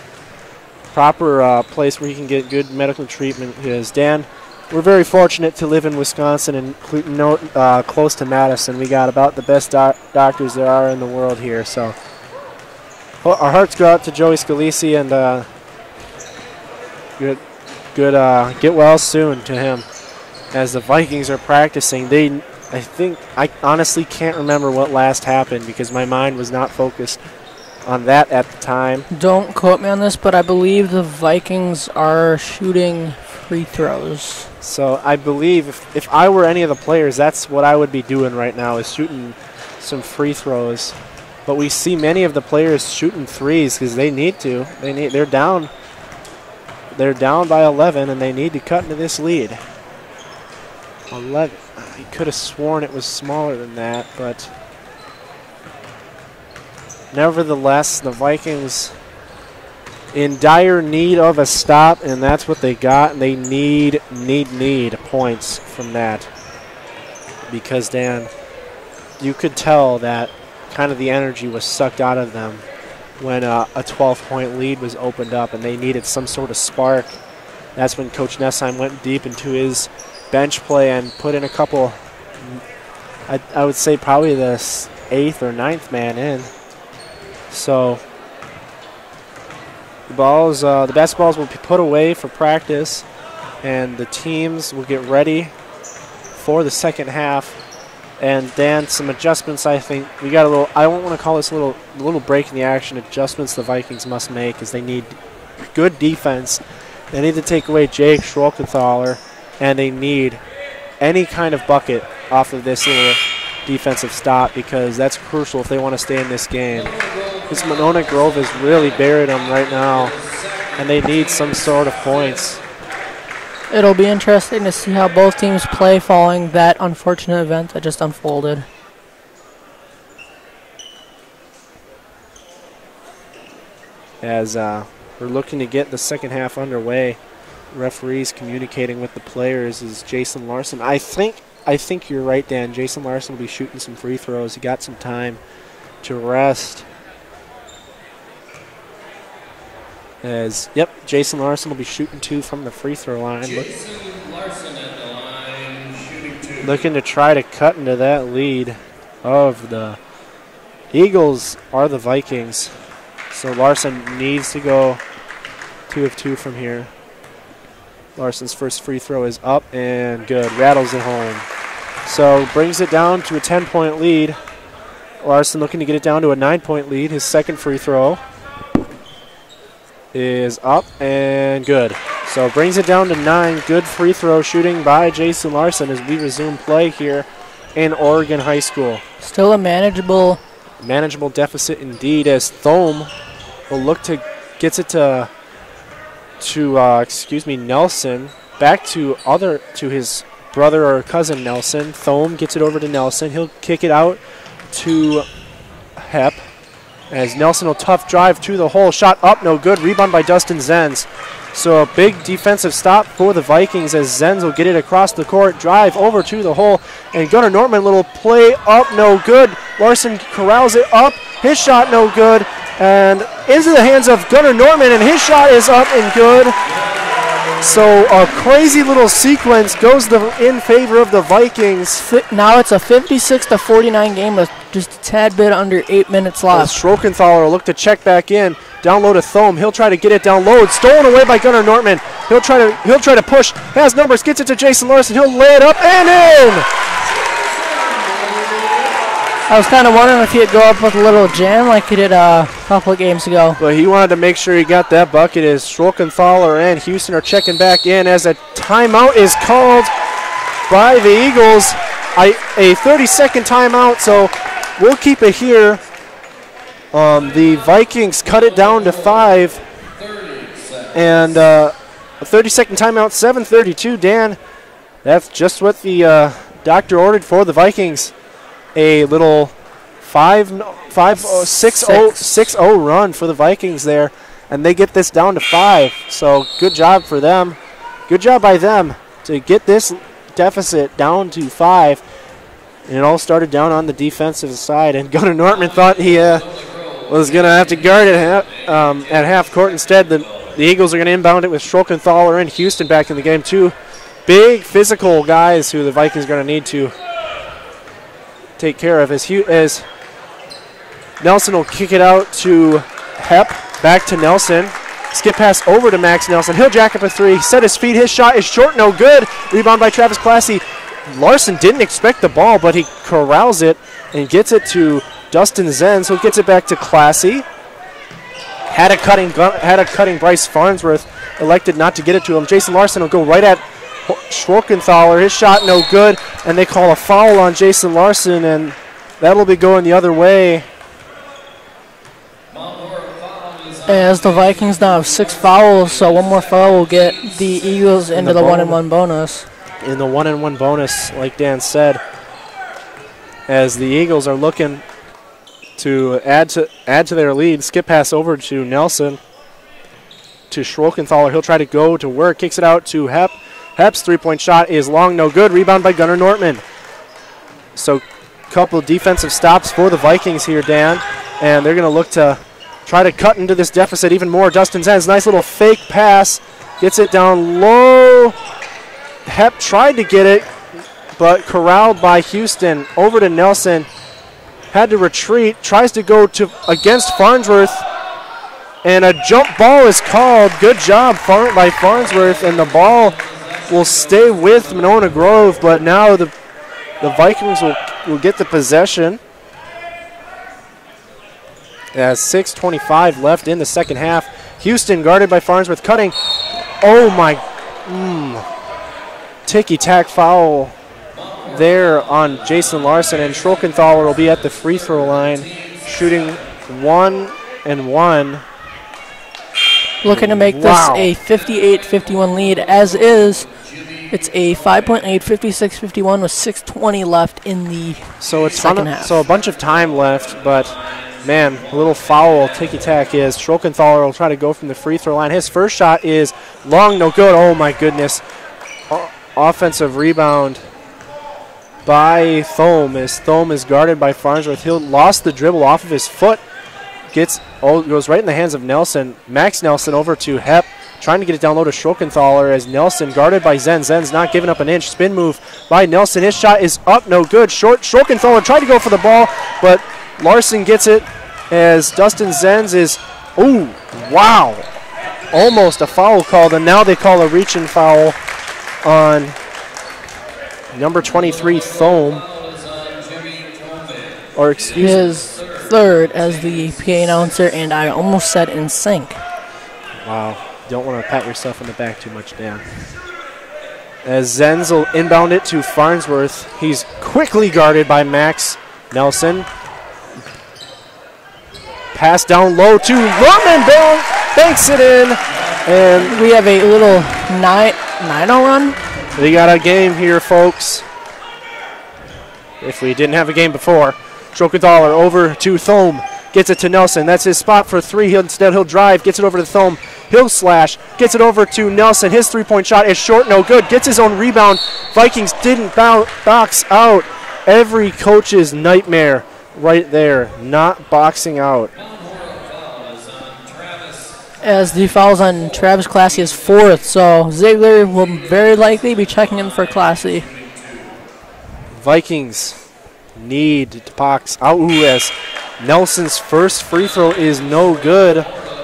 proper place where he can get good medical treatment. Because Dan, we're very fortunate to live in Wisconsin and close to Madison. We got about the best doctors there are in the world here. So our hearts go out to Joey Scalisi, and get well soon to him. As the Vikings are practicing, I honestly can't remember what last happened because my mind was not focused on that at the time. Don't quote me on this, but I believe the Vikings are shooting free throws. So I believe if I were any of the players, that's what I would be doing right now, is shooting some free throws. But we see many of the players shooting threes because they need to. They're down by 11, and they need to cut into this lead. 11. I could have sworn it was smaller than that, but Nevertheless, the Vikings in dire need of a stop, and that's what they got, and they need points from that. Because, Dan, you could tell that kind of the energy was sucked out of them when a 12-point lead was opened up, and they needed some sort of spark. That's when Coach Nessheim went deep into his bench play and put in a couple, I would say probably the 8th or 9th man in. So the basketballs will be put away for practice, and the teams will get ready for the second half. And Dan, some adjustments. I think we got a little. I don't want to call this a little break in the action. Adjustments the Vikings must make is they need good defense. They need to take away Jake Schrockenthaler, and they need any kind of bucket off of this little defensive stop, because that's crucial if they want to stay in this game. Because Monona Grove has really buried them right now, and they need some sort of points. It'll be interesting to see how both teams play following that unfortunate event that just unfolded. As we're looking to get the second half underway, referees communicating with the players is Jason Larson. I think you're right, Dan. Jason Larson will be shooting some free throws. He got some time to rest. Jason Larson will be shooting 2 from the free throw line. Jason Larson at the line, shooting 2. Looking to try to cut into that lead of the Eagles are the Vikings. So Larson needs to go 2 of 2 from here. Larson's first free throw is up and good. Rattles it home. So brings it down to a 10-point lead. Larson looking to get it down to a 9-point lead. His second free throw is up and good. So brings it down to 9. Good free throw shooting by Jason Larson as we resume play here in Oregon High School. Still a manageable deficit indeed, as Thome will look to gets it to Nelson, back to his brother or cousin Nelson. Thome gets it over to Nelson. He'll kick it out to Hep, as Nelson will tough drive to the hole. Shot up, no good. Rebound by Dustin Zenz. So a big defensive stop for the Vikings as Zenz will get it across the court, drive over to the hole, and Gunnar Nortman, little play up, no good. Larson corrals it up. His shot no good, and into the hands of Gunnar Nortman, and his shot is up and good. So a crazy little sequence goes in favor of the Vikings. Now it's a 56-49 game with just a tad bit under 8 minutes left. Schrockenthaler will look to check back in. Down low to Thome. He'll try to get it down low. It's stolen away by Gunnar Nortman. He'll try to push. Has numbers. Gets it to Jason Larson. He'll lay it up and in. I was kind of wondering if he'd go up with a little jam like he did a couple of games ago. But he wanted to make sure he got that bucket as Schrockenthaler and Houston are checking back in as a timeout is called by the Eagles. A 30-second timeout, so we'll keep it here. The Vikings cut it down to 5. And a 30-second timeout, 7:32. Dan, that's just what the doctor ordered for the Vikings. A little 6-0 run for the Vikings there, and they get this down to 5. So good job for them. Good job by them to get this deficit down to 5. And it all started down on the defensive side, and Gunnar Nortman thought he was going to have to guard it at half court. Instead, the Eagles are going to inbound it with Schrockenthaler and Houston back in the game. 2 big physical guys who the Vikings are going to need to take care of as Nelson will kick it out to Hep, back to Nelson. Skip pass over to Max Nelson. He'll jack up a 3, set his feet. His shot is short, no good. Rebound by Travis Classy. Larson didn't expect the ball, but he corrals it and gets it to Dustin Zenz, who gets it back to Classy. Had a cutting Bryce Farnsworth, elected not to get it to him. Jason Larson will go right at Schrockenthaler. His shot no good, and they call a foul on Jason Larson, and that'll be going the other way. As the Vikings now have 6 fouls, so one more foul will get the Eagles into the 1-and-1 bonus. In the 1-and-1 bonus, like Dan said, as the Eagles are looking to add to their lead. Skip pass over to Nelson. To Schrockenthaler. He'll try to go to work. Kicks it out to Hepp. Hepp's three-point shot is long, no good. Rebound by Gunnar Nortman. So couple defensive stops for the Vikings here, Dan. And they're going to look to try to cut into this deficit even more. Dustin Zenz, nice little fake pass. Gets it down low. Hepp tried to get it, but corralled by Houston. Over to Nelson. Had to retreat. Tries to go to against Farnsworth. And a jump ball is called. Good job by Farnsworth. And the ball will stay with Monona Grove. But now the Vikings will get the possession. As 6:25 left in the second half. Houston guarded by Farnsworth cutting. Oh my. Ticky-tack foul there on Jason Larson. And Schrockenthaler will be at the free throw line shooting 1 and 1. Looking to make this a 58-51 lead, as is. It's a 5-point lead, 56-51 with 6:20 left in the second half. So a bunch of time left, but man, a little foul ticky-tack is. Schrockenthaler will try to go from the free throw line. His first shot is long, no good. Oh my goodness. Offensive rebound by Thome, as Thome is guarded by Farnsworth. He'll lost the dribble off of his foot. Goes right in the hands of Nelson. Max Nelson over to Hepp, trying to get it down low to Schrockenthaler as Nelson guarded by Zen. Zen's not giving up an inch. Spin move by Nelson. His shot is up, no good. Schrockenthaler tried to go for the ball, but Larson gets it as Dustin Zenz is, ooh, wow. Almost a foul called, and now they call a reach-in foul on number 23, Thome. Or excuse his third as the PA announcer, and I almost said in sync. Wow. Don't want to pat yourself on the back too much, Dan. As Zenz will inbound it to Farnsworth. He's quickly guarded by Max Nelson. Pass down low to Norman. Banks it in. And we have a little 9-0 run. We got a game here, folks. If we didn't have a game before. Schrockenthaler over to Thome. Gets it to Nelson. That's his spot for three. He'll drive. Gets it over to Thome. He'll slash. Gets it over to Nelson. His three-point shot is short, no good. Gets his own rebound. Vikings didn't box out. Every coach's nightmare right there. Not boxing out. As the fouls on Travis Classy is fourth, so Ziegler will very likely be checking in for Classy. Vikings need to box out. Ooh, as Nelson's first free throw is no good.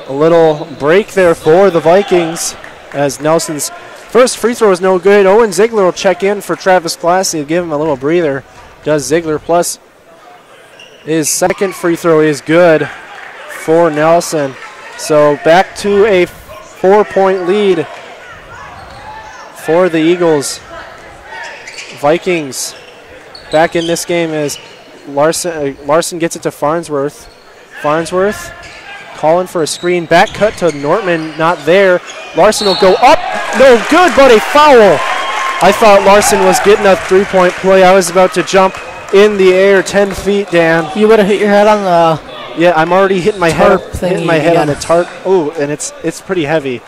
A little break there for the Vikings as Nelson's first free throw is no good. Owen Ziegler will check in for Travis Classy to give him a little breather. Does Ziegler, plus his second free throw is good for Nelson. So back to a 4-point lead for the Eagles. Vikings back in this game as Larson gets it to Farnsworth. Farnsworth calling for a screen. Back cut to Nortman, not there. Larson will go up. No good, but a foul. I thought Larson was getting a three-point play. I was about to jump in the air 10 feet, Dan. You would have hit your head on the... Yeah, I'm already hitting my head on the tarp. Oh, and it's pretty heavy.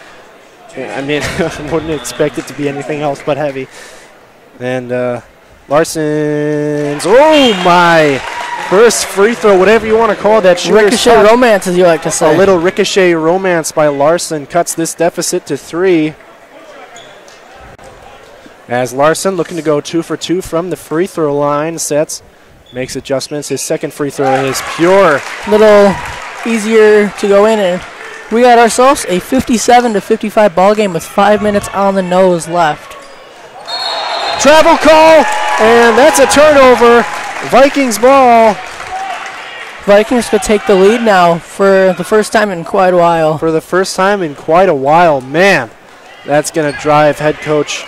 I mean, I wouldn't expect it to be anything else but heavy. And Larson's, oh my, first free throw, whatever you want to call that. Ricochet romance, as you like to say. A little ricochet romance by Larson cuts this deficit to 3. As Larson looking to go 2 for 2 from the free throw line, sets, makes adjustments. His second free throw is pure. Little easier to go in, and we got ourselves a 57-55 ball game with 5 minutes on the nose left. Travel call, and that's a turnover. Vikings ball. Vikings could take the lead now for the first time in quite a while. For the first time in quite a while. Man, that's going to drive head coach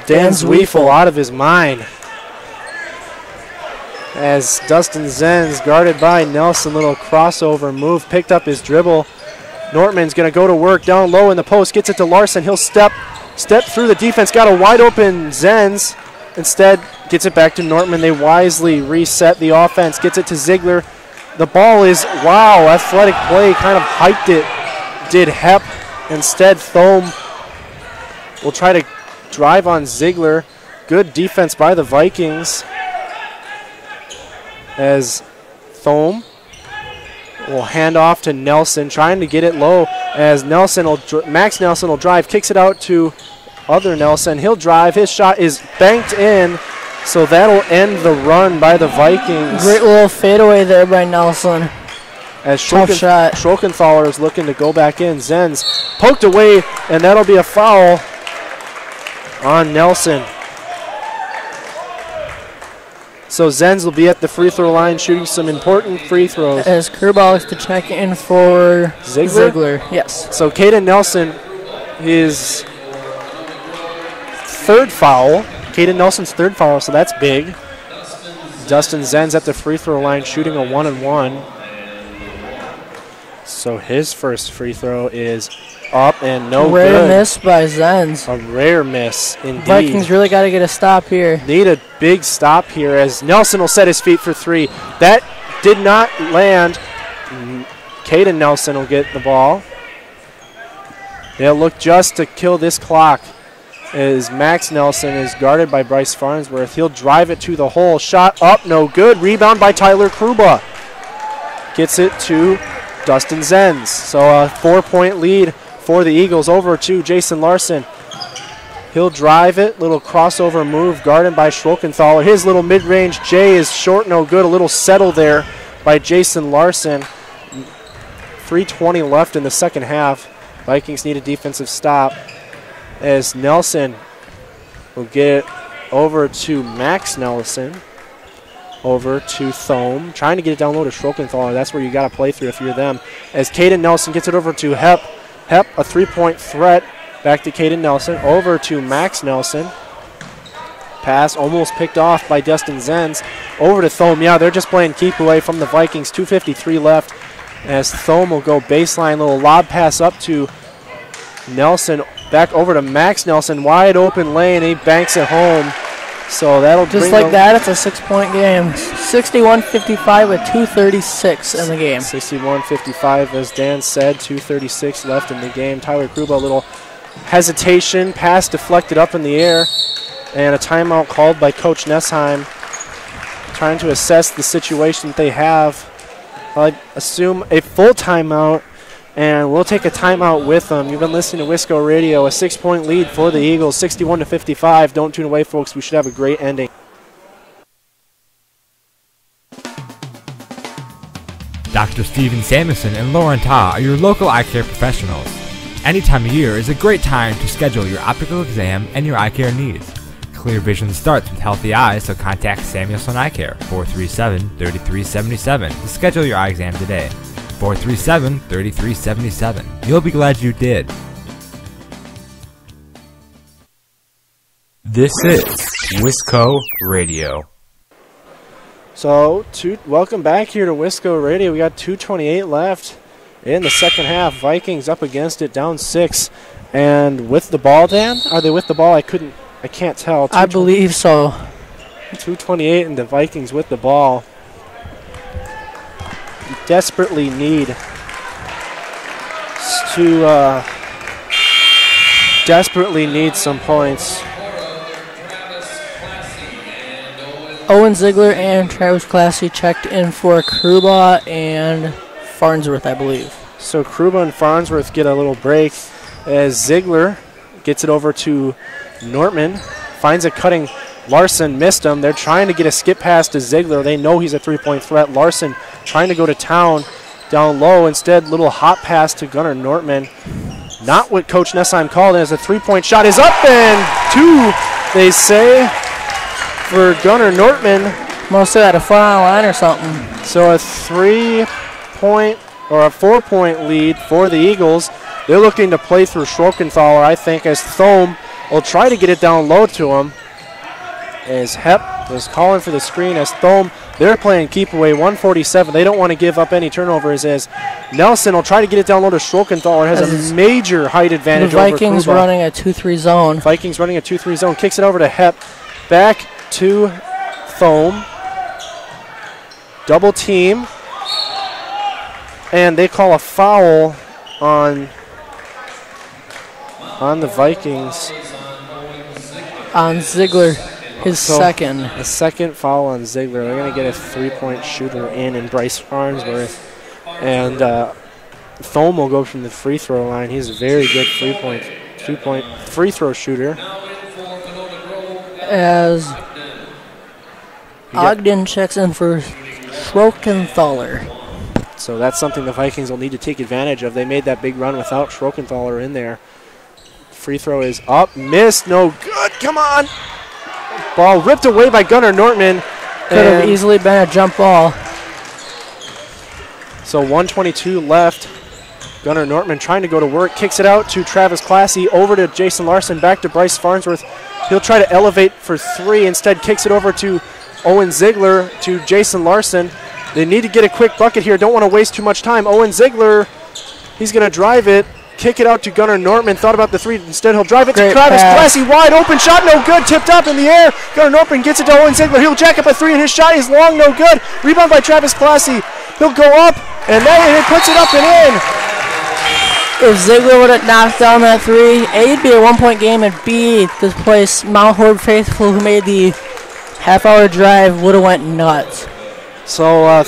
Dan Zwiefel out of his mind. As Dustin Zenz guarded by Nelson, little crossover move, picked up his dribble. Nortman's going to go to work down low in the post, gets it to Larson. He'll step through the defense, got a wide open Zenz. Instead, gets it back to Nortman. They wisely reset the offense, gets it to Ziegler. The ball is, wow, athletic play, kind of hiked it, did Hep. Instead, Thome will try to drive on Ziegler. Good defense by the Vikings as Thome will hand off to Nelson, trying to get it low as Max Nelson will drive, kicks it out to other Nelson. He'll drive. His shot is banked in, so that'll end the run by the Vikings. Great little fadeaway there by Nelson. As Tough shot. Schrockenthaler is looking to go back in. Zenz poked away, and that'll be a foul on Nelson. So Zenz will be at the free throw line shooting some important free throws. As Kerbal is to check in for Ziegler. Yes. So Caden Nelson, his third foul. Caden Nelson's third foul, so that's big. Dustin Zenz at the free throw line shooting a 1-and-1. So his first free throw is up and no good. Rare miss by Zenz. A rare miss indeed. Vikings really got to get a stop here. Need a big stop here as Nelson will set his feet for three. That did not land. Caden Nelson will get the ball. They'll look just to kill this clock as Max Nelson is guarded by Bryce Farnsworth. He'll drive it to the hole. Shot up, no good. Rebound by Tyler Kruba. Gets it to Dustin Zenz. So a 4-point lead for the Eagles over to Jason Larson. He'll drive it. Little crossover move guarded by Schrockenthaler. His little mid-range J is short, no good. A little settle there by Jason Larson. 3:20 left in the second half. Vikings need a defensive stop as Nelson will get it over to Max Nelson. Over to Thome. Trying to get it down low to Schrockenthaler. That's where you got to play through if you're them. As Caden Nelson gets it over to Hep. Hep, a 3-point threat. Back to Caden Nelson. Over to Max Nelson. Pass almost picked off by Dustin Zenz. Over to Thome. Yeah, they're just playing keep away from the Vikings. 2:53 left. As Thome will go baseline. Little lob pass up to Nelson. Back over to Max Nelson. Wide open lane. He banks it home. So that'll just like that, it's a 6-point game. 61-55 with 2:36 in the game. 61-55, as Dan said, 2:36 left in the game. Tyler Kruba, a little hesitation, pass deflected up in the air, and a timeout called by Coach Nessheim, trying to assess the situation that they have. I'd assume a full timeout, and we'll take a timeout with them. You've been listening to Wisco Radio, a 6-point lead for the Eagles, 61-55. Don't tune away, folks. We should have a great ending. Dr. Steven Samuelson and Lauren Ta are your local eye care professionals. Any time of year is a great time to schedule your optical exam and your eye care needs. Clear vision starts with healthy eyes, so contact Samuelson Eye Care, 437-3377 to schedule your eye exam today. 437-3377. You'll be glad you did. This is Wisco Radio. So, welcome back here to Wisco Radio. We got 2:28 left in the second half. Vikings up against it, down 6. And with the ball, Dan? Are they with the ball? I can't tell. I believe so. 2:28 and the Vikings with the ball. Desperately need some points. Owen Ziegler and Travis Classy checked in for Kruba and Farnsworth, I believe. So Kruba and Farnsworth get a little break as Ziegler gets it over to Nortman, finds a cutting Larson, missed him. They're trying to get a skip pass to Ziegler. They know he's a 3-point threat. Larson trying to go to town down low. Instead, little hot pass to Gunnar Nortman. Not what Coach Nessheim called as a 3-point shot is up and 2, they say, for Gunnar Nortman. Must have had a foot on the line or something. So a 3-point or a 4-point lead for the Eagles. They're looking to play through Schrockenthaler, I think, as Thome will try to get it down low to him. As Hep was calling for the screen as Thome, they're playing keep away, 147. They don't want to give up any turnovers as Nelson will try to get it down low to Schrockenthaler. Has a major height advantage over Kruba. The Vikings running a 2-3 zone. Vikings running a 2-3 zone. Kicks it over to Hep. Back to Thome. Double team. And they call a foul on the Vikings. On Ziegler, his second. A second foul on Ziegler. They're going to get a 3-point shooter in Bryce Farnsworth. And Thome will go from the free throw line. He's a very good 3-point free throw shooter. As Ogden checks in for Schrockenthaler. So that's something the Vikings will need to take advantage of. They made that big run without Schrockenthaler in there. Free throw is up, missed, no good, come on! Ball ripped away by Gunnar Nortman. Could have easily been a jump ball. So 1:22 left. Gunnar Nortman trying to go to work, kicks it out to Travis Classy, over to Jason Larson, back to Bryce Farnsworth. He'll try to elevate for three, instead kicks it over to Owen Ziegler, to Jason Larson. They need to get a quick bucket here, don't want to waste too much time. Owen Ziegler, he's going to drive it. Kick it out to Gunnar Nortman. Thought about the three. Instead, he'll drive it to Travis Classy. Wide open shot, no good. Tipped up in the air. Gunnar Nortman gets it to Owen Ziegler. He'll jack up a three, and his shot is long, no good. Rebound by Travis Classy. He'll go up, and then he puts it up and in. If Ziegler would have knocked down that three, A, it'd be a 1-point game, and B, this place, Mount Horeb faithful who made the half-hour drive would have went nuts. So a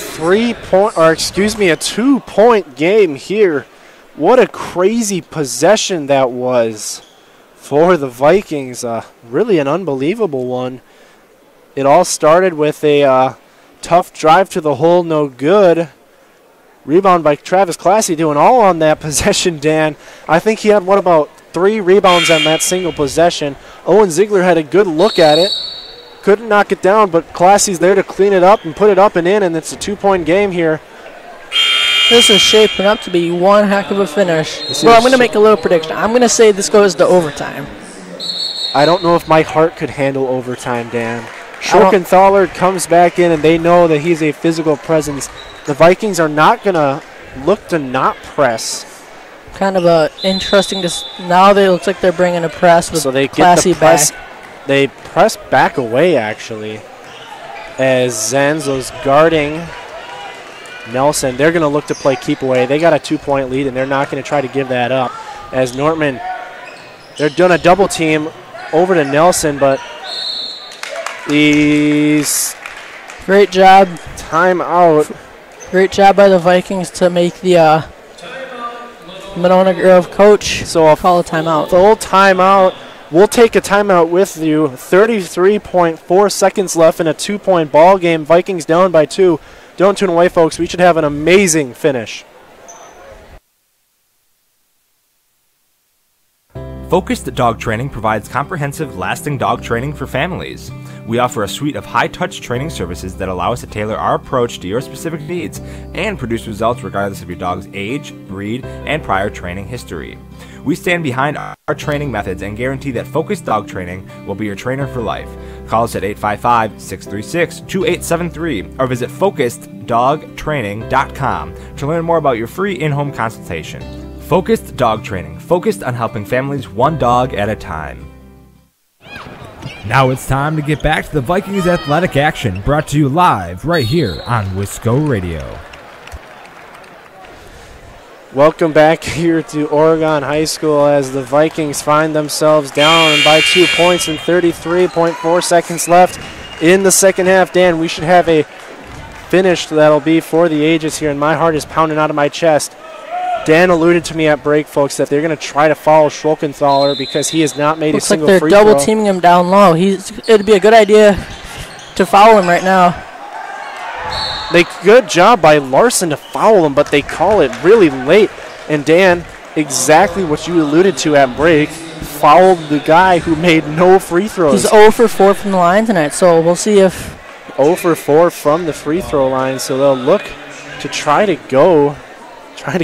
2-point game here. What a crazy possession that was for the Vikings. Really an unbelievable one. It all started with a tough drive to the hole, no good. Rebound by Travis Classy, doing all on that possession, Dan. I think he had, about 3 rebounds on that single possession. Owen Ziegler had a good look at it. Couldn't knock it down, but Classy's there to clean it up and put it up and in, and it's a 2-point game here. This is shaping up to be one heck of a finish. Well, I'm going to make a little prediction. I'm going to say this goes to overtime. I don't know if my heart could handle overtime, Dan. Schrockenthaler comes back in, and they know that he's a physical presence. The Vikings are not going to look to not press. Kind of interesting. Now they look like they're bringing a press with so they Classy get the press, back. They press back away, actually, as Zanzo's guarding Nelson. They're going to look to play keep away. They got a 2-point lead, and they're not going to try to give that up. As Nortman, they're doing a double team over to Nelson, but he's great job. Timeout. Great job by the Vikings to make the Monona Grove coach call a timeout. Full timeout. We'll take a timeout with you. 33.4 seconds left in a 2-point ball game. Vikings down by 2. Don't tune away, folks. We should have an amazing finish. Focused Dog Training provides comprehensive, lasting dog training for families. We offer a suite of high-touch training services that allow us to tailor our approach to your specific needs and produce results regardless of your dog's age, breed, and prior training history. We stand behind our training methods and guarantee that Focused Dog Training will be your trainer for life. Call us at 855-636-2873 or visit FocusedDogTraining.com to learn more about your free in-home consultation. Focused Dog Training, focused on helping families one dog at a time. Now it's time to get back to the Vikings athletic action, brought to you live right here on Wisco Radio. Welcome back here to Oregon High School as the Vikings find themselves down by 2 points and 33.4 seconds left in the second half. Dan, we should have a finish that'll be for the ages here, and my heart is pounding out of my chest. Dan alluded to me at break, folks, that they're going to try to follow Schrockenthaler because he has not made a single free throw. Looks like they're double teaming him down low. It'd be a good idea to foul him right now. Good job by Larson to foul him, but they call it really late. And Dan, exactly what you alluded to at break, fouled the guy who made no free throws. He's 0 for 4 from the line tonight, so we'll see if... 0 for 4 from the free throw line, so they'll look to try to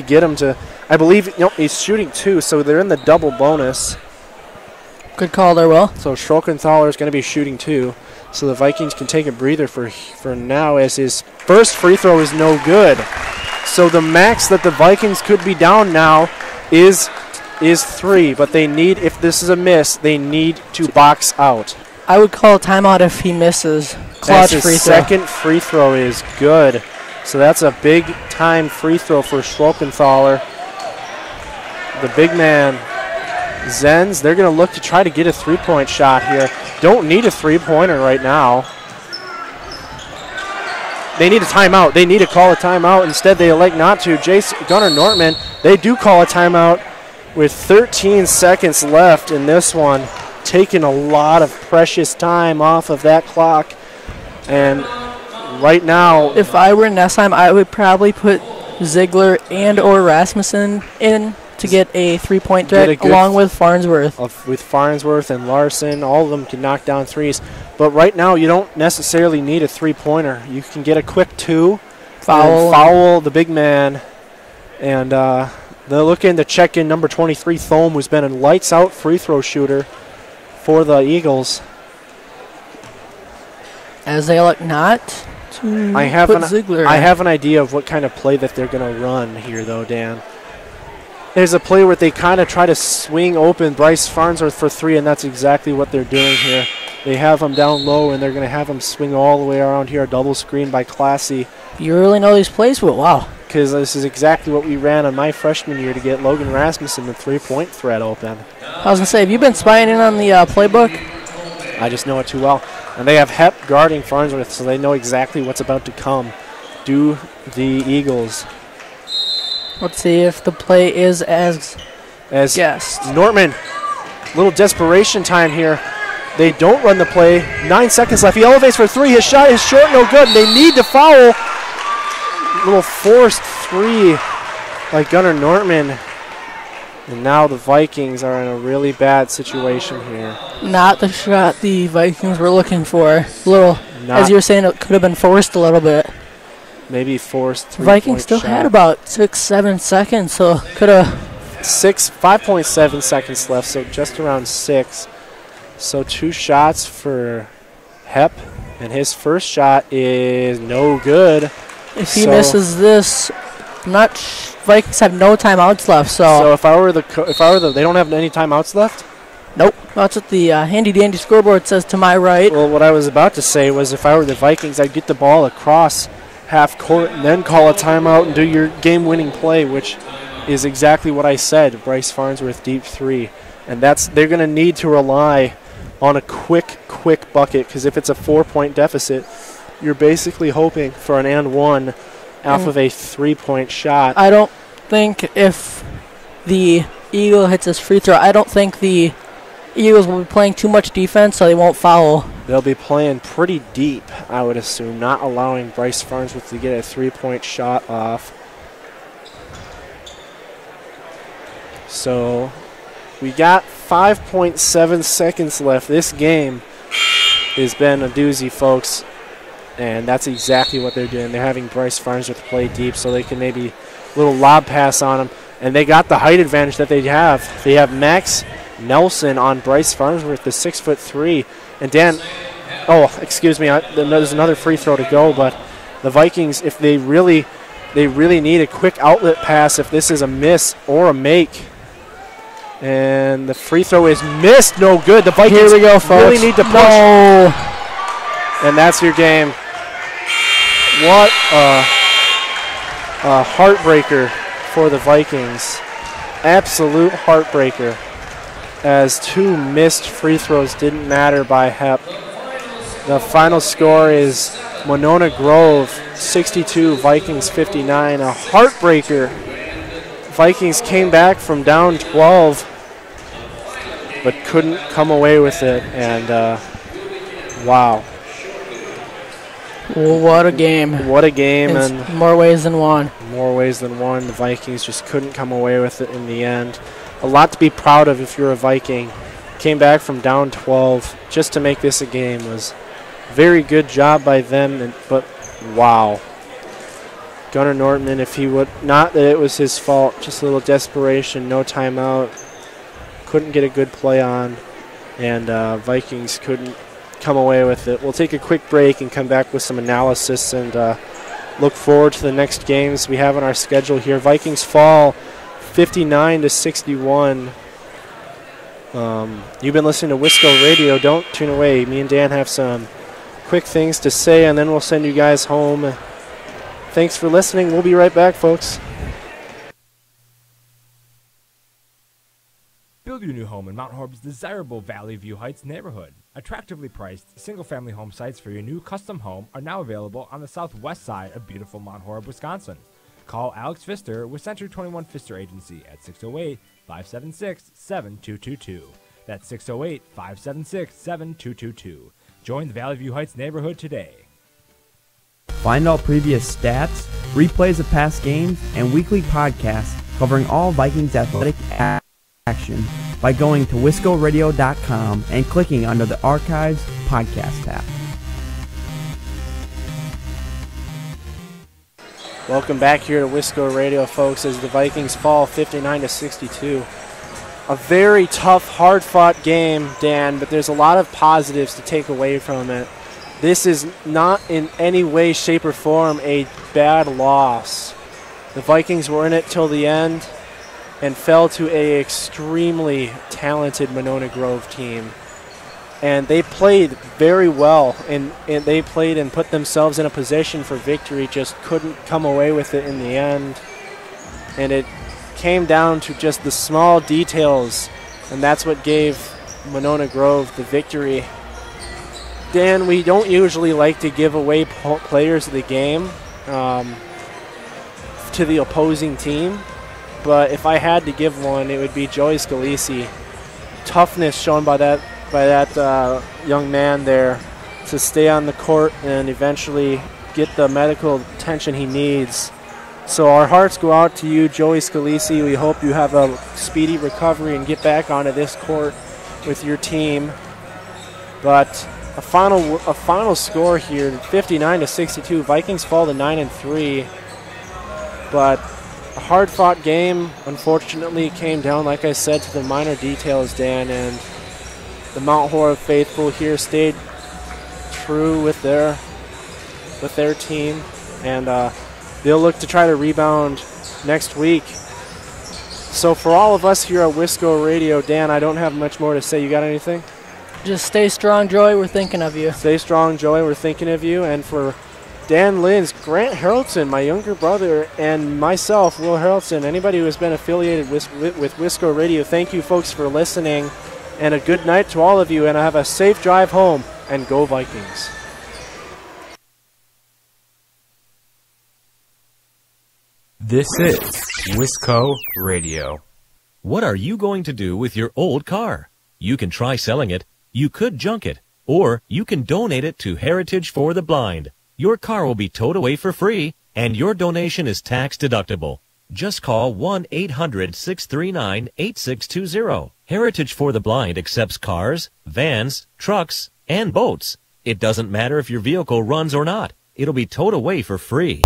get him to... I believe he's shooting 2, so they're in the double bonus. Good call there, Will. So Schrockenthaler is going to be shooting 2. So the Vikings can take a breather for now, as his first free throw is no good. So the max that the Vikings could be down now is 3, but they need, if this is a miss, they need to box out. I would call a timeout if he misses. Clutch free throw. Second free throw is good. So that's a big-time free throw for Schwalkenthaler. The big man, Zenz, they're going to look to try to get a three-point shot here. Don't need a three-pointer right now. They need a timeout. They need to call a timeout. Instead, they elect not to. Gunnar Nortman, they do call a timeout with 13 seconds left in this one, taking a lot of precious time off of that clock. And right now, if I were Nessheim, I would probably put Ziegler and or Rasmussen in to get a three-point threat along with Farnsworth. With Farnsworth and Larson, all of them can knock down threes. But right now, you don't necessarily need a three-pointer. You can get a quick two, foul the big man, and they're looking to check in number 23, Thome, who's been a lights-out free throw shooter for the Eagles. As they elect not to put Ziegler. I have an idea of what kind of play that they're going to run here, though, Dan. There's a play where they kind of try to swing open Bryce Farnsworth for three, and that's exactly what they're doing here. They have him down low, and they're going to have him swing all the way around here, a double screen by Classy. You really know these plays, but wow. Because this is exactly what we ran on my freshman year to get Logan Rasmussen the three-point threat open. I was going to say, have you been spying in on the playbook? I just know it too well. And they have Hep guarding Farnsworth, so they know exactly what's about to come. Do the Eagles. Let's see if the play is as guessed. Nortman, little desperation time here. They don't run the play. 9 seconds left. He elevates for three. His shot is short, no good. And they need to foul. Little forced three by Gunnar Nortman. And now the Vikings are in a really bad situation here. Not the shot the Vikings were looking for. As you were saying, it could have been forced a little bit. Maybe forced three. Vikings still had about 6-7 seconds, so could have 5.7 seconds left, so just around 6. So 2 shots for Hep, and his first shot is no good. If he misses this, Vikings have no timeouts left. So if I were the, they don't have any timeouts left. Nope, that's what the handy-dandy scoreboard says to my right. Well, what I was about to say was if I were the Vikings, I'd get the ball across half court and then call a timeout and do your game-winning play, which is exactly what I said. Bryce Farnsworth deep three, and they're going to need to rely on a quick bucket, because if it's a 4-point deficit, you're basically hoping for an and one off of a 3-point shot. I don't think if the Eagle hits his free throw, I don't think the Eagles will be playing too much defense, so they won't foul. They'll be playing pretty deep, I would assume, not allowing Bryce Farnsworth to get a 3-point shot off. So we got 5.7 seconds left. This game has been a doozy, folks, and that's exactly what they're doing. They're having Bryce Farnsworth play deep so they can maybe a little lob pass on him, and they got the height advantage that they have. They have Max Nelson on Bryce Farnsworth, the 6'3", and Dan. Oh, excuse me. There's another free throw to go, but the Vikings, if they really need a quick outlet pass, if this is a miss or a make. And the free throw is missed. No good. The Vikings Here we go, folks. really need to push. No. And that's your game. What a heartbreaker for the Vikings. Absolute heartbreaker. As 2 missed free throws didn't matter by Hep. The final score is Monona Grove 62, Vikings 59. A heartbreaker. Vikings came back from down 12, but couldn't come away with it. And wow. What a game. What a game. In more ways than one. More ways than one. The Vikings just couldn't come away with it in the end. A lot to be proud of if you're a Viking. Came back from down 12 just to make this a game. Was very good job by them, but wow. Gunnar Nortman, if he would, not that it was his fault, just a little desperation, no timeout. Couldn't get a good play on, and Vikings couldn't come away with it. We'll take a quick break and come back with some analysis and look forward to the next games we have on our schedule here. Vikings fall 59-61. You've been listening to Wisco Radio. Don't tune away. Me and Dan have some quick things to say, and then we'll send you guys home Thanks for listening. We'll be right back, folks. Build your new home in Mount Horeb's desirable Valley View Heights neighborhood. Attractively priced, single-family home sites for your new custom home are now available on the southwest side of beautiful Mount Horeb, Wisconsin. Call Alex Pfister with Century 21 Pfister Agency at 608-576-7222. That's 608-576-7222. Join the Valley View Heights neighborhood today. Find all previous stats, replays of past games, and weekly podcasts covering all Vikings athletic action by going to wiscoradio.com and clicking under the Archives podcast tab. Welcome back here to Wisco Radio, folks, as the Vikings fall 59-62. A very tough, hard-fought game, Dan, but there's a lot of positives to take away from it. This is not in any way, shape, or form a bad loss. The Vikings were in it till the end and fell to a extremely talented Monona Grove team. And they played very well, and they played and put themselves in a position for victory, just couldn't come away with it in the end. And it came down to just the small details, and that's what gave Monona Grove the victory. Dan, we don't usually like to give away players of the game to the opposing team, but if I had to give one, it would be Joey Scalisi. Toughness shown by that young man there to stay on the court and eventually get the medical attention he needs. So our hearts go out to you, Joey Scalisi. We hope you have a speedy recovery and get back onto this court with your team. But a final score here, 59-62. Vikings fall to 9-3. But a hard-fought game, unfortunately, came down, like I said, to the minor details, Dan, and the Mount Horeb faithful here stayed true with their team, and they'll look to try to rebound next week. So for all of us here at Wisco Radio, Dan, I don't have much more to say. You got anything? Just stay strong, Joey. We're thinking of you. Stay strong, Joey. We're thinking of you. And for Dan Linz, Grant Harrelson, my younger brother, and myself, Will Harrelson, anybody who has been affiliated with Wisco Radio, thank you, folks, for listening. And a good night to all of you. And have a safe drive home. And go Vikings. This is Wisco Radio. What are you going to do with your old car? You can try selling it, you could junk it, or you can donate it to Heritage for the Blind. Your car will be towed away for free, and your donation is tax deductible. Just call 1-800-639-8620. Heritage for the Blind accepts cars, vans, trucks, and boats. It doesn't matter if your vehicle runs or not. It'll be towed away for free.